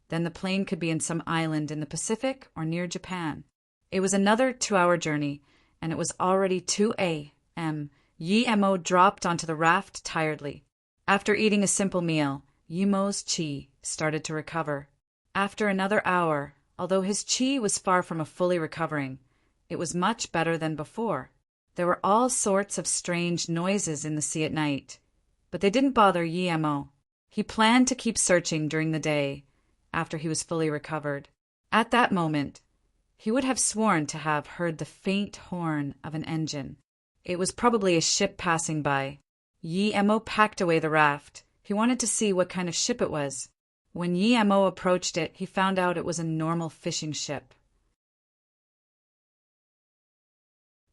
Then the plane could be in some island in the Pacific or near Japan. It was another 2-hour journey, and it was already 2 a.m. Yi Emo dropped onto the raft tiredly. After eating a simple meal, Yi Emo's chi started to recover. After another hour, although his chi was far from fully recovering, it was much better than before. There were all sorts of strange noises in the sea at night, but they didn't bother Yi Emo. He planned to keep searching during the day, after he was fully recovered. At that moment, he would have sworn to have heard the faint horn of an engine. It was probably a ship passing by. Yi Emo packed away the raft. He wanted to see what kind of ship it was. When Yi Emo approached it, he found out it was a normal fishing ship.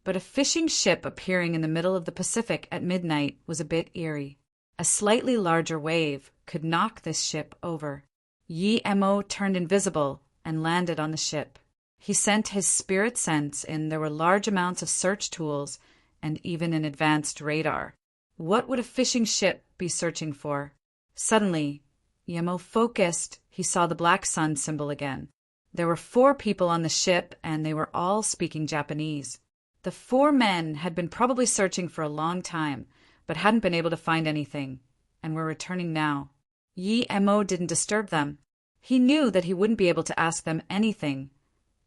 But a fishing ship appearing in the middle of the Pacific at midnight was a bit eerie. A slightly larger wave could knock this ship over. Yi Emo turned invisible and landed on the ship. He sent his spirit sense in. There were large amounts of search tools and even an advanced radar. What would a fishing ship be searching for? Suddenly, Yi Emo focused. He saw the Black Sun symbol again. There were 4 people on the ship, and they were all speaking Japanese. The 4 men had been probably searching for a long time, but hadn't been able to find anything, and were returning now. Yi Emo didn't disturb them. He knew that he wouldn't be able to ask them anything,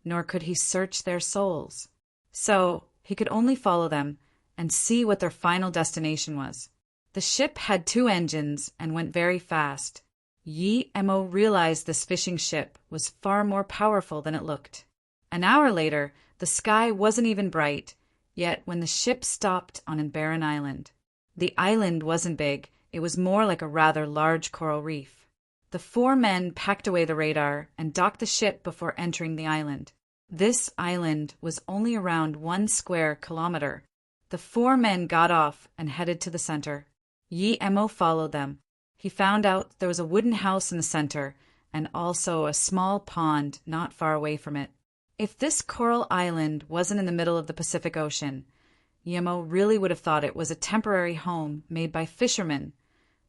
nor could he search their souls. So he could only follow them and see what their final destination was. The ship had 2 engines and went very fast. Yi Emo realized this fishing ship was far more powerful than it looked. An hour later, the sky wasn't even bright, yet when the ship stopped on a barren island. The island wasn't big. It was more like a rather large coral reef. The 4 men packed away the radar and docked the ship before entering the island. This island was only around 1 square kilometer. The 4 men got off and headed to the center. Yi Emo followed them. He found out there was a wooden house in the center and also a small pond not far away from it. If this coral island wasn't in the middle of the Pacific Ocean, Emo really would have thought it was a temporary home made by fishermen,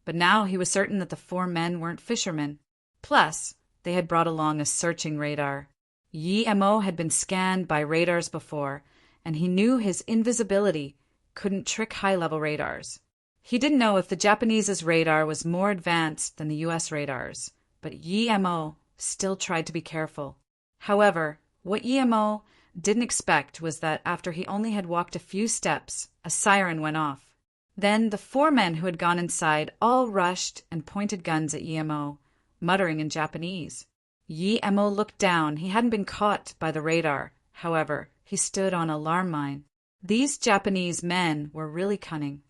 but now he was certain that the four men weren't fishermen. Plus, they had brought along a searching radar. Emo had been scanned by radars before, and he knew his invisibility couldn't trick high-level radars. He didn't know if the Japanese's radar was more advanced than the US radars, but Emo still tried to be careful. However, what Emo didn't expect was that after he only had walked a few steps, a siren went off. Then the four men who had gone inside all rushed and pointed guns at Emo, muttering in Japanese. Emo looked down. He hadn't been caught by the radar. However, he stood on alarm mine. These Japanese men were really cunning.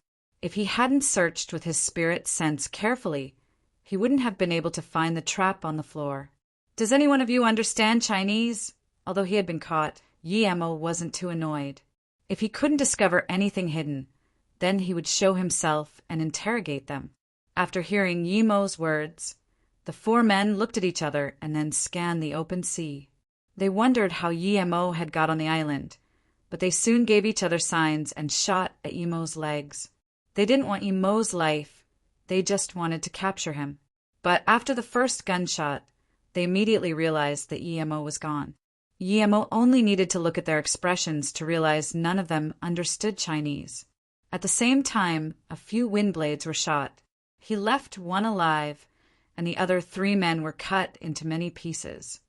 If he hadn't searched with his spirit sense carefully, he wouldn't have been able to find the trap on the floor. Does any one of you understand Chinese? Although he had been caught, Emo wasn't too annoyed. If he couldn't discover anything hidden, then he would show himself and interrogate them. After hearing Emo's words, the four men looked at each other and then scanned the open sea. They wondered how Emo had got on the island, but they soon gave each other signs and shot at Emo's legs. They didn't want Emo's life, they just wanted to capture him. But after the first gunshot, they immediately realized that Emo was gone. Emo only needed to look at their expressions to realize none of them understood Chinese. At the same time, a few wind blades were shot. He left one alive, and the other three men were cut into many pieces.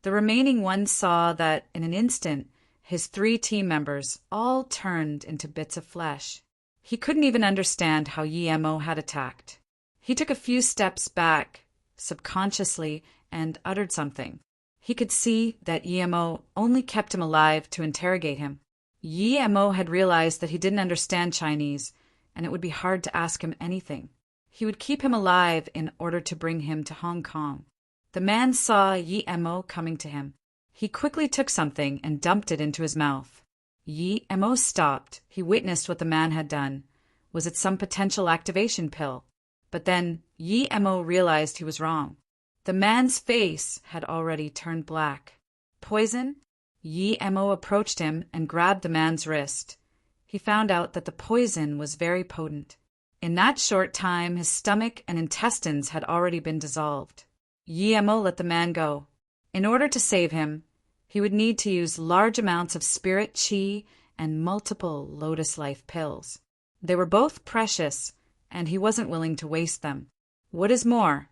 The remaining one saw that, in an instant, his three team members all turned into bits of flesh. He couldn't even understand how Emo had attacked. He took a few steps back, subconsciously, and uttered something. He could see that Emo only kept him alive to interrogate him. Emo had realized that he didn't understand Chinese, and it would be hard to ask him anything. He would keep him alive in order to bring him to Hong Kong. The man saw Emo coming to him. He quickly took something and dumped it into his mouth. Emo stopped. He witnessed what the man had done. Was it some potential activation pill? But then Emo realized he was wrong. The man's face had already turned black. Poison? Emo approached him and grabbed the man's wrist. He found out that the poison was very potent. In that short time, his stomach and intestines had already been dissolved. Emo let the man go. In order to save him, he would need to use large amounts of spirit chi and multiple Lotus Life pills. They were both precious, and he wasn't willing to waste them. What is more,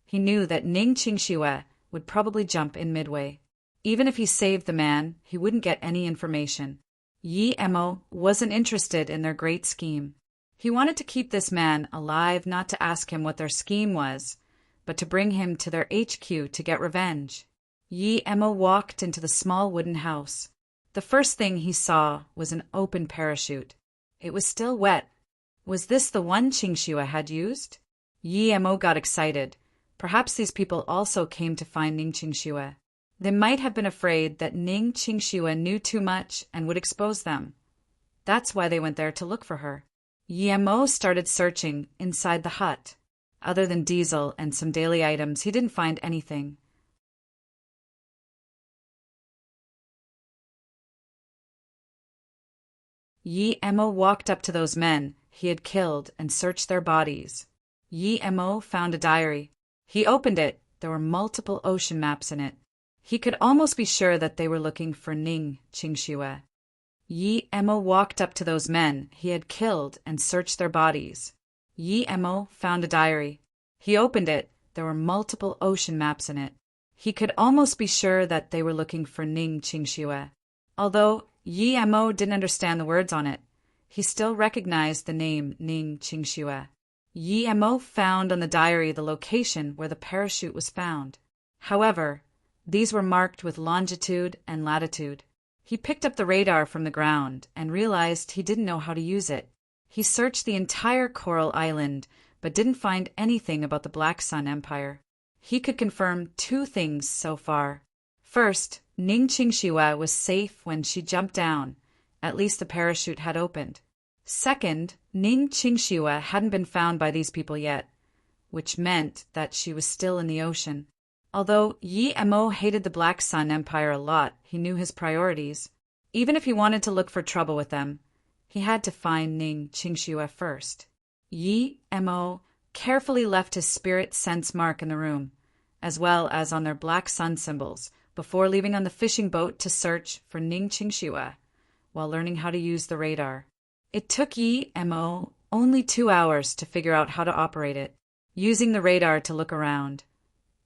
he knew that Ning Qingxue would probably jump in midway. Even if he saved the man, he wouldn't get any information. Emo wasn't interested in their great scheme. He wanted to keep this man alive, not to ask him what their scheme was, but to bring him to their HQ to get revenge. Emo walked into the small wooden house. The first thing he saw was an open parachute. It was still wet. Was this the one Qingxue had used? Emo got excited. Perhaps these people also came to find Ning Qingxue. They might have been afraid that Ning Qingxue knew too much and would expose them. That's why they went there to look for her. Emo started searching inside the hut. Other than diesel and some daily items, he didn't find anything. Emo walked up to those men he had killed and searched their bodies. Emo found a diary. He opened it. There were multiple ocean maps in it. He could almost be sure that they were looking for Ning Qingxue. Emo walked up to those men he had killed and searched their bodies. Emo found a diary. He opened it. There were multiple ocean maps in it. He could almost be sure that they were looking for Ning Qingxue. Although Emo didn't understand the words on it, he still recognized the name Ning Qingxue. Emo found on the diary the location where the parachute was found. However, these were marked with longitude and latitude. He picked up the radar from the ground and realized he didn't know how to use it. He searched the entire Coral Island, but didn't find anything about the Black Sun Empire. He could confirm two things so far. First, Ning Qingxue was safe when she jumped down. At least the parachute had opened. Second, Ning Qingxue hadn't been found by these people yet, which meant that she was still in the ocean. Although Emo hated the Black Sun Empire a lot, he knew his priorities. Even if he wanted to look for trouble with them, he had to find Ning Qingxue first. Yi Mo carefully left his spirit sense mark in the room, as well as on their black sun symbols, before leaving on the fishing boat to search for Ning Qingxue, while learning how to use the radar. It took Yi Mo only 2 hours to figure out how to operate it, using the radar to look around.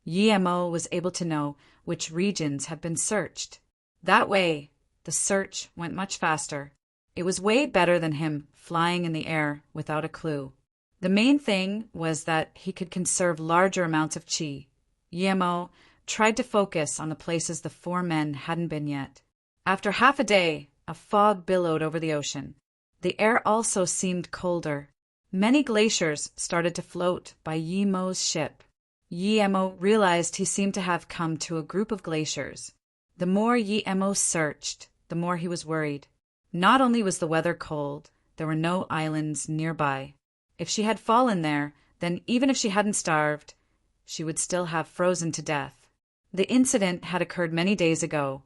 Yi Mo was able to know which regions have been searched. That way, the search went much faster. It was way better than him flying in the air without a clue. The main thing was that he could conserve larger amounts of qi. Yi Mo tried to focus on the places the 4 men hadn't been yet. After half a day, a fog billowed over the ocean. The air also seemed colder. Many glaciers started to float by Yi Mo's ship. Yi Mo realized he seemed to have come to a group of glaciers. The more Yi Mo searched, the more he was worried. Not only was the weather cold, there were no islands nearby. If she had fallen there, then even if she hadn't starved, she would still have frozen to death. The incident had occurred many days ago.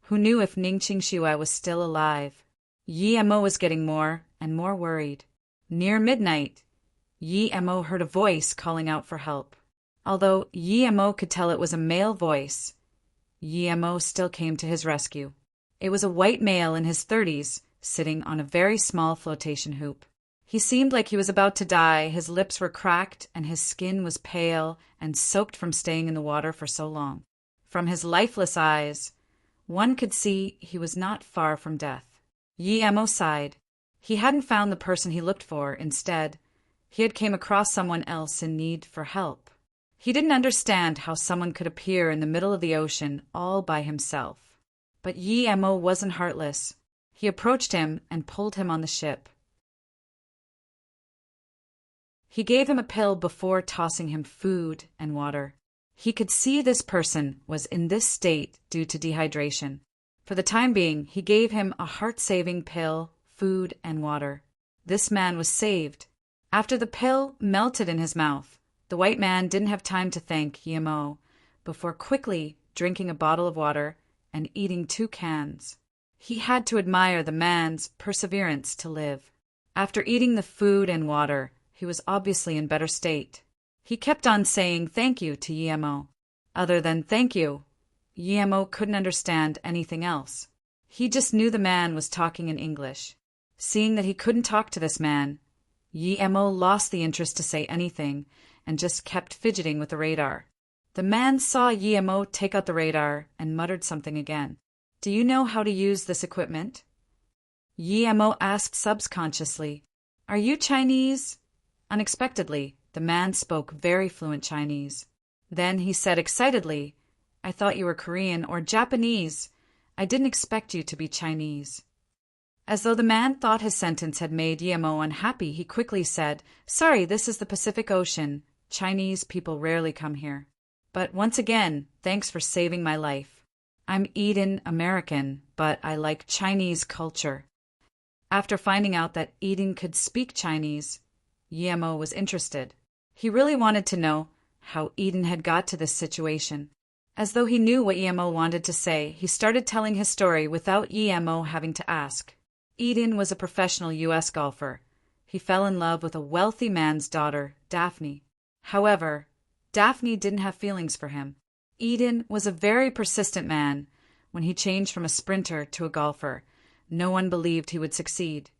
Who knew if Ning Qingxue was still alive? Yi Mo was getting more and more worried. Near midnight, Yi Mo heard a voice calling out for help. Although Yi Mo could tell it was a male voice, Yi Mo still came to his rescue. It was a white male in his 30s, sitting on a very small flotation hoop. He seemed like he was about to die. His lips were cracked, and his skin was pale and soaked from staying in the water for so long. From his lifeless eyes, one could see he was not far from death. Yi Mo sighed. He hadn't found the person he looked for. Instead, he had came across someone else in need for help. He didn't understand how someone could appear in the middle of the ocean all by himself. But Yi Mo wasn't heartless. He approached him and pulled him on the ship. He gave him a pill before tossing him food and water. He could see this person was in this state due to dehydration. For the time being, he gave him a heart-saving pill, food, and water. This man was saved. After the pill melted in his mouth, the white man didn't have time to thank Yi Mo before quickly drinking a bottle of water and eating 2 cans. He had to admire the man's perseverance to live. After eating the food and water, he was obviously in better state. He kept on saying thank you to Yi Mo. Other than thank you, Yi Mo couldn't understand anything else. He just knew the man was talking in English. Seeing that he couldn't talk to this man, Yi Mo lost the interest to say anything and just kept fidgeting with the radar. The man saw Yi Mo take out the radar and muttered something again. "Do you know how to use this equipment?" Yi Mo asked subconsciously, "Are you Chinese?" Unexpectedly, the man spoke very fluent Chinese. Then he said excitedly, "I thought you were Korean or Japanese. I didn't expect you to be Chinese." As though the man thought his sentence had made Yi Mo unhappy, he quickly said, "Sorry, this is the Pacific Ocean. Chinese people rarely come here. But once again, thanks for saving my life. I'm Eden American, but I like Chinese culture." After finding out that Eden could speak Chinese, Yi Mo was interested. He really wanted to know how Eden had got to this situation. As though he knew what Yi Mo wanted to say, he started telling his story without Yi Mo having to ask. Eden was a professional U.S. golfer. He fell in love with a wealthy man's daughter, Daphne. However, Daphne didn't have feelings for him. Eden was a very persistent man. When he changed from a sprinter to a golfer, no one believed he would succeed.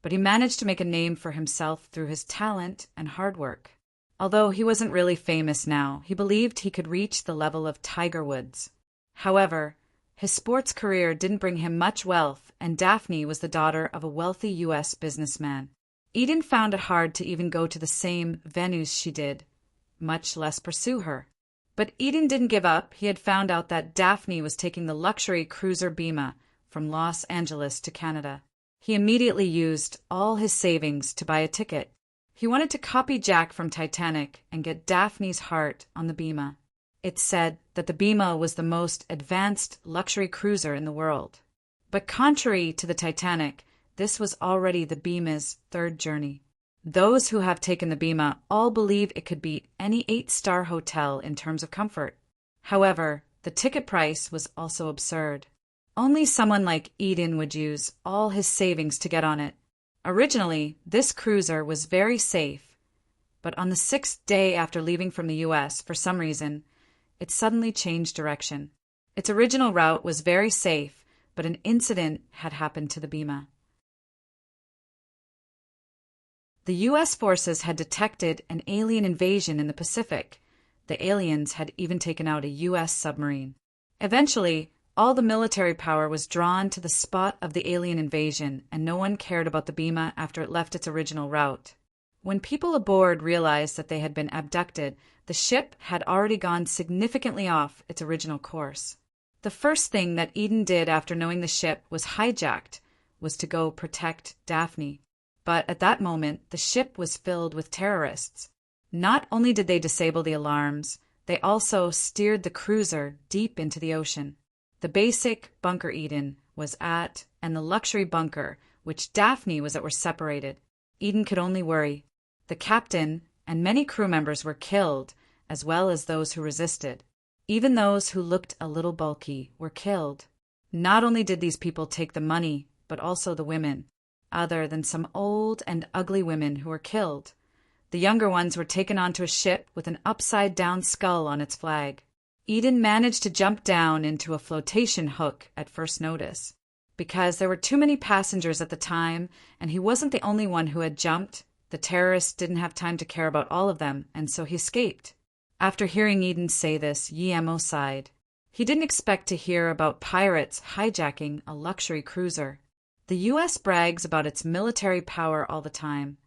But he managed to make a name for himself through his talent and hard work. Although he wasn't really famous now, he believed he could reach the level of Tiger Woods. However, his sports career didn't bring him much wealth, and Daphne was the daughter of a wealthy U.S. businessman. Eden found it hard to even go to the same venues she did, much less pursue her. But Eden didn't give up. He had found out that Daphne was taking the luxury cruiser Bima from Los Angeles to Canada. He immediately used all his savings to buy a ticket. He wanted to copy Jack from Titanic and get Daphne's heart on the Bima. It said that the Bima was the most advanced luxury cruiser in the world. But contrary to the Titanic, this was already the Bima's 3rd journey. Those who have taken the Bima all believe it could beat any 8-star hotel in terms of comfort. However, the ticket price was also absurd. Only someone like Eden would use all his savings to get on it. Originally, this cruiser was very safe, but on the 6th day after leaving from the U.S., for some reason, it suddenly changed direction. Its original route was very safe, but an incident had happened to the Bima. The U.S. forces had detected an alien invasion in the Pacific. The aliens had even taken out a U.S. submarine. Eventually, all the military power was drawn to the spot of the alien invasion, and no one cared about the Bima after it left its original route. When people aboard realized that they had been abducted, the ship had already gone significantly off its original course. The first thing that Eden did after knowing the ship was hijacked was to go protect Daphne. But at that moment, the ship was filled with terrorists. Not only did they disable the alarms, they also steered the cruiser deep into the ocean. The basic bunker Eden was at, and the luxury bunker, which Daphne was at, were separated. Eden could only worry. The captain and many crew members were killed, as well as those who resisted. Even those who looked a little bulky were killed. Not only did these people take the money, but also the women, other than some old and ugly women who were killed. The younger ones were taken onto a ship with an upside-down skull on its flag. Eden managed to jump down into a flotation hook at first notice. Because there were too many passengers at the time, and he wasn't the only one who had jumped, the terrorists didn't have time to care about all of them, and so he escaped. After hearing Eden say this, Guillermo sighed. He didn't expect to hear about pirates hijacking a luxury cruiser. The U.S. brags about its military power all the time,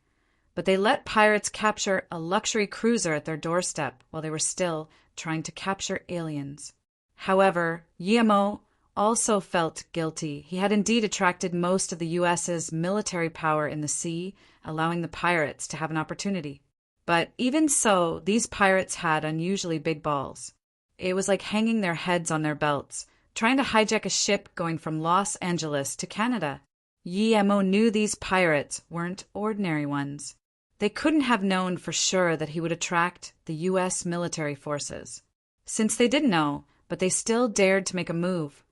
but they let pirates capture a luxury cruiser at their doorstep while they were still trying to capture aliens. However, Guillermo also felt guilty. He had indeed attracted most of the U.S.'s military power in the sea, allowing the pirates to have an opportunity. But even so, these pirates had unusually big balls. It was like hanging their heads on their belts, trying to hijack a ship going from Los Angeles to Canada. Guillermo knew these pirates weren't ordinary ones. They couldn't have known for sure that he would attract the U.S. military forces. Since they didn't know, but they still dared to make a move,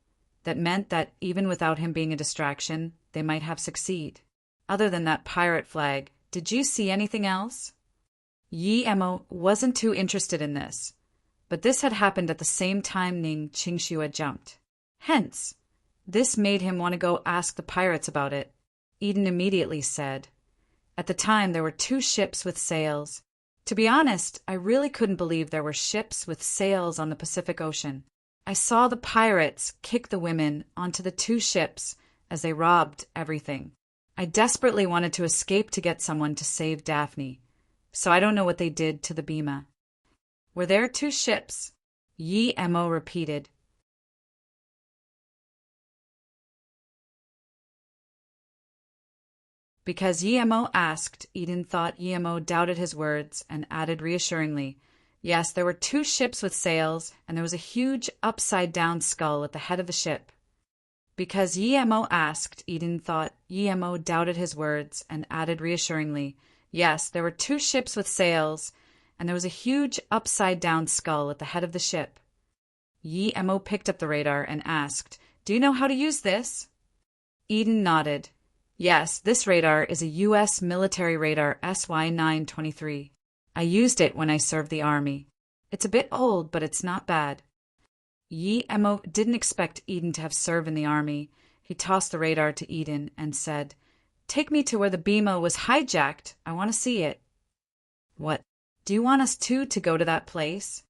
that meant that even without him being a distraction, they might have succeed. Other than that pirate flag, did you see anything else? Guillermo wasn't too interested in this, but this had happened at the same time Ning Qingxue had jumped. Hence, this made him want to go ask the pirates about it. Eden immediately said, "At the time there were 2 ships with sails. To be honest, I really couldn't believe there were ships with sails on the Pacific Ocean. I saw the pirates kick the women onto the 2 ships as they robbed everything. I desperately wanted to escape to get someone to save Daphne. So I don't know what they did to the Bima." "Were there 2 ships?" Guillermo repeated. Because Guillermo asked, Eden thought Guillermo doubted his words and added reassuringly, "Yes, there were 2 ships with sails, and there was a huge upside-down skull at the head of the ship." Because Guillermo asked, Eden thought Guillermo doubted his words and added reassuringly, "Yes, there were 2 ships with sails, and there was a huge upside-down skull at the head of the ship." Guillermo picked up the radar and asked, "Do you know how to use this?" Eden nodded. "Yes, this radar is a U.S. military radar SY-923. I used it when I served the Army. It's a bit old, but it's not bad." Guillermo didn't expect Eden to have served in the Army. He tossed the radar to Eden and said, "Take me to where the Bima was hijacked. I want to see it." "What? Do you want us to go to that place?"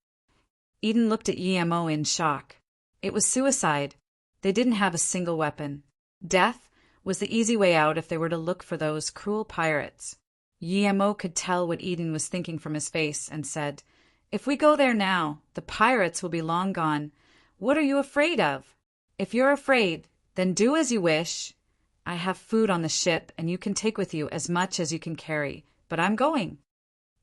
Eden looked at Guillermo in shock. It was suicide. They didn't have a single weapon. Death was the easy way out if they were to look for those cruel pirates. Guillermo could tell what Eden was thinking from his face and said, "If we go there now, the pirates will be long gone. What are you afraid of? If you're afraid, then do as you wish. I have food on the ship, and you can take with you as much as you can carry, but I'm going."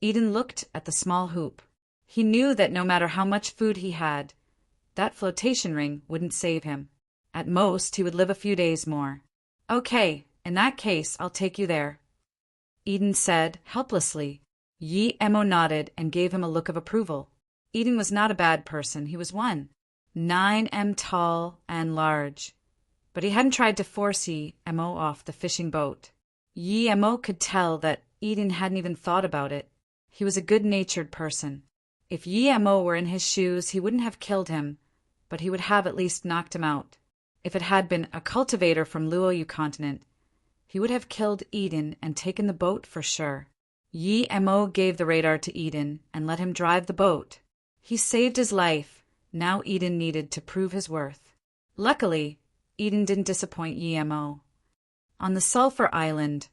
Eden looked at the small hoop. He knew that no matter how much food he had, that flotation ring wouldn't save him. At most, he would live a few days more. "Okay, in that case, I'll take you there," Eden said helplessly. Guillermo nodded and gave him a look of approval. Eden was not a bad person. He was 1.9 m tall and large. but he hadn't tried to force Yi Mo off the fishing boat. Yi Mo could tell that Eden hadn't even thought about it. He was a good-natured person. If Yi Mo were in his shoes, he wouldn't have killed him, but he would have at least knocked him out. If it had been a cultivator from Luoyu continent, he would have killed Eden and taken the boat for sure. Yi Mo gave the radar to Eden and let him drive the boat. He saved his life. Now Eden needed to prove his worth. Luckily, Eden didn't disappoint Yi Mo. On the Sulphur Island,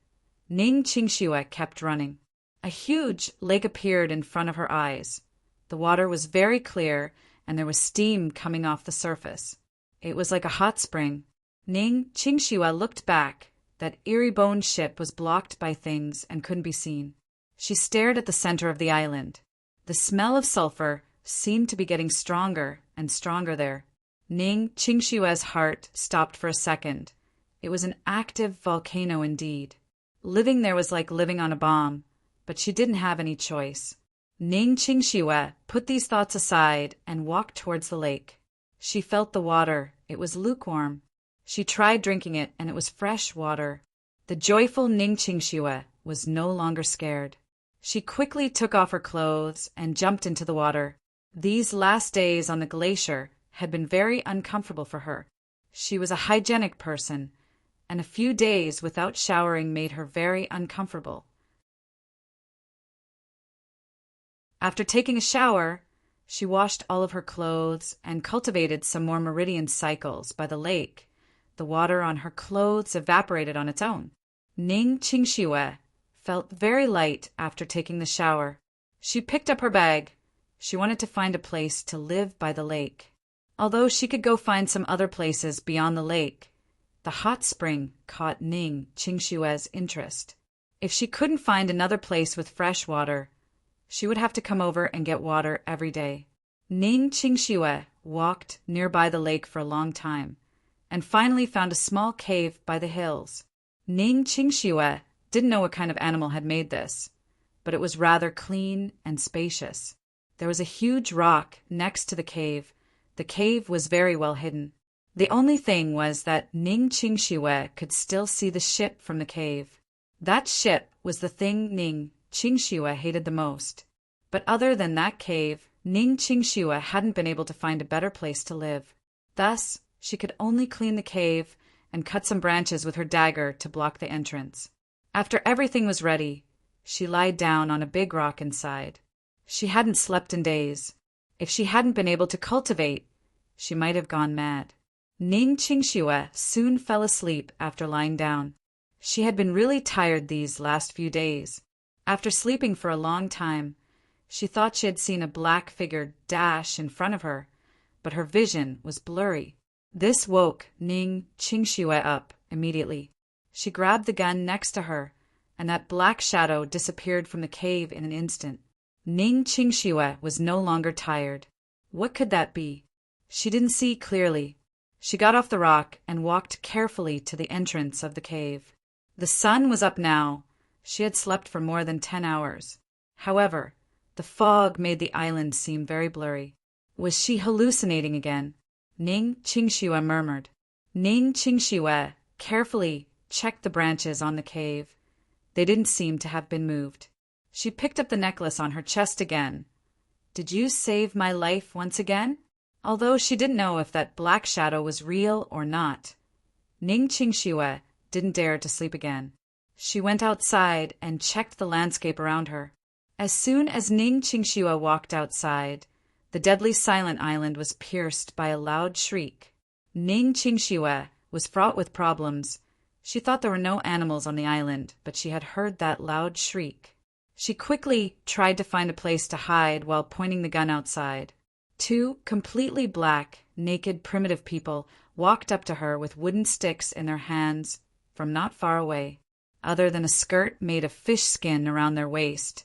Ning Qingxue kept running. A huge lake appeared in front of her eyes. The water was very clear, and there was steam coming off the surface. It was like a hot spring. Ning Qingxue looked back. That eerie-boned ship was blocked by things and couldn't be seen. She stared at the center of the island. The smell of sulfur seemed to be getting stronger and stronger there. Ning Qingxue's heart stopped for a second. It was an active volcano indeed. Living there was like living on a bomb, but she didn't have any choice. Ning Qingxue put these thoughts aside and walked towards the lake. She felt the water. It was lukewarm. She tried drinking it, and it was fresh water. The joyful Ning Qingxue was no longer scared. She quickly took off her clothes and jumped into the water. These last days on the glacier had been very uncomfortable for her. She was a hygienic person, and a few days without showering made her very uncomfortable. After taking a shower, she washed all of her clothes and cultivated some more meridian cycles by the lake. The water on her clothes evaporated on its own. Ning Qingxue felt very light after taking the shower. She picked up her bag. She wanted to find a place to live by the lake. Although she could go find some other places beyond the lake, the hot spring caught Ning Qingxue's interest. If she couldn't find another place with fresh water, she would have to come over and get water every day. Ning Qingxue walked nearby the lake for a long time, and finally found a small cave by the hills. Ning Qingxue didn't know what kind of animal had made this, but it was rather clean and spacious. There was a huge rock next to the cave. The cave was very well hidden. The only thing was that Ning Qingxue could still see the ship from the cave. That ship was the thing Ning Qingxue hated the most. But other than that cave, Ning Qingxue hadn't been able to find a better place to live. Thus, she could only clean the cave and cut some branches with her dagger to block the entrance. After everything was ready, she lied down on a big rock inside. She hadn't slept in days. If she hadn't been able to cultivate, she might have gone mad. Ning Qingxue soon fell asleep after lying down. She had been really tired these last few days. After sleeping for a long time, she thought she had seen a black figure dash in front of her, but her vision was blurry. This woke Ning Qingxue up immediately. She grabbed the gun next to her, and that black shadow disappeared from the cave in an instant. Ning Qingxue was no longer tired. What could that be? She didn't see clearly. She got off the rock and walked carefully to the entrance of the cave. The sun was up now. She had slept for more than 10 hours. However, the fog made the island seem very blurry. Was she hallucinating again? Ning Qingxue murmured. Ning Qingxue carefully checked the branches on the cave. They didn't seem to have been moved. She picked up the necklace on her chest again. Did you save my life once again? Although she didn't know if that black shadow was real or not. Ning Qingxue didn't dare to sleep again. She went outside and checked the landscape around her. As soon as Ning Qingxue walked outside, the deadly silent island was pierced by a loud shriek. Ning Qingxue was fraught with problems. She thought there were no animals on the island, but she had heard that loud shriek. She quickly tried to find a place to hide while pointing the gun outside. 2 completely black, naked, primitive people walked up to her with wooden sticks in their hands from not far away. Other than a skirt made of fish skin around their waist,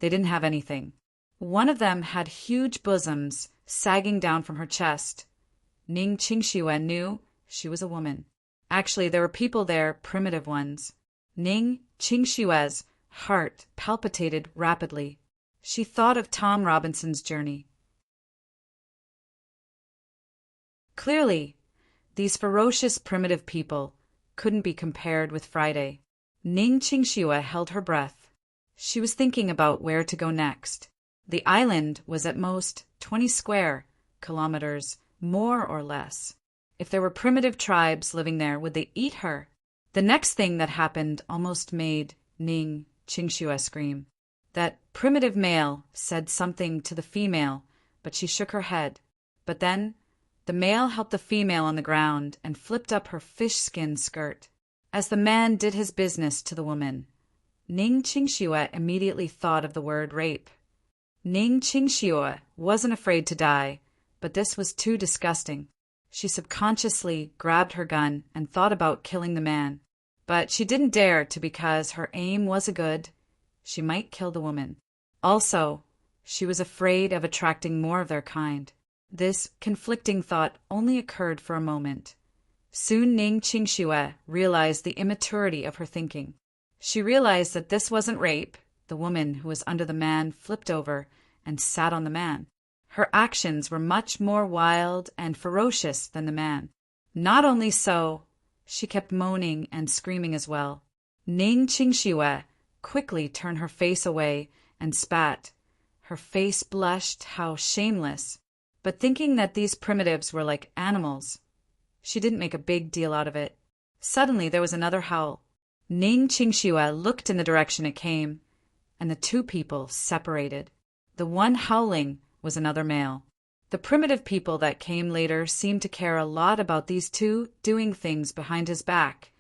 they didn't have anything. One of them had huge bosoms sagging down from her chest. Ning Qingxue knew she was a woman. Actually, there were people there, primitive ones. Ning Qingxue's heart palpitated rapidly. She thought of Tom Robinson's journey. Clearly, These ferocious primitive people couldn't be compared with Friday. Ning Qingxue held her breath. She was thinking about where to go next. The island was at most 20 square kilometers, more or less. If there were primitive tribes living there, would they eat her? The next thing that happened almost made Ning Qingxue scream. That primitive male said something to the female, but she shook her head. But then the male helped the female on the ground and flipped up her fish-skin skirt. As the man did his business to the woman, Ning Qingxue immediately thought of the word rape. Ning Qingxue wasn't afraid to die, but this was too disgusting. She subconsciously grabbed her gun and thought about killing the man. But she didn't dare to because her aim was good. She might kill the woman. Also, she was afraid of attracting more of their kind. This conflicting thought only occurred for a moment. Soon Ning Qingxue realized the immaturity of her thinking. She realized that this wasn't rape. The woman who was under the man flipped over and sat on the man. Her actions were much more wild and ferocious than the man. Not only so, she kept moaning and screaming as well. Ning Qingxue quickly turned her face away and spat. Her face blushed, how shameless. But thinking that these primitives were like animals, she didn't make a big deal out of it. Suddenly there was another howl. Ning Qingxue looked in the direction it came, and the two people separated. The one howling was another male. The primitive people that came later seemed to care a lot about these two doing things behind his back.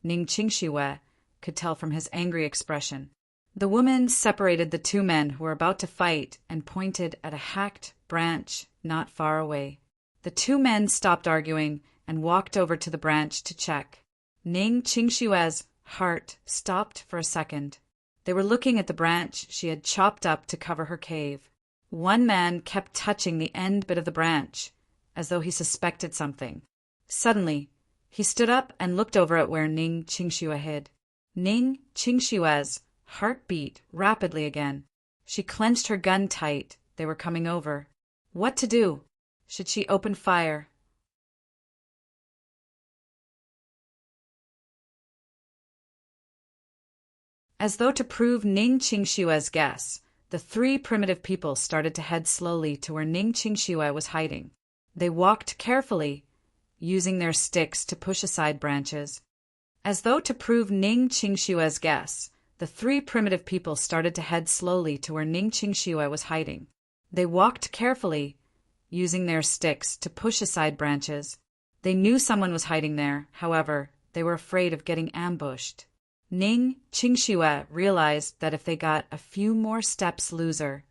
Ning Qingxue could tell from his angry expression. The woman separated the two men who were about to fight and pointed at a hacked branch not far away. The two men stopped arguing and walked over to the branch to check. Ning Qingxue's heart stopped for a second. They were looking at the branch she had chopped up to cover her cave. One man kept touching the end bit of the branch, as though he suspected something. Suddenly, he stood up and looked over at where Ning Qingxue hid. Ning Qingxue's heart beat rapidly again. She clenched her gun tight. They were coming over. What to do? Should she open fire? As though to prove Ning Qingxue's guess, the three primitive people started to head slowly to where Ning Qingxue was hiding. They walked carefully, using their sticks to push aside branches. As though to prove Ning Qingxue's guess, the three primitive people started to head slowly to where Ning Qingxue was hiding. They walked carefully, using their sticks to push aside branches. They knew someone was hiding there, however, they were afraid of getting ambushed. Ning Qingxue realized that if they got a few more steps looser,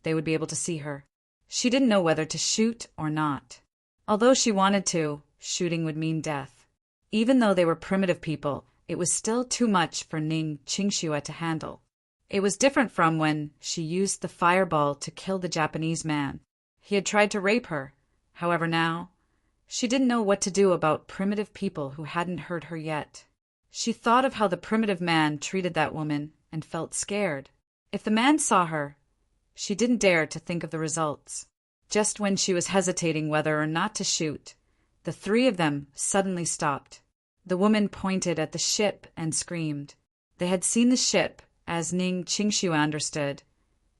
they would be able to see her. She didn't know whether to shoot or not. Although she wanted to, shooting would mean death. Even though they were primitive people, it was still too much for Ning Qingxue to handle. It was different from when she used the fireball to kill the Japanese man. He had tried to rape her. However, now, she didn't know what to do about primitive people who hadn't hurt her yet. She thought of how the primitive man treated that woman and felt scared. If the man saw her, she didn't dare to think of the results. Just when she was hesitating whether or not to shoot, the three of them suddenly stopped. The woman pointed at the ship and screamed. They had seen the ship, as Ning Qingxue understood,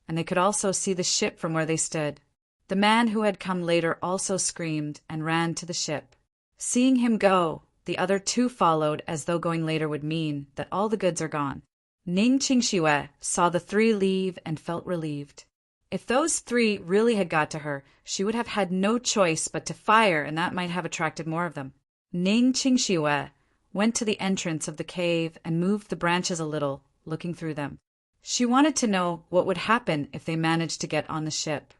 and they could also see the ship from where they stood. The man who had come later also screamed and ran to the ship. Seeing him go, the other two followed as though going later would mean that all the goods are gone. Ning Qingxue saw the three leave and felt relieved. If those three really had got to her, she would have had no choice but to fire, and that might have attracted more of them. Ning Qingxue went to the entrance of the cave and moved the branches a little, looking through them. She wanted to know what would happen if they managed to get on the ship.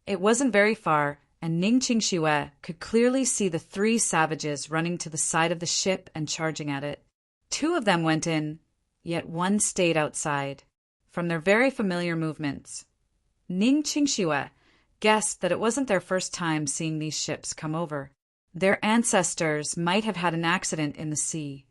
It wasn't very far, and Ning Qingxue could clearly see the three savages running to the side of the ship and charging at it. Two of them went in, yet one stayed outside. From their very familiar movements, Ning Qingxue guessed that it wasn't their first time seeing these ships come over. Their ancestors might have had an accident in the sea,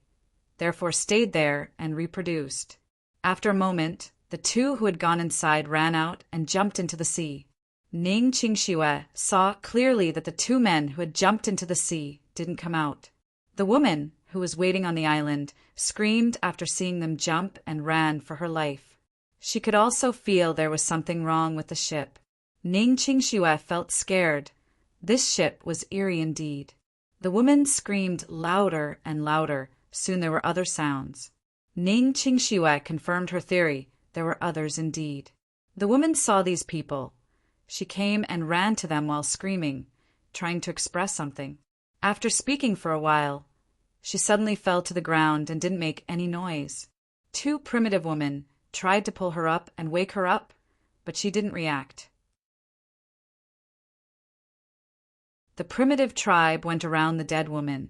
therefore stayed there and reproduced. After a moment, the two who had gone inside ran out and jumped into the sea. Ning Qingxue saw clearly that the two men who had jumped into the sea didn't come out. The woman, who was waiting on the island, screamed after seeing them jump and ran for her life. She could also feel there was something wrong with the ship. Ning Qingxue felt scared. This ship was eerie indeed. The woman screamed louder and louder. Soon there were other sounds. Ning Qingxue confirmed her theory. There were others indeed. The woman saw these people. She came and ran to them while screaming, trying to express something. After speaking for a while, she suddenly fell to the ground and didn't make any noise. Two primitive women tried to pull her up and wake her up, but she didn't react. The primitive tribe went around the dead woman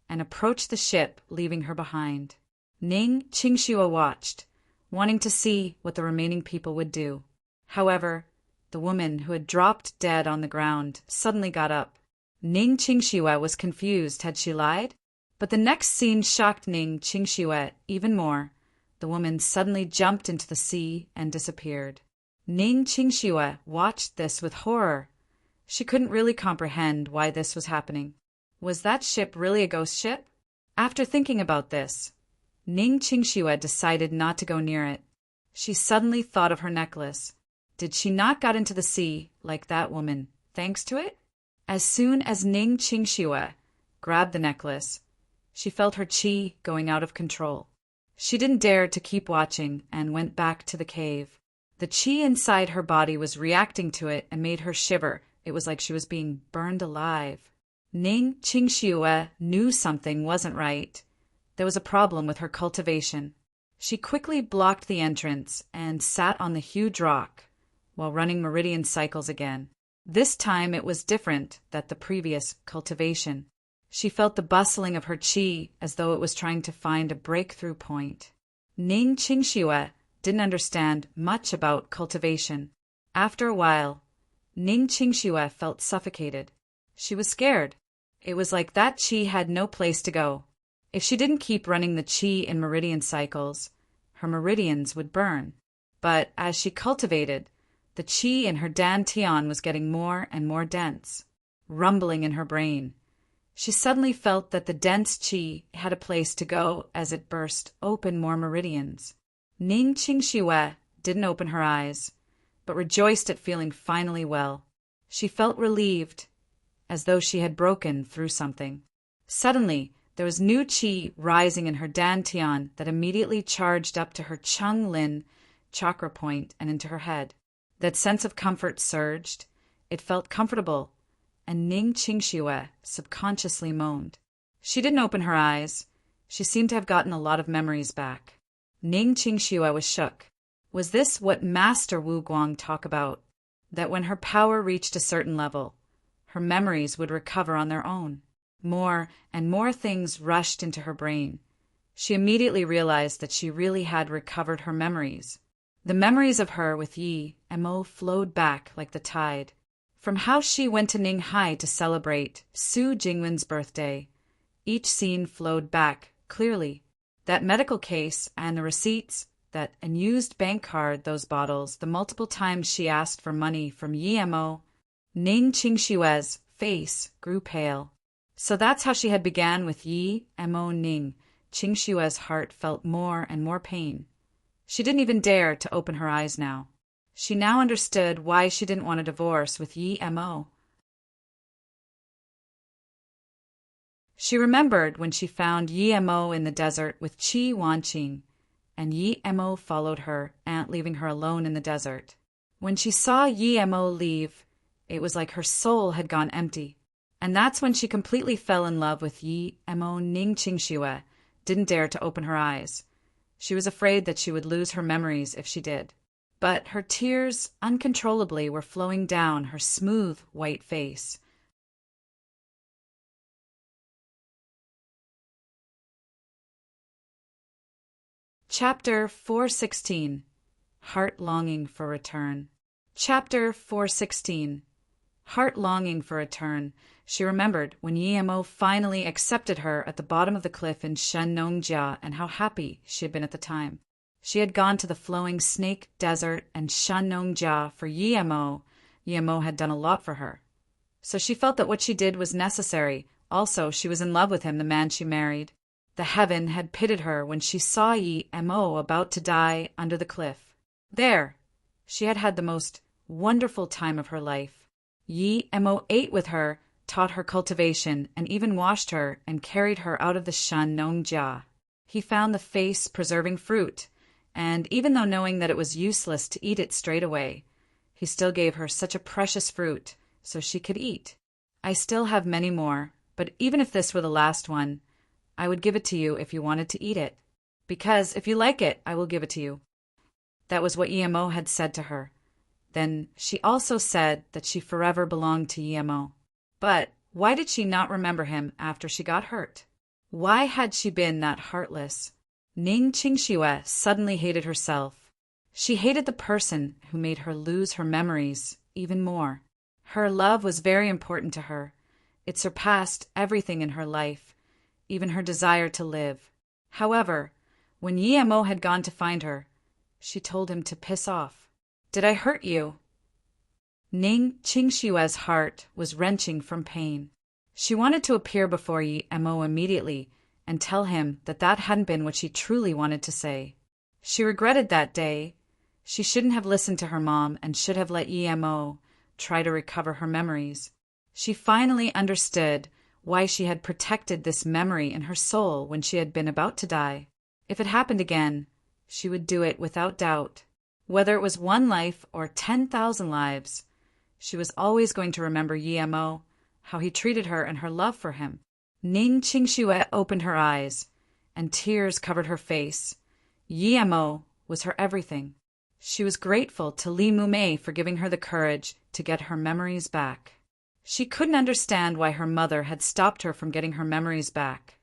and approached the ship, leaving her behind. Ning Qingxue watched, wanting to see what the remaining people would do. However, the woman who had dropped dead on the ground suddenly got up. Ning Qingxue was confused. Had she lied? But the next scene shocked Ning Qingxue even more. The woman suddenly jumped into the sea and disappeared. Ning Qingxue watched this with horror. She couldn't really comprehend why this was happening. Was that ship really a ghost ship? After thinking about this, Ning Qingxue decided not to go near it. She suddenly thought of her necklace. Did she not got into the sea like that woman, thanks to it? As soon as Ning Qingxue grabbed the necklace, she felt her qi going out of control. She didn't dare to keep watching and went back to the cave. The qi inside her body was reacting to it and made her shiver. It was like she was being burned alive. Ning Qingxue knew something wasn't right. There was a problem with her cultivation. She quickly blocked the entrance and sat on the huge rock while running meridian cycles again. This time it was different than the previous cultivation. She felt the bustling of her qi as though it was trying to find a breakthrough point. Ning Qingxue didn't understand much about cultivation. After a while, Ning Qingxue felt suffocated. She was scared. It was like that qi had no place to go. If she didn't keep running the qi in meridian cycles, her meridians would burn. But as she cultivated, the qi in her dantian was getting more and more dense, rumbling in her brain. She suddenly felt that the dense qi had a place to go as it burst open more meridians. Ning Qingxue didn't open her eyes, but rejoiced at feeling finally well. She felt relieved, as though she had broken through something. Suddenly, there was new qi rising in her dantian that immediately charged up to her Chung Lin chakra point and into her head. That sense of comfort surged. It felt comfortable, and Ning Qingxue subconsciously moaned. She didn't open her eyes. She seemed to have gotten a lot of memories back. Ning Qingxue was shook. Was this what Master Wu Guang talked about? That when her power reached a certain level, her memories would recover on their own? More and more things rushed into her brain. She immediately realized that she really had recovered her memories. The memories of her with Yi and Mo flowed back like the tide. From how she went to Ninghai to celebrate Su Jingwen's birthday, each scene flowed back clearly. That medical case and the receipts, that unused bank card, those bottles, the multiple times she asked for money from Yi and Mo. Ning Qingxue's face grew pale. So that's how she had began with Yi and Mo. Ning Qingxue's heart felt more and more pain. She didn't even dare to open her eyes now. She now understood why she didn't want a divorce with Yi and Mo. She remembered when she found Yi and Mo in the desert with Qi Wanqing, and Yi and Mo followed her, aunt leaving her alone in the desert. When she saw Yi and Mo leave, it was like her soul had gone empty. And that's when she completely fell in love with Yi and Mo. Ning Qingxue didn't dare to open her eyes. She was afraid that she would lose her memories if she did. But her tears uncontrollably were flowing down her smooth white face. Chapter 416. Heart Longing for Return. Chapter 416. Heart longing for return. She remembered when Yi and Mo finally accepted her at the bottom of the cliff in Shennongjia and how happy she had been at the time. She had gone to the flowing snake desert and Shennongjia for Yi and Mo. Yi and Mo had done a lot for her. So she felt that what she did was necessary, Also, she was in love with him, the man she married. The heaven had pitied her when she saw Yi Mo about to die under the cliff. There, she had had the most wonderful time of her life. Yi Mo ate with her, taught her cultivation, and even washed her and carried her out of the Shan Nong Jia. He found the face-preserving fruit, and even though knowing that it was useless to eat it straight away, he still gave her such a precious fruit so she could eat. I still have many more, but even if this were the last one, I would give it to you if you wanted to eat it. Because if you like it, I will give it to you. That was what Yi Mo had said to her. Then she also said that she forever belonged to Yi Mo. But why did she not remember him after she got hurt? Why had she been that heartless? Ning Qingxue suddenly hated herself. She hated the person who made her lose her memories even more. Her love was very important to her. It surpassed everything in her life, even her desire to live. However, when Yi Mo had gone to find her, she told him to piss off. Did I hurt you? Ning Qingxue's heart was wrenching from pain. She wanted to appear before Yi Mo immediately and tell him that that hadn't been what she truly wanted to say. She regretted that day. She shouldn't have listened to her mom and should have let Yi Mo try to recover her memories. She finally understood why she had protected this memory in her soul when she had been about to die. If it happened again, she would do it without doubt. Whether it was one life or 10,000 lives, she was always going to remember Yi Mo, how he treated her and her love for him. Ning Qingxue opened her eyes, and tears covered her face. Yi Mo was her everything. She was grateful to Li Mumei for giving her the courage to get her memories back. She couldn't understand why her mother had stopped her from getting her memories back.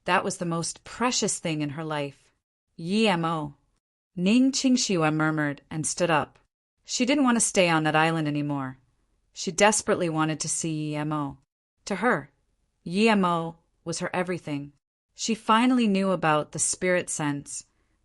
That was the most precious thing in her life. Yi Mo. Ning Qingxue murmured and stood up. She didn't want to stay on that island anymore. She desperately wanted to see Yi Mo. To her, Yi Mo was her everything. She finally knew about the spirit sense.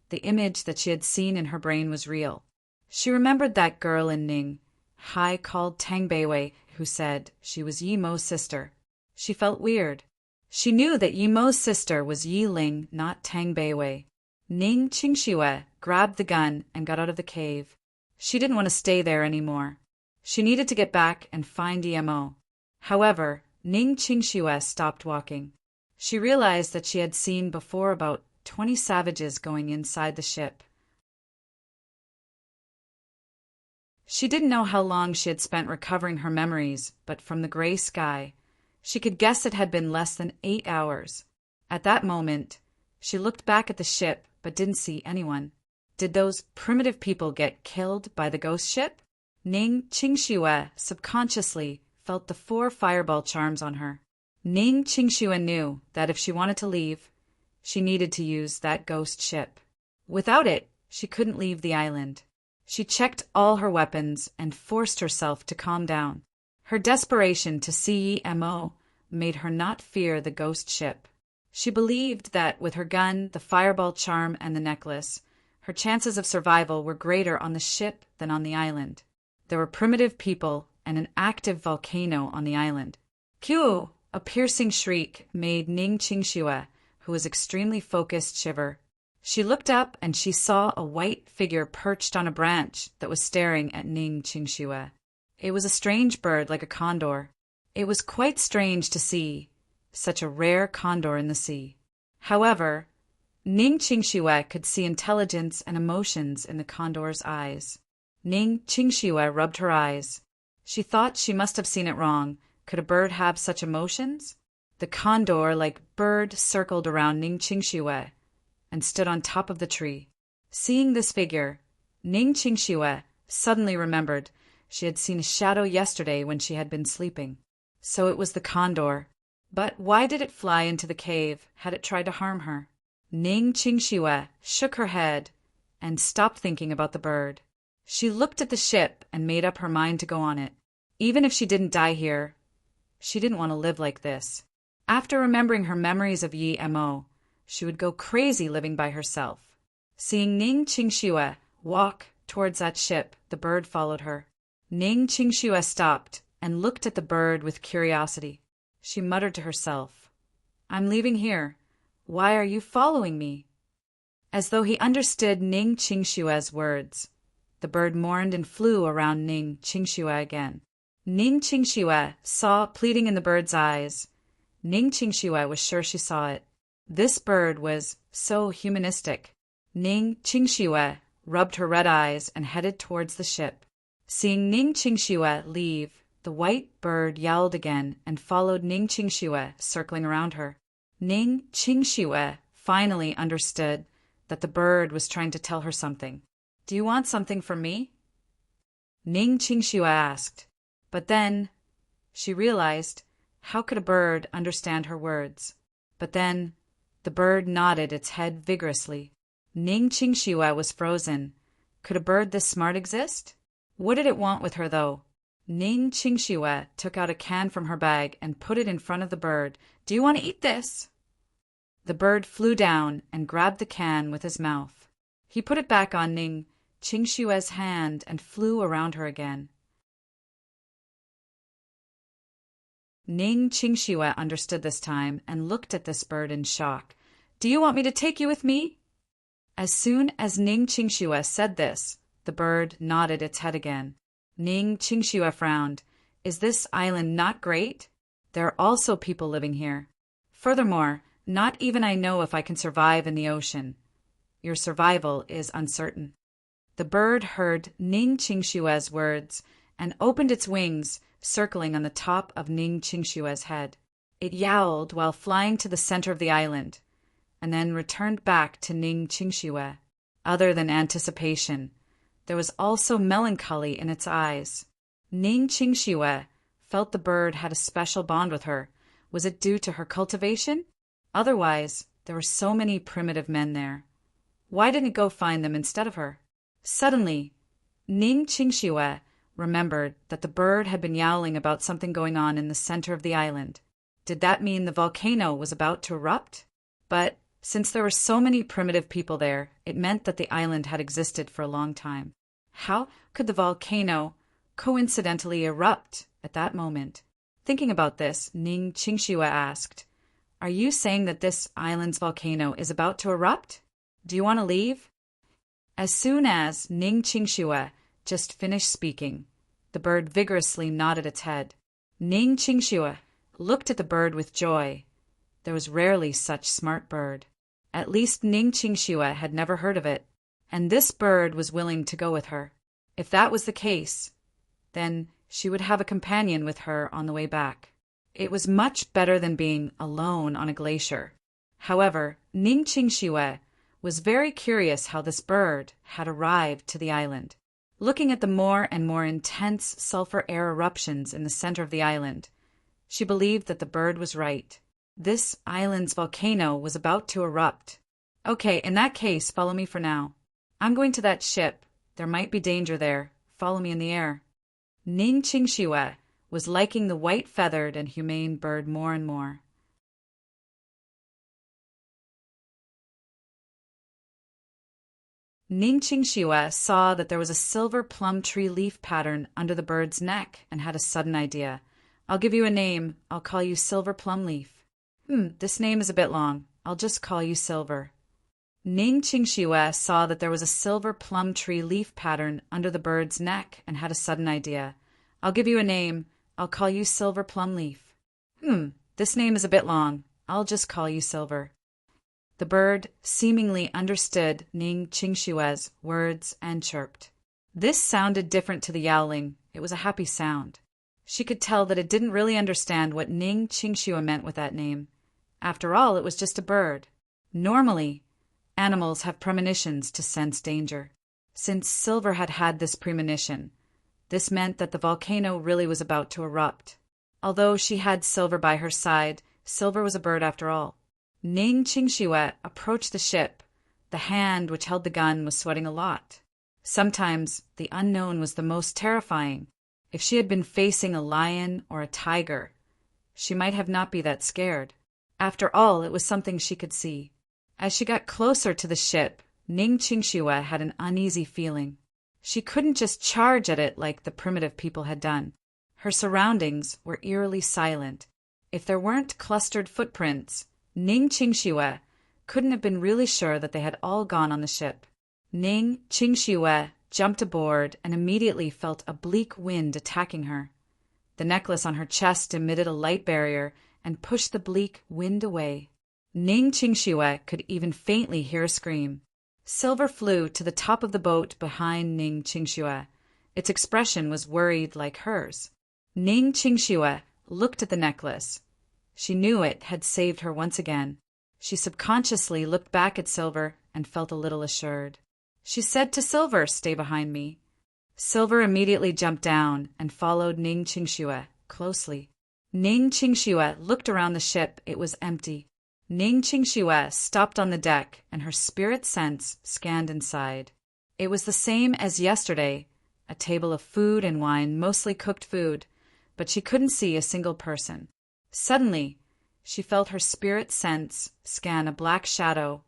The image that she had seen in her brain was real. She remembered that girl in Ning, Hai called Tang Beiwei, who said she was Yi Mo's sister. She felt weird. She knew that Yi Mo's sister was Yi Ling, not Tang Beiwei. Ning Qingxue grabbed the gun and got out of the cave. She didn't want to stay there anymore. She needed to get back and find Yi Mo. However, Ning Qingxue stopped walking. She realized that she had seen before about 20 savages going inside the ship. She didn't know how long she had spent recovering her memories, but from the gray sky, she could guess it had been less than 8 hours. At that moment, she looked back at the ship but didn't see anyone. Did those primitive people get killed by the ghost ship? Ning Qingxue subconsciously felt the 4 fireball charms on her. Ning Qingxue knew that if she wanted to leave, she needed to use that ghost ship. Without it, she couldn't leave the island. She checked all her weapons and forced herself to calm down. Her desperation to see Yi Mo made her not fear the ghost ship. She believed that with her gun, the fireball charm, and the necklace, her chances of survival were greater on the ship than on the island. There were primitive people and an active volcano on the island. Q! A piercing shriek made Ning Qingxue, who was extremely focused, shiver. She looked up and she saw a white figure perched on a branch that was staring at Ning Qingxue. It was a strange bird like a condor. It was quite strange to see such a rare condor in the sea. However, Ning Qingxue could see intelligence and emotions in the condor's eyes. Ning Qingxue rubbed her eyes. She thought she must have seen it wrong. Could a bird have such emotions? The condor, like bird, circled around Ning Qingxue and stood on top of the tree. Seeing this figure, Ning Qingxue suddenly remembered she had seen a shadow yesterday when she had been sleeping. So it was the condor. But why did it fly into the cave? Had it tried to harm her? Ning Qingxue shook her head and stopped thinking about the bird. She looked at the ship and made up her mind to go on it. Even if she didn't die here, she didn't want to live like this. After remembering her memories of Yi Mo, she would go crazy living by herself. Seeing Ning Qingxue walk towards that ship, the bird followed her. Ning Qingxue stopped and looked at the bird with curiosity. She muttered to herself, "I'm leaving here. Why are you following me?" As though he understood Ning Qingshue's words, the bird mourned and flew around Ning Qingxue again. Ning Qingxue saw pleading in the bird's eyes. Ning Qingxue was sure she saw it. This bird was so humanistic. Ning Qingxue rubbed her red eyes and headed towards the ship. Seeing Ning Qingxue leave, the white bird yowled again and followed Ning Qingxue, circling around her. Ning Qingxue finally understood that the bird was trying to tell her something. "Do you want something from me?" Ning Qingxue asked. But then she realized, how could a bird understand her words? But then the bird nodded its head vigorously. Ning Qingxue was frozen. Could a bird this smart exist? What did it want with her, though? Ning Qingxue took out a can from her bag and put it in front of the bird. "Do you want to eat this?" The bird flew down and grabbed the can with his mouth. He put it back on Ning Qingshue's hand and flew around her again. Ning Qingxue understood this time and looked at this bird in shock. "Do you want me to take you with me?" As soon as Ning Qingxue said this, the bird nodded its head again. Ning Qingxue frowned. "Is this island not great? There are also people living here. Furthermore, not even I know if I can survive in the ocean. Your survival is uncertain." The bird heard Ning Qingshue's words and opened its wings, circling on the top of Ning Qingshue's head. It yowled while flying to the center of the island, and then returned back to Ning Qingxue. Other than anticipation, there was also melancholy in its eyes. Ning Qingxue felt the bird had a special bond with her. Was it due to her cultivation? Otherwise, there were so many primitive men there. Why didn't it go find them instead of her? Suddenly, Ning Qingxue remembered that the bird had been yowling about something going on in the center of the island. Did that mean the volcano was about to erupt? But since there were so many primitive people there, it meant that the island had existed for a long time. How could the volcano coincidentally erupt at that moment? Thinking about this, Ning Qingxue asked, "Are you saying that this island's volcano is about to erupt? Do you want to leave?" As soon as Ning Qingxue just finished speaking, the bird vigorously nodded its head. Ning Qingxue looked at the bird with joy. There was rarely such smart bird. At least Ning Qingxue had never heard of it, and this bird was willing to go with her. If that was the case, then she would have a companion with her on the way back. It was much better than being alone on a glacier. However, Ning Qingxue was very curious how this bird had arrived to the island. Looking at the more and more intense sulfur air eruptions in the center of the island, she believed that the bird was right. This island's volcano was about to erupt. "Okay, in that case, follow me for now. I'm going to that ship. There might be danger there. Follow me in the air." Ning Qingxue was liking the white-feathered and humane bird more and more. Ning Qingxue saw that there was a silver plum tree leaf pattern under the bird's neck and had a sudden idea. "I'll give you a name. I'll call you Silver Plum Leaf." This name is a bit long. I'll just call you Silver." Ning Qingxue saw that there was a silver plum tree leaf pattern under the bird's neck and had a sudden idea. "I'll give you a name. I'll call you Silver Plum Leaf." This name is a bit long. I'll just call you Silver." The bird seemingly understood Ning Qingshue's words and chirped. This sounded different to the yowling. It was a happy sound. She could tell that it didn't really understand what Ning Qingxue meant with that name. After all, it was just a bird. Normally, animals have premonitions to sense danger. Since Silver had had this premonition, this meant that the volcano really was about to erupt. Although she had Silver by her side, Silver was a bird after all. Ning Qingxue approached the ship. The hand which held the gun was sweating a lot. Sometimes the unknown was the most terrifying. If she had been facing a lion or a tiger, she might have not been that scared. After all, it was something she could see. As she got closer to the ship, Ning Qingxue had an uneasy feeling. She couldn't just charge at it like the primitive people had done. Her surroundings were eerily silent. If there weren't clustered footprints, Ning Qingxue couldn't have been really sure that they had all gone on the ship. Ning Qingxue jumped aboard and immediately felt a bleak wind attacking her. The necklace on her chest emitted a light barrier and pushed the bleak wind away. Ning Qingxue could even faintly hear a scream. Silver flew to the top of the boat behind Ning Qingxue. Its expression was worried like hers. Ning Qingxue looked at the necklace. She knew it had saved her once again. She subconsciously looked back at Silver and felt a little assured. She said to Silver, "Stay behind me." Silver immediately jumped down and followed Ning Qingxue closely. Ning Qingxue looked around the ship. It was empty. Ning Qingxue stopped on the deck and her spirit sense scanned inside. It was the same as yesterday, a table of food and wine, mostly cooked food, but she couldn't see a single person. Suddenly, she felt her spirit sense scan a black shadow,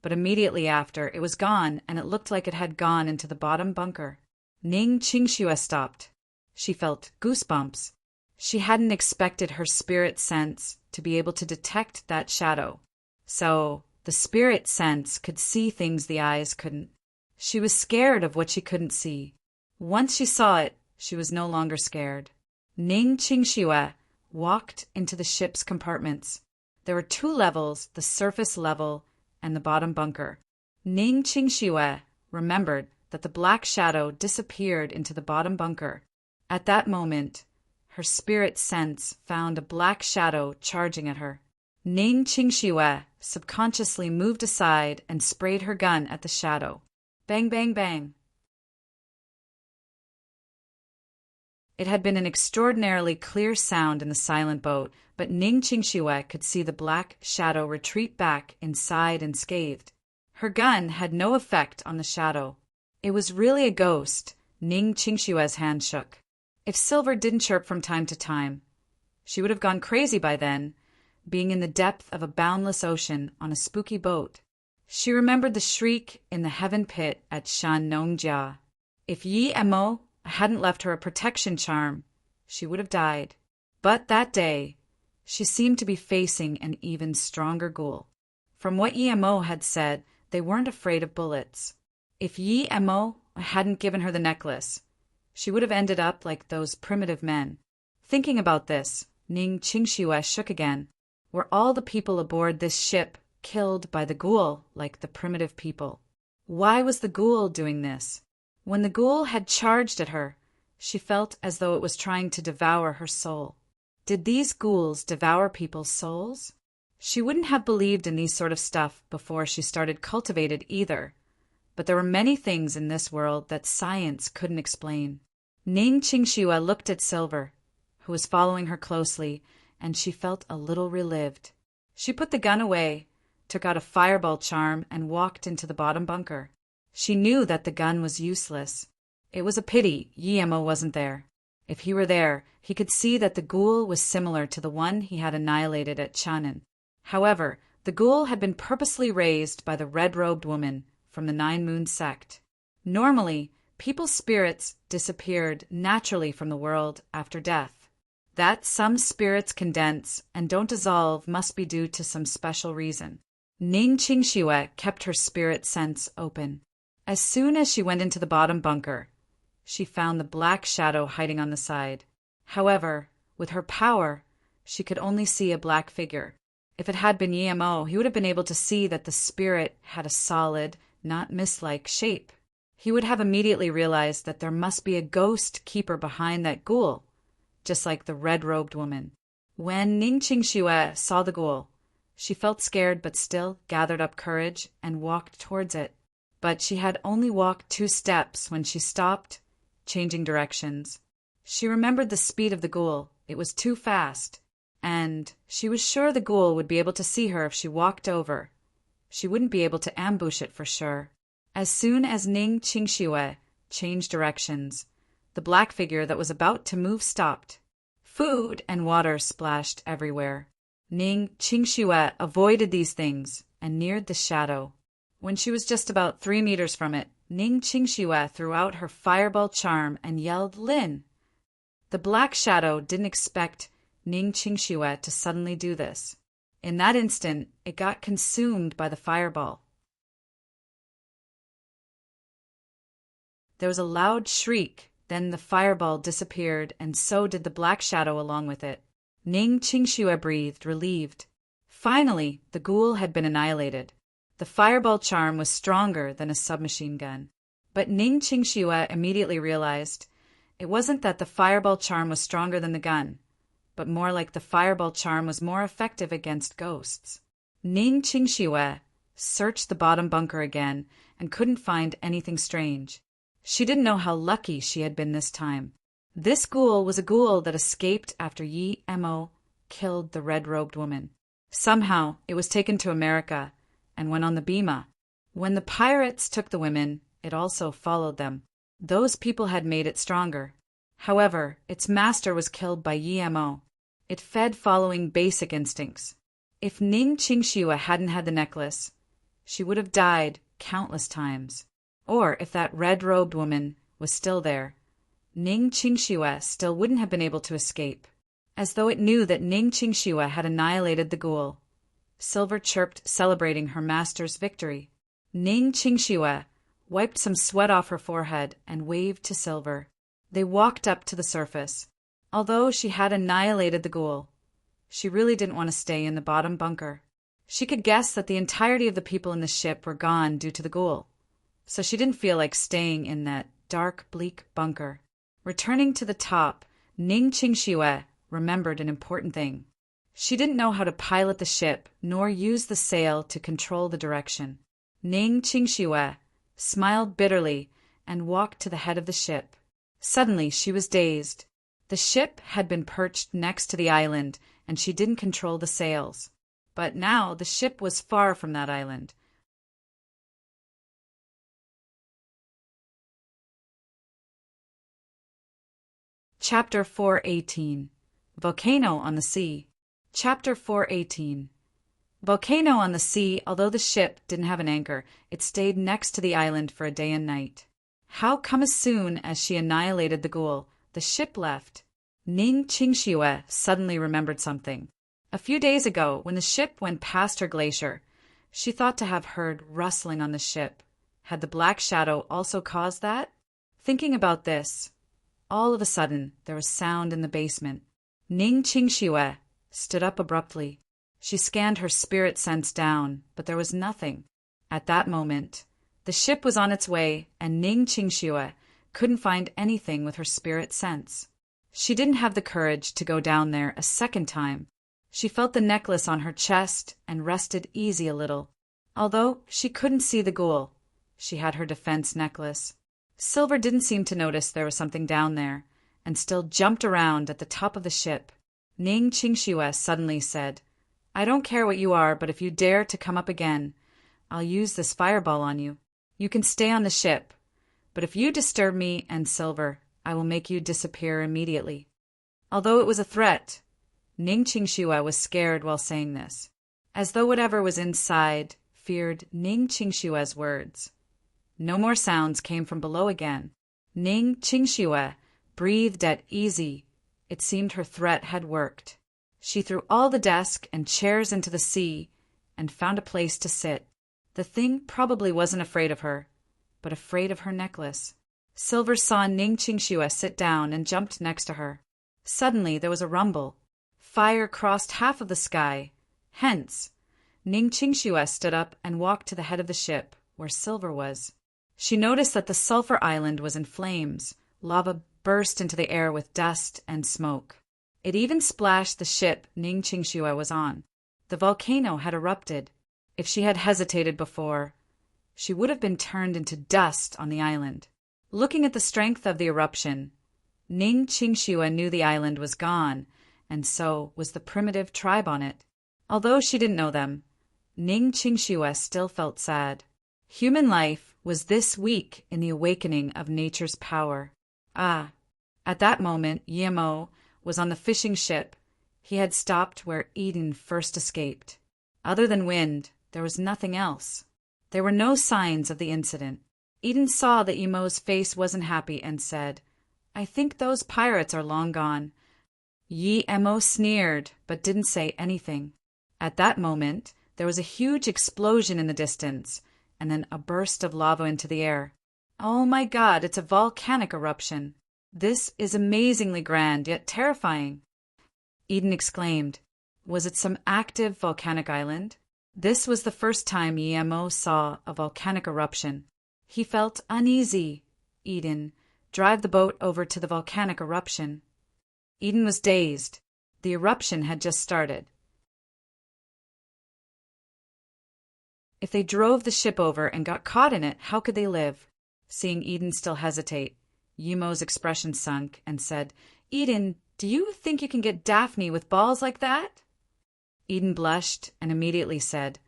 but immediately after, it was gone and it looked like it had gone into the bottom bunker. Ning Qingxue stopped. She felt goosebumps. She hadn't expected her spirit sense to be able to detect that shadow. So, the spirit sense could see things the eyes couldn't. She was scared of what she couldn't see. Once she saw it, she was no longer scared. Ning Qingxue walked into the ship's compartments. There were 2 levels, the surface level and the bottom bunker. Ning Qingxue remembered that the black shadow disappeared into the bottom bunker. At that moment, her spirit sense found a black shadow charging at her. Ning Qingxue subconsciously moved aside and sprayed her gun at the shadow. Bang, bang, bang. It had been an extraordinarily clear sound in the silent boat, but Ning Qingxue could see the black shadow retreat back inside unscathed. Her gun had no effect on the shadow. It was really a ghost. Ning Qingxue's hand shook. If Silver didn't chirp from time to time, she would have gone crazy by then, being in the depth of a boundless ocean on a spooky boat. She remembered the shriek in the heaven pit at Shanongjia. If Yi Emo hadn't left her a protection charm, she would have died. But that day, she seemed to be facing an even stronger ghoul. From what Yi Emo had said, they weren't afraid of bullets. If Yi Emo hadn't given her the necklace, she would have ended up like those primitive men. Thinking about this, Ning Qingxue shook again. Were all the people aboard this ship killed by the ghoul like the primitive people? Why was the ghoul doing this? When the ghoul had charged at her, she felt as though it was trying to devour her soul. Did these ghouls devour people's souls? She wouldn't have believed in these sort of stuff before she started cultivated either. But there were many things in this world that science couldn't explain. Ning Qingxue looked at Silver, who was following her closely, and she felt a little relived. She put the gun away, took out a fireball charm, and walked into the bottom bunker. She knew that the gun was useless. It was a pity Yi Emo wasn't there. If he were there, he could see that the ghoul was similar to the one he had annihilated at Chanan. However, the ghoul had been purposely raised by the red-robed woman from the Nine Moon sect. Normally, people's spirits disappeared naturally from the world after death. That some spirits condense and don't dissolve must be due to some special reason. Ning Qingxue kept her spirit sense open. As soon as she went into the bottom bunker, she found the black shadow hiding on the side. However, with her power, she could only see a black figure. If it had been Yi Emo, he would have been able to see that the spirit had a solid, not mist-like shape. He would have immediately realized that there must be a ghost keeper behind that ghoul, just like the red-robed woman. When Ning Qingxue saw the ghoul, she felt scared but still gathered up courage and walked towards it. But she had only walked 2 steps when she stopped, changing directions. She remembered the speed of the ghoul. It was too fast, and she was sure the ghoul would be able to see her if she walked over. She wouldn't be able to ambush it for sure. As soon as Ning Qingxue changed directions, the black figure that was about to move stopped. Food and water splashed everywhere. Ning Qingxue avoided these things and neared the shadow. When she was just about 3 meters from it, Ning Qingxue threw out her fireball charm and yelled, "Lin!" The black shadow didn't expect Ning Qingxue to suddenly do this. In that instant, it got consumed by the fireball. There was a loud shriek, then the fireball disappeared, and so did the black shadow along with it. Ning Qingxue breathed, relieved. Finally, the ghoul had been annihilated. The fireball charm was stronger than a submachine gun. But Ning Qingxue immediately realized it wasn't that the fireball charm was stronger than the gun, but more like the fireball charm was more effective against ghosts. Ning Qingxue searched the bottom bunker again and couldn't find anything strange. She didn't know how lucky she had been this time. This ghoul was a ghoul that escaped after Yi Mo killed the red-robed woman. Somehow, it was taken to America and went on the Bima. When the pirates took the women, it also followed them. Those people had made it stronger. However, its master was killed by Yi Mo. It fed following basic instincts. If Ning Qingxue hadn't had the necklace, she would have died countless times. Or if that red-robed woman was still there, Ning Qingxue still wouldn't have been able to escape. As though it knew that Ning Qingxue had annihilated the ghoul, Silver chirped, celebrating her master's victory. Ning Qingxue wiped some sweat off her forehead and waved to Silver. They walked up to the surface. Although she had annihilated the ghoul, she really didn't want to stay in the bottom bunker. She could guess that the entirety of the people in the ship were gone due to the ghoul, so she didn't feel like staying in that dark, bleak bunker. Returning to the top, Ning Qingxue remembered an important thing. She didn't know how to pilot the ship, nor use the sail to control the direction. Ning Qingxue smiled bitterly and walked to the head of the ship. Suddenly, she was dazed. The ship had been perched next to the island, and she didn't control the sails. But now the ship was far from that island. Chapter 418. Volcano on the Sea. Chapter 418. Volcano on the sea. Although the ship didn't have an anchor, it stayed next to the island for a day and night. How come as soon as she annihilated the ghoul, the ship left? Ning Qingxue suddenly remembered something. A few days ago, when the ship went past her glacier, she thought to have heard rustling on the ship. Had the black shadow also caused that? Thinking about this, all of a sudden there was sound in the basement. Ning Qingxue stood up abruptly. She scanned her spirit sense down, but there was nothing. At that moment, the ship was on its way, and Ning Qingxue couldn't find anything with her spirit sense. She didn't have the courage to go down there a second time. She felt the necklace on her chest and rested easy a little. Although she couldn't see the ghoul, she had her defense necklace. Silver didn't seem to notice there was something down there, and still jumped around at the top of the ship. Ning Qingxue suddenly said, "I don't care what you are, but if you dare to come up again, I'll use this fireball on you. You can stay on the ship, but if you disturb me and Silver, I will make you disappear immediately." Although it was a threat, Ning Qingxue was scared while saying this, as though whatever was inside feared Ning Qingshue's words. No more sounds came from below again. Ning Qingxue breathed at ease. It seemed her threat had worked. She threw all the desks and chairs into the sea and found a place to sit. The thing probably wasn't afraid of her, but afraid of her necklace. Silver saw Ning Qingxue sit down and jumped next to her. Suddenly there was a rumble. Fire crossed half of the sky. Hence, Ning Qingxue stood up and walked to the head of the ship, where Silver was. She noticed that the sulfur island was in flames. Lava burst into the air with dust and smoke. It even splashed the ship Ning Qingxue was on. The volcano had erupted. If she had hesitated before, she would have been turned into dust on the island. Looking at the strength of the eruption, Ning Qingxue knew the island was gone, and so was the primitive tribe on it. Although she didn't know them, Ning Qingxue still felt sad. Human life was this weak in the awakening of nature's power. At that moment, Yi Mo was on the fishing ship. He had stopped where Eden first escaped. Other than wind, there was nothing else. There were no signs of the incident. Eden saw that Yi Mo's face wasn't happy and said, "I think those pirates are long gone. Yi Mo sneered, but didn't say anything. At that moment, there was a huge explosion in the distance, and then a burst of lava into the air. Oh my God, it's a volcanic eruption. This is amazingly grand, yet terrifying. Eden exclaimed. Was it some active volcanic island? This was the first time Yi Mo saw a volcanic eruption. He felt uneasy. Eden, drive the boat over to the volcanic eruption. Eden was dazed. The eruption had just started. If they drove the ship over and got caught in it, how could they live? Seeing Eden still hesitate, Yi Mo's expression sunk and said, Eden, do you think you can get Daphne with balls like that? Eden blushed and immediately said,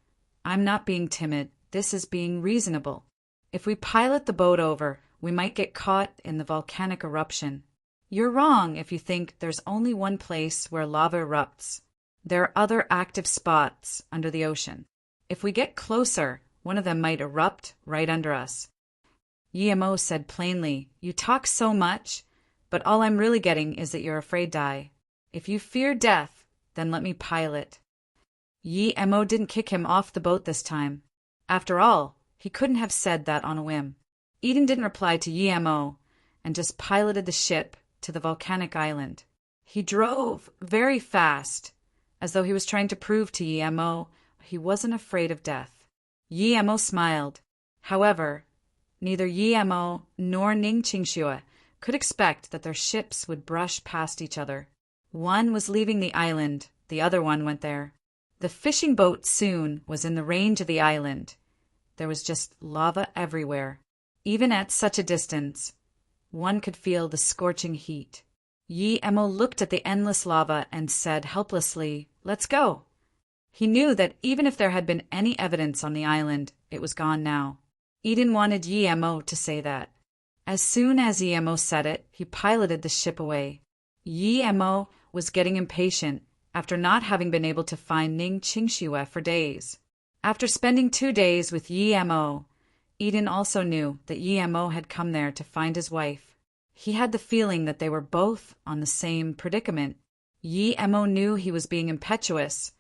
I'm not being timid. This is being reasonable. If we pilot the boat over, we might get caught in the volcanic eruption. You're wrong if you think there's only one place where lava erupts. There are other active spots under the ocean. If we get closer, one of them might erupt right under us. Yi Mo said plainly, You talk so much, but all I'm really getting is that you're afraid, Dai. If you fear death, then let me pilot. Yi Mo didn't kick him off the boat this time. After all, he couldn't have said that on a whim. Eden didn't reply to Yi Mo and just piloted the ship to the volcanic island. He drove very fast, as though he was trying to prove to Yi Mo he wasn't afraid of death. Yi Mo smiled. However, neither Yi Mo nor Ning Qingxue could expect that their ships would brush past each other. One was leaving the island, the other one went there. The fishing boat soon was in the range of the island. There was just lava everywhere. Even at such a distance, one could feel the scorching heat. Yi Mo looked at the endless lava and said helplessly, Let's go. He knew that even if there had been any evidence on the island, it was gone now. Eden wanted Yi Mo to say that. As soon as Yi Mo said it, he piloted the ship away. Yi Mo was getting impatient after not having been able to find Ning Qingxue for days. After spending 2 days with Yi Mo, Eden also knew that Yi Mo had come there to find his wife. He had the feeling that they were both on the same predicament. Yi Mo knew he was being impetuous,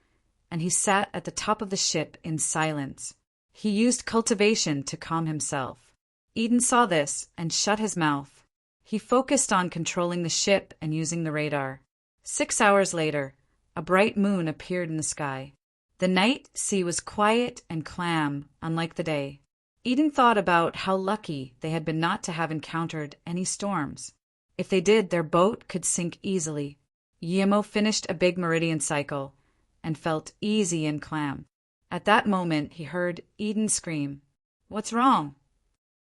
and he sat at the top of the ship in silence. He used cultivation to calm himself. Eden saw this and shut his mouth. He focused on controlling the ship and using the radar. 6 hours later, a bright moon appeared in the sky. The night sea was quiet and calm, unlike the day. Eden thought about how lucky they had been not to have encountered any storms. If they did, their boat could sink easily. Yi Mo finished a big meridian cycle and felt easy and calm. At that moment, he heard Eden scream, What's wrong?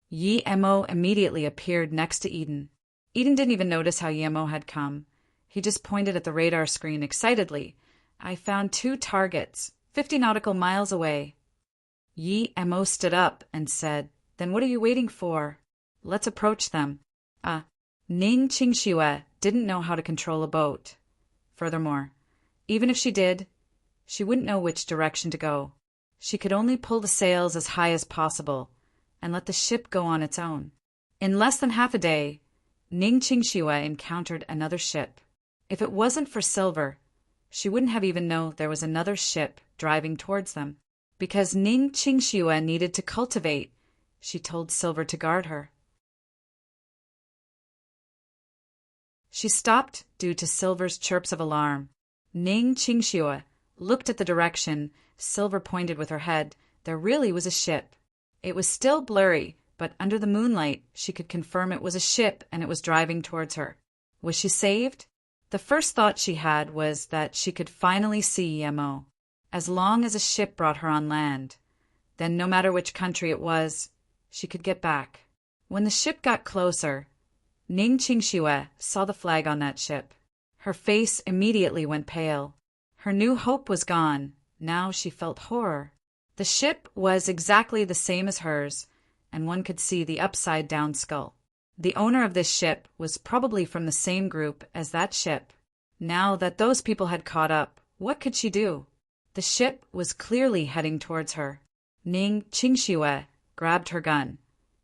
Yi Mo immediately appeared next to Eden. Eden didn't even notice how Yi Mo had come. He just pointed at the radar screen excitedly. I found 2 targets, 50 nautical miles away. Yi Mo stood up and said, Then what are you waiting for? Let's approach them. Ning Qingxue didn't know how to control a boat. Furthermore, even if she did, she wouldn't know which direction to go. She could only pull the sails as high as possible and let the ship go on its own. In less than half a day, Ning Qingxue encountered another ship. If it wasn't for Silver, she wouldn't have even known there was another ship driving towards them. Because Ning Qingxue needed to cultivate, she told Silver to guard her. She stopped due to Silver's chirps of alarm. Ning Qingxue looked at the direction Silver pointed with her head. There really was a ship. It was still blurry, but under the moonlight she could confirm it was a ship and it was driving towards her. Was she saved? The first thought she had was that she could finally see Yi Mo. As long as a ship brought her on land, then no matter which country it was, she could get back. When the ship got closer, Ning Qingxue saw the flag on that ship. Her face immediately went pale. Her new hope was gone. Now she felt horror. The ship was exactly the same as hers, and one could see the upside-down skull. The owner of this ship was probably from the same group as that ship. Now that those people had caught up, what could she do? The ship was clearly heading towards her. Ning Qingxue grabbed her gun.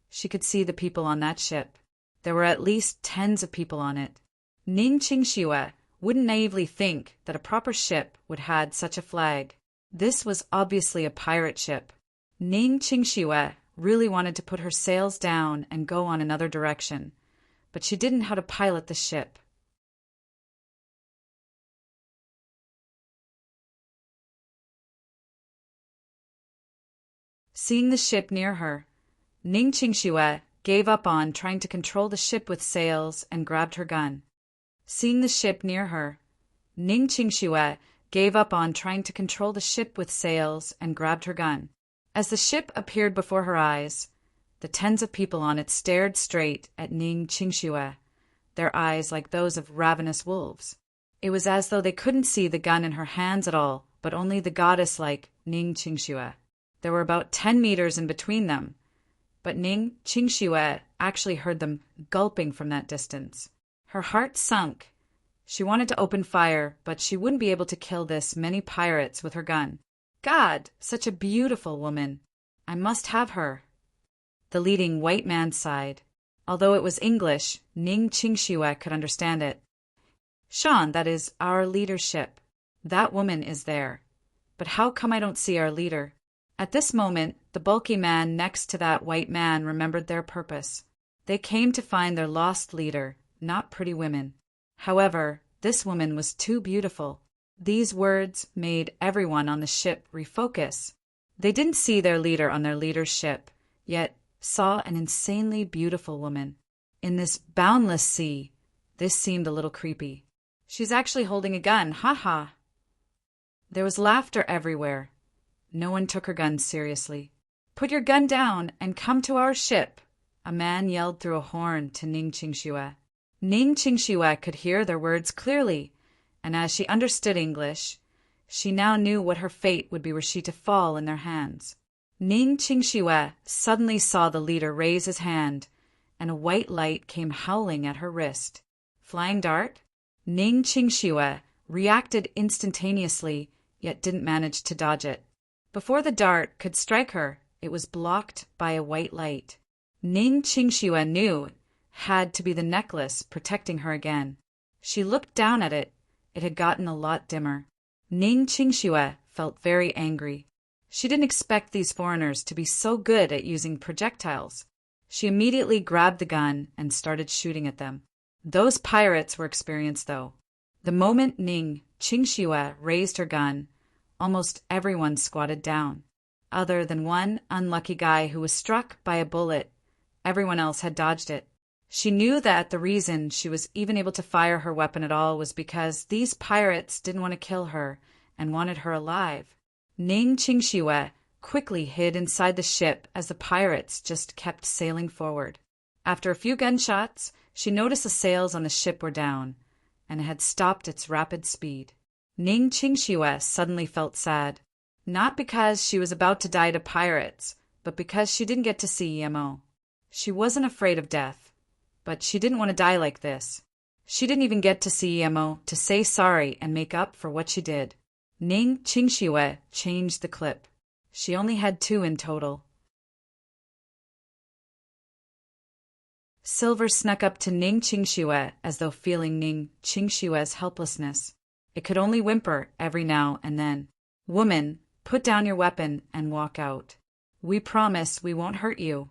She could see the people on that ship. There were at least tens of people on it. Ning Qingxue wouldn't naively think that a proper ship would had such a flag. This was obviously a pirate ship. Ning Qingxue really wanted to put her sails down and go on another direction, but she didn't know how to pilot the ship. Seeing the ship near her, Ning Qingxue gave up on trying to control the ship with sails and grabbed her gun. Seeing the ship near her, Ning Qingxue gave up on trying to control the ship with sails and grabbed her gun. As the ship appeared before her eyes, the tens of people on it stared straight at Ning Qingxue, their eyes like those of ravenous wolves. It was as though they couldn't see the gun in her hands at all, but only the goddess like Ning Qingxue. There were about 10 meters in between them, but Ning Qingxue actually heard them gulping from that distance. Her heart sunk. She wanted to open fire, but she wouldn't be able to kill this many pirates with her gun. God, such a beautiful woman. I must have her. The leading white man sighed. Although it was English, Ning Qingxue could understand it. Sean, that is our leadership. That woman is there. But how come I don't see our leader? At this moment, the bulky man next to that white man remembered their purpose. They came to find their lost leader, not pretty women. However, this woman was too beautiful. These words made everyone on the ship refocus. They didn't see their leader on their leader's ship, yet saw an insanely beautiful woman. In this boundless sea, this seemed a little creepy. She's actually holding a gun, ha. There was laughter everywhere. No one took her gun seriously. Put your gun down and come to our ship, a man yelled through a horn to Ning Qingxue. Ning Qingxue could hear their words clearly, and as she understood English, she now knew what her fate would be were she to fall in their hands. Ning Qingxue suddenly saw the leader raise his hand, and a white light came howling at her wrist. Flying dart? Ning Qingxue reacted instantaneously, yet didn't manage to dodge it. Before the dart could strike her, it was blocked by a white light. Ning Qingxue knew it had to be the necklace protecting her again. She looked down at it. It had gotten a lot dimmer. Ning Qingxue felt very angry. She didn't expect these foreigners to be so good at using projectiles. She immediately grabbed the gun and started shooting at them. Those pirates were experienced, though. The moment Ning Qingxue raised her gun, almost everyone squatted down. Other than one unlucky guy who was struck by a bullet, everyone else had dodged it. She knew that the reason she was even able to fire her weapon at all was because these pirates didn't want to kill her and wanted her alive. Ning Qingxue quickly hid inside the ship as the pirates just kept sailing forward. After a few gunshots, she noticed the sails on the ship were down, and it had stopped its rapid speed. Ning Qingxue suddenly felt sad, not because she was about to die to pirates, but because she didn't get to see Emo. She wasn't afraid of death, but she didn't want to die like this. She didn't even get to see Emo to say sorry and make up for what she did. Ning Qingxue changed the clip. She only had 2 in total. Silver snuck up to Ning Qingxue as though feeling Ning Qingxue's helplessness. It could only whimper every now and then. Woman, put down your weapon and walk out. We promise we won't hurt you.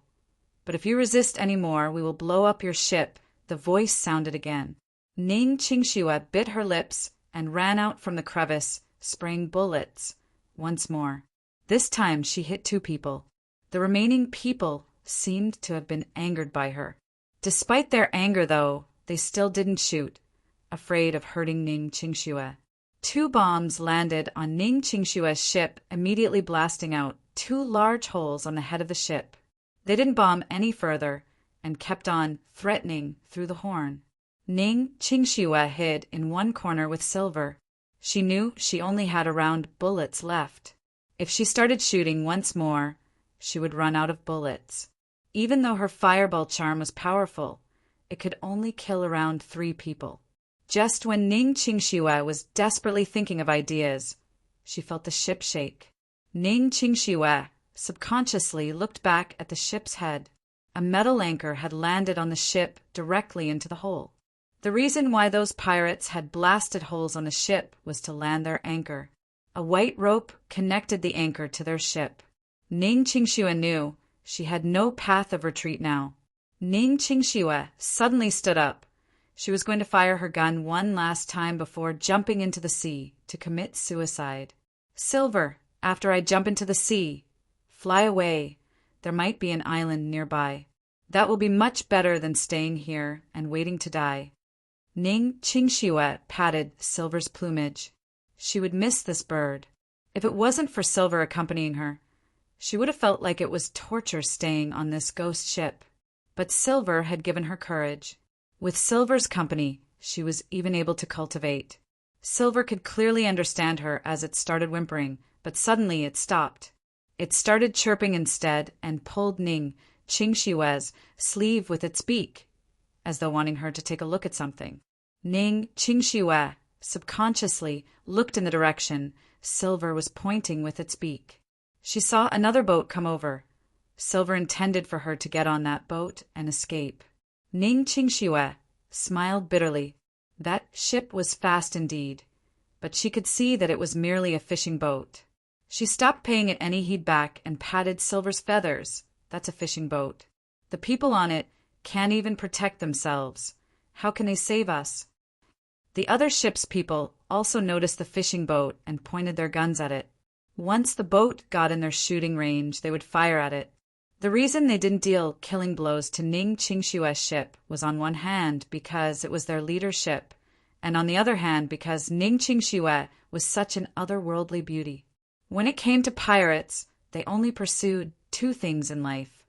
But if you resist any more, we will blow up your ship. The voice sounded again. Ning Qingxue bit her lips and ran out from the crevice, spraying bullets. Once more. This time she hit 2 people. The remaining people seemed to have been angered by her. Despite their anger, though, they still didn't shoot, afraid of hurting Ning Qingxue. 2 bombs landed on Ning Qingxue's ship, immediately blasting out 2 large holes on the head of the ship. They didn't bomb any further and kept on threatening through the horn. Ning Qingxue hid in one corner with Silver. She knew she only had around bullets left. If she started shooting once more, she would run out of bullets. Even though her fireball charm was powerful, it could only kill around 3 people. Just when Ning Qingxue was desperately thinking of ideas, she felt the ship shake. Ning Qingxue subconsciously looked back at the ship's head. A metal anchor had landed on the ship directly into the hole. The reason why those pirates had blasted holes on the ship was to land their anchor. A white rope connected the anchor to their ship. Ning Qingxue knew she had no path of retreat now. Ning Qingxue suddenly stood up. She was going to fire her gun one last time before jumping into the sea to commit suicide. Silver, after I jump into the sea, fly away. There might be an island nearby. That will be much better than staying here and waiting to die. Ning Qingxue patted Silver's plumage. She would miss this bird. If it wasn't for Silver accompanying her, she would have felt like it was torture staying on this ghost ship. But Silver had given her courage. With Silver's company, she was even able to cultivate. Silver could clearly understand her as it started whimpering, but suddenly it stopped. It started chirping instead and pulled Ning Qingxue's sleeve with its beak, as though wanting her to take a look at something. Ning Qingxue subconsciously looked in the direction Silver was pointing with its beak. She saw another boat come over. Silver intended for her to get on that boat and escape. Ning Qingxue smiled bitterly. That ship was fast indeed, but she could see that it was merely a fishing boat. She stopped paying it any heed back and patted Silver's feathers. That's a fishing boat. The people on it can't even protect themselves. How can they save us? The other ship's people also noticed the fishing boat and pointed their guns at it. Once the boat got in their shooting range, they would fire at it. The reason they didn't deal killing blows to Ning Qingxue's ship was on one hand because it was their leader's ship, and on the other hand because Ning Qingxue was such an otherworldly beauty. When it came to pirates, they only pursued two things in life: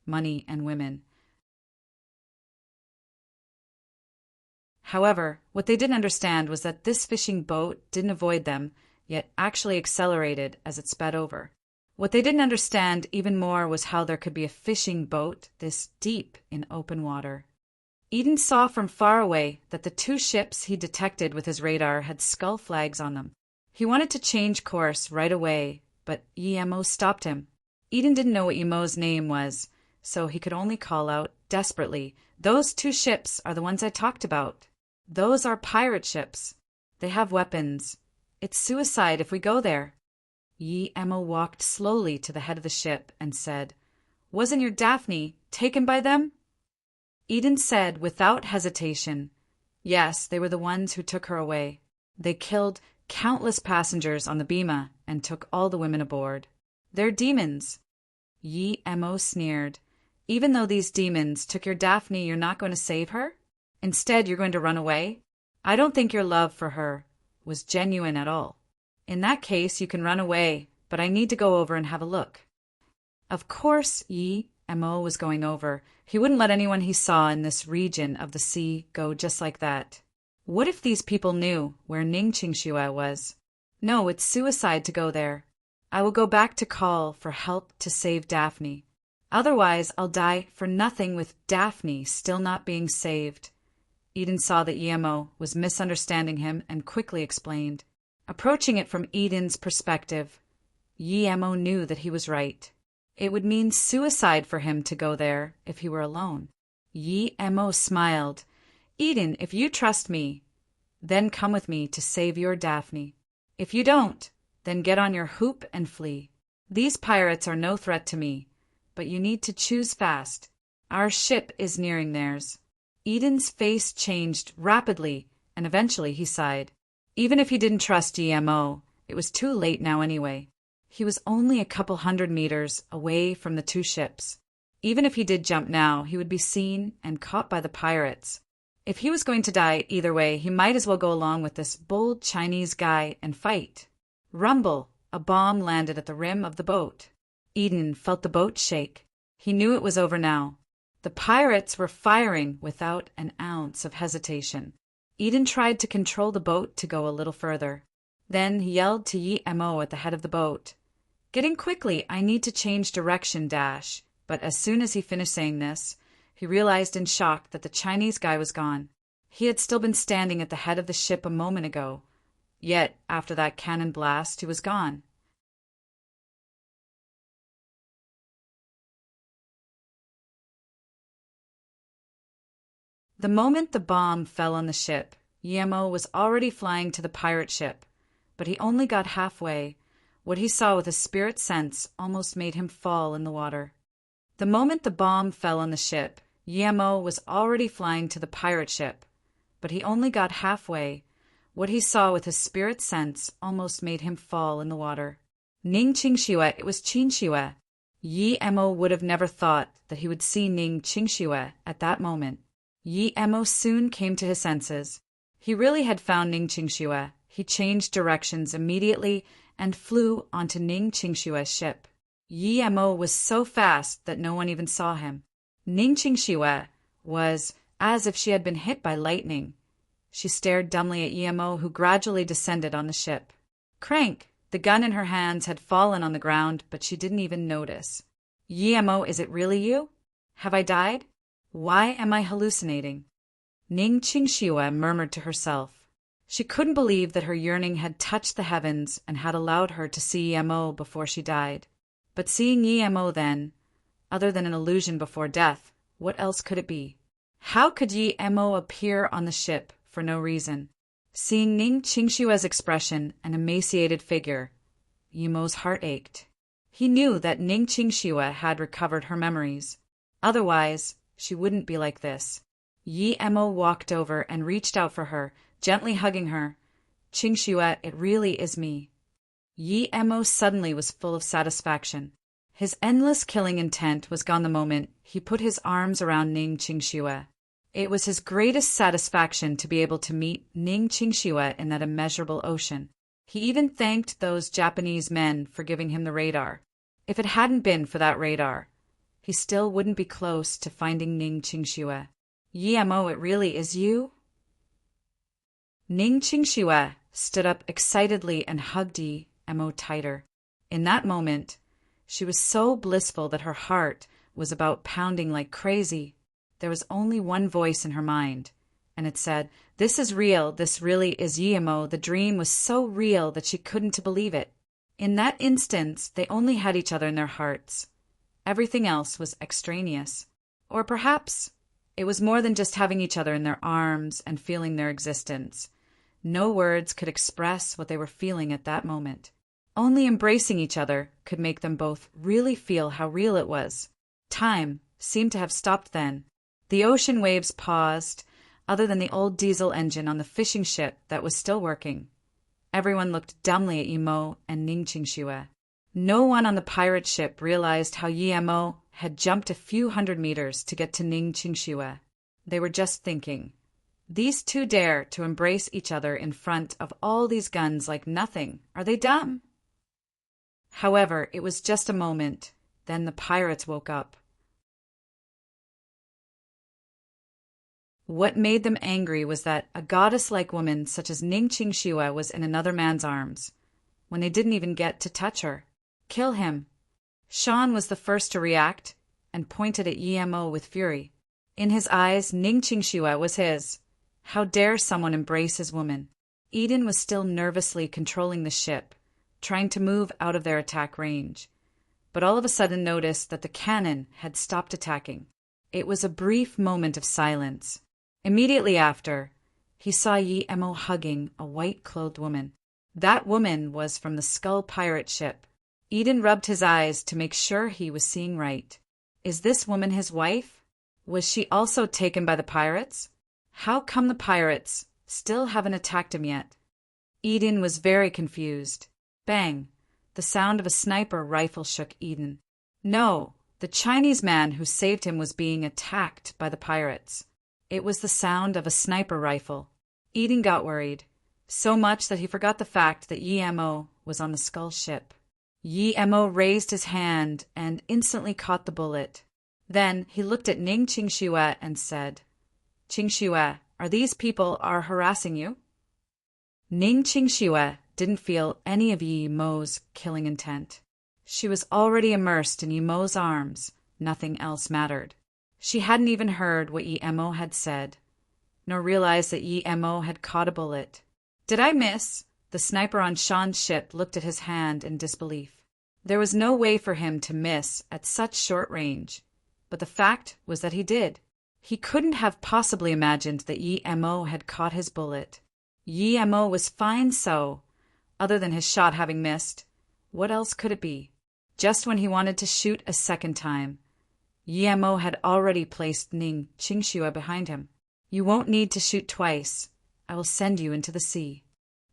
money and women. However, what they didn't understand was that this fishing boat didn't avoid them, yet actually accelerated as it sped over. What they didn't understand even more was how there could be a fishing boat this deep in open water. Eden saw from far away that the two ships he detected with his radar had skull flags on them. He wanted to change course right away, but Emo stopped him. Eden didn't know what Emo's name was, so he could only call out desperately, "Those two ships are the ones I talked about. Those are pirate ships. They have weapons. It's suicide if we go there." Emo walked slowly to the head of the ship and said, "Wasn't your Daphne taken by them?" Eden said without hesitation, "Yes, they were the ones who took her away. They killed countless passengers on the Bima and took all the women aboard. They're demons." Emo sneered. "Even though these demons took your Daphne, you're not going to save her? Instead, you're going to run away? I don't think your love for her was genuine at all. In that case, you can run away, but I need to go over and have a look." Of course, Emo was going over. He wouldn't let anyone he saw in this region of the sea go just like that. What if these people knew where Ning Qingxue was? No, it's suicide to go there. I will go back to call for help to save Daphne. Otherwise, I'll die for nothing with Daphne still not being saved. Eden saw that Emo was misunderstanding him and quickly explained. Approaching it from Eden's perspective, Emo knew that he was right. It would mean suicide for him to go there if he were alone. Emo smiled. "Eden, if you trust me, then come with me to save your Daphne. If you don't, then get on your hoop and flee. These pirates are no threat to me, but you need to choose fast. Our ship is nearing theirs." Eden's face changed rapidly, and eventually he sighed. Even if he didn't trust Emo, it was too late now anyway. He was only a couple 100 meters away from the two ships. Even if he did jump now, he would be seen and caught by the pirates. If he was going to die either way, he might as well go along with this bold Chinese guy and fight. Rumble! A bomb landed at the rim of the boat. Eden felt the boat shake. He knew it was over now. The pirates were firing without an ounce of hesitation. Eden tried to control the boat to go a little further. Then he yelled to Emo at the head of the boat, "Getting quickly, I need to change direction, dash." But as soon as he finished saying this, he realized in shock that the Chinese guy was gone. He had still been standing at the head of the ship a moment ago. Yet, after that cannon blast, he was gone. The moment the bomb fell on the ship, Yemo was already flying to the pirate ship, but he only got halfway. What he saw with his spirit sense almost made him fall in the water. The moment the bomb fell on the ship, Yemo was already flying to the pirate ship, but he only got halfway. What he saw with his spirit sense almost made him fall in the water. Ning Qingxue, it was Qingxue. Yi Emo would have never thought that he would see Ning Qingxue at that moment. Yi Emo soon came to his senses. He really had found Ning Qingxue. He changed directions immediately and flew onto Ning Qingshue's ship. Yi Emo was so fast that no one even saw him. Ning Qingxue was as if she had been hit by lightning. She stared dumbly at Yi Emo, who gradually descended on the ship. Crank! The gun in her hands had fallen on the ground, but she didn't even notice. Yi Emo, is it really you? Have I died? Why am I hallucinating? Ning Qingxue murmured to herself. She couldn't believe that her yearning had touched the heavens and had allowed her to see Yi Emo before she died. But seeing Yi Emo then, other than an illusion before death, what else could it be? How could Yi Emo appear on the ship for no reason? Seeing Ning Qingshue's expression and emaciated figure, Yi Emo's heart ached. He knew that Ning Qingxue had recovered her memories. Otherwise, she wouldn't be like this. Yi Emo walked over and reached out for her, gently hugging her. Qingxue, it really is me. Yi Emo suddenly was full of satisfaction. His endless killing intent was gone the moment he put his arms around Ning Qingxue. It was his greatest satisfaction to be able to meet Ning Qingxue in that immeasurable ocean. He even thanked those Japanese men for giving him the radar. If it hadn't been for that radar, he still wouldn't be close to finding Ning Qingxue. Yi Emo, it really is you? Ning Qingxue stood up excitedly and hugged Yi Emo tighter. In that moment, she was so blissful that her heart was about pounding like crazy. There was only one voice in her mind, and it said, "This is real, this really is Yi Emo." The dream was so real that she couldn't believe it. In that instance, they only had each other in their hearts. Everything else was extraneous. Or perhaps it was more than just having each other in their arms and feeling their existence. No words could express what they were feeling at that moment. Only embracing each other could make them both really feel how real it was. Time seemed to have stopped then. The ocean waves paused, other than the old diesel engine on the fishing ship that was still working. Everyone looked dumbly at Yi Emo and Ning Qingxue. No one on the pirate ship realized how Yi Emo had jumped a few hundred meters to get to Ning Qingxue. They were just thinking, these two dare to embrace each other in front of all these guns like nothing. Are they dumb? However, it was just a moment. Then the pirates woke up. What made them angry was that a goddess-like woman such as Ning Qingxue was in another man's arms, when they didn't even get to touch her. Kill him. Sean was the first to react and pointed at Yi Emo with fury. In his eyes, Ning Qingxue was his. How dare someone embrace his woman? Eden was still nervously controlling the ship, trying to move out of their attack range, but all of a sudden noticed that the cannon had stopped attacking. It was a brief moment of silence. Immediately after, he saw Yi Emo hugging a white-clothed woman. That woman was from the Skull pirate ship. Eden rubbed his eyes to make sure he was seeing right. Is this woman his wife? Was she also taken by the pirates? How come the pirates still haven't attacked him yet? Eden was very confused. Bang! The sound of a sniper rifle shook Eden. No, the Chinese man who saved him was being attacked by the pirates. It was the sound of a sniper rifle. Eden got worried, so much that he forgot the fact that Yi Emo was on the Skull ship. Yi Emo raised his hand and instantly caught the bullet. Then he looked at Ning Qingxue and said, "Qingxue, are these people harassing you?" Ning Qingxue didn't feel any of Yi Emo's killing intent. She was already immersed in Yi Emo's arms. Nothing else mattered. She hadn't even heard what Yi Emo had said, nor realized that Yi Emo had caught a bullet. "Did I miss?" The sniper on Sean's ship looked at his hand in disbelief. There was no way for him to miss at such short range, but the fact was that he did. He couldn't have possibly imagined that Yi Mo had caught his bullet. Yi Mo was fine so. Other than his shot having missed, what else could it be? Just when he wanted to shoot a second time, Yi Mo had already placed Ning Qingxue behind him. You won't need to shoot twice. I will send you into the sea.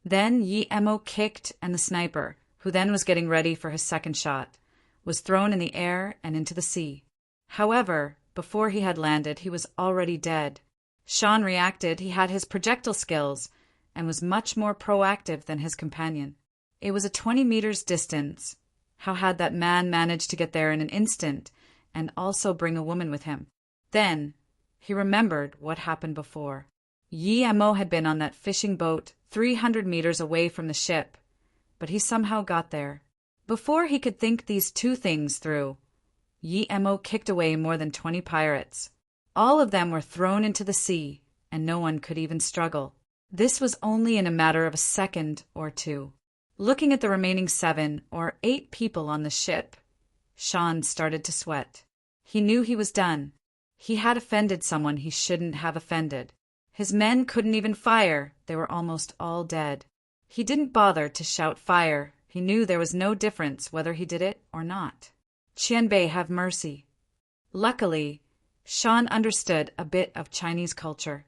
Then Yi Mo kicked, and the sniper, who then was getting ready for his second shot, was thrown in the air and into the sea. However, before he had landed, he was already dead. Sean reacted. He had his projectile skills and was much more proactive than his companion. It was a 20 meters distance. How had that man managed to get there in an instant and also bring a woman with him? Then he remembered what happened before. Yi Mo had been on that fishing boat 300 meters away from the ship, but he somehow got there. Before he could think these two things through, Yi Mo kicked away more than 20 pirates. All of them were thrown into the sea, and no one could even struggle. This was only in a matter of a second or two. Looking at the remaining 7 or 8 people on the ship, Sean started to sweat. He knew he was done. He had offended someone he shouldn't have offended. His men couldn't even fire. They were almost all dead. He didn't bother to shout fire. He knew there was no difference whether he did it or not. Qianbei, have mercy. Luckily, Sean understood a bit of Chinese culture.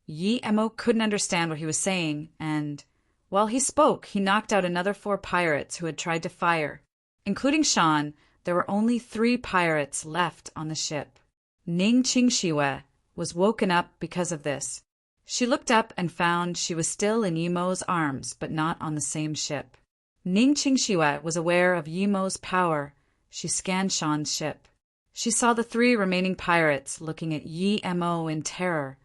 Yi Mo couldn't understand what he was saying, and, while he spoke, he knocked out another 4 pirates who had tried to fire. Including Sean, there were only 3 pirates left on the ship. Ning Qingxue was woken up because of this. She looked up and found she was still in Yi Mo's arms, but not on the same ship. Ning Qingxue was aware of Yi Mo's power. She scanned Sean's ship. She saw the 3 remaining pirates looking at Yi Mo in terror,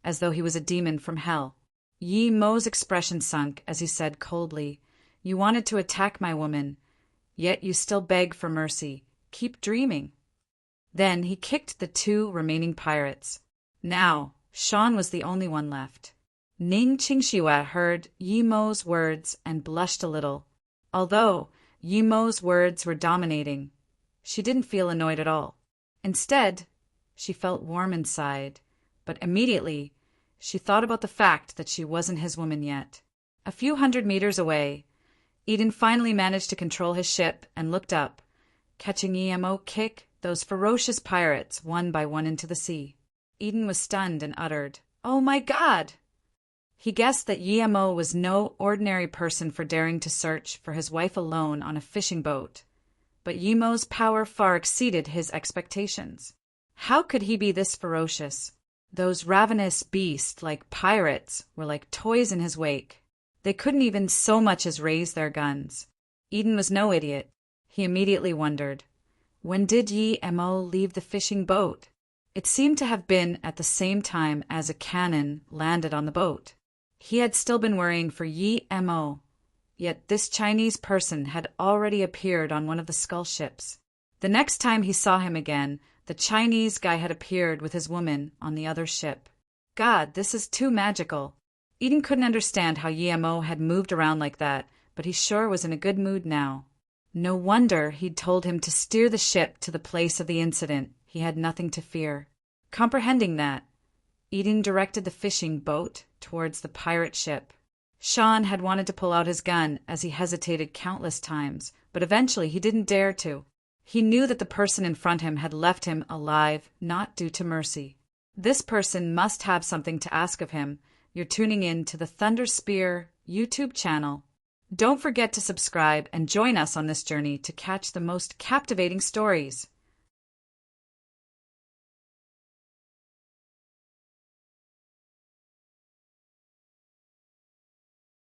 as though he was a demon from hell. Yi Mo's expression sunk as he said coldly, "You wanted to attack my woman, yet you still beg for mercy. Keep dreaming." Then he kicked the 2 remaining pirates. Now, Sean was the only one left. Ning Qingxue heard Yi Mo's words and blushed a little. Although Yi Mo's words were dominating, she didn't feel annoyed at all. Instead, she felt warm inside. But immediately, she thought about the fact that she wasn't his woman yet. A few hundred meters away, Eden finally managed to control his ship and looked up, catching Yi Mo kick those ferocious pirates one by one into the sea. Eden was stunned and uttered, "Oh my God!" He guessed that Yi Mo was no ordinary person for daring to search for his wife alone on a fishing boat, but Yi Mo's power far exceeded his expectations. How could he be this ferocious? Those ravenous beasts, like pirates, were like toys in his wake. They couldn't even so much as raise their guns. Eden was no idiot. He immediately wondered, when did Yi Mo leave the fishing boat? It seemed to have been at the same time as a cannon landed on the boat. He had still been worrying for Yi Mo, yet this Chinese person had already appeared on one of the skull ships. The next time he saw him again, the Chinese guy had appeared with his woman on the other ship. God, this is too magical. Eden couldn't understand how Yi Mo had moved around like that, but he sure was in a good mood now. No wonder he'd told him to steer the ship to the place of the incident. He had nothing to fear. Comprehending that, Eden directed the fishing boat towards the pirate ship. Sean had wanted to pull out his gun as he hesitated countless times, but eventually he didn't dare to. He knew that the person in front of him had left him alive, not due to mercy. This person must have something to ask of him. You're tuning in to the Thunder Spear YouTube channel. Don't forget to subscribe and join us on this journey to catch the most captivating stories.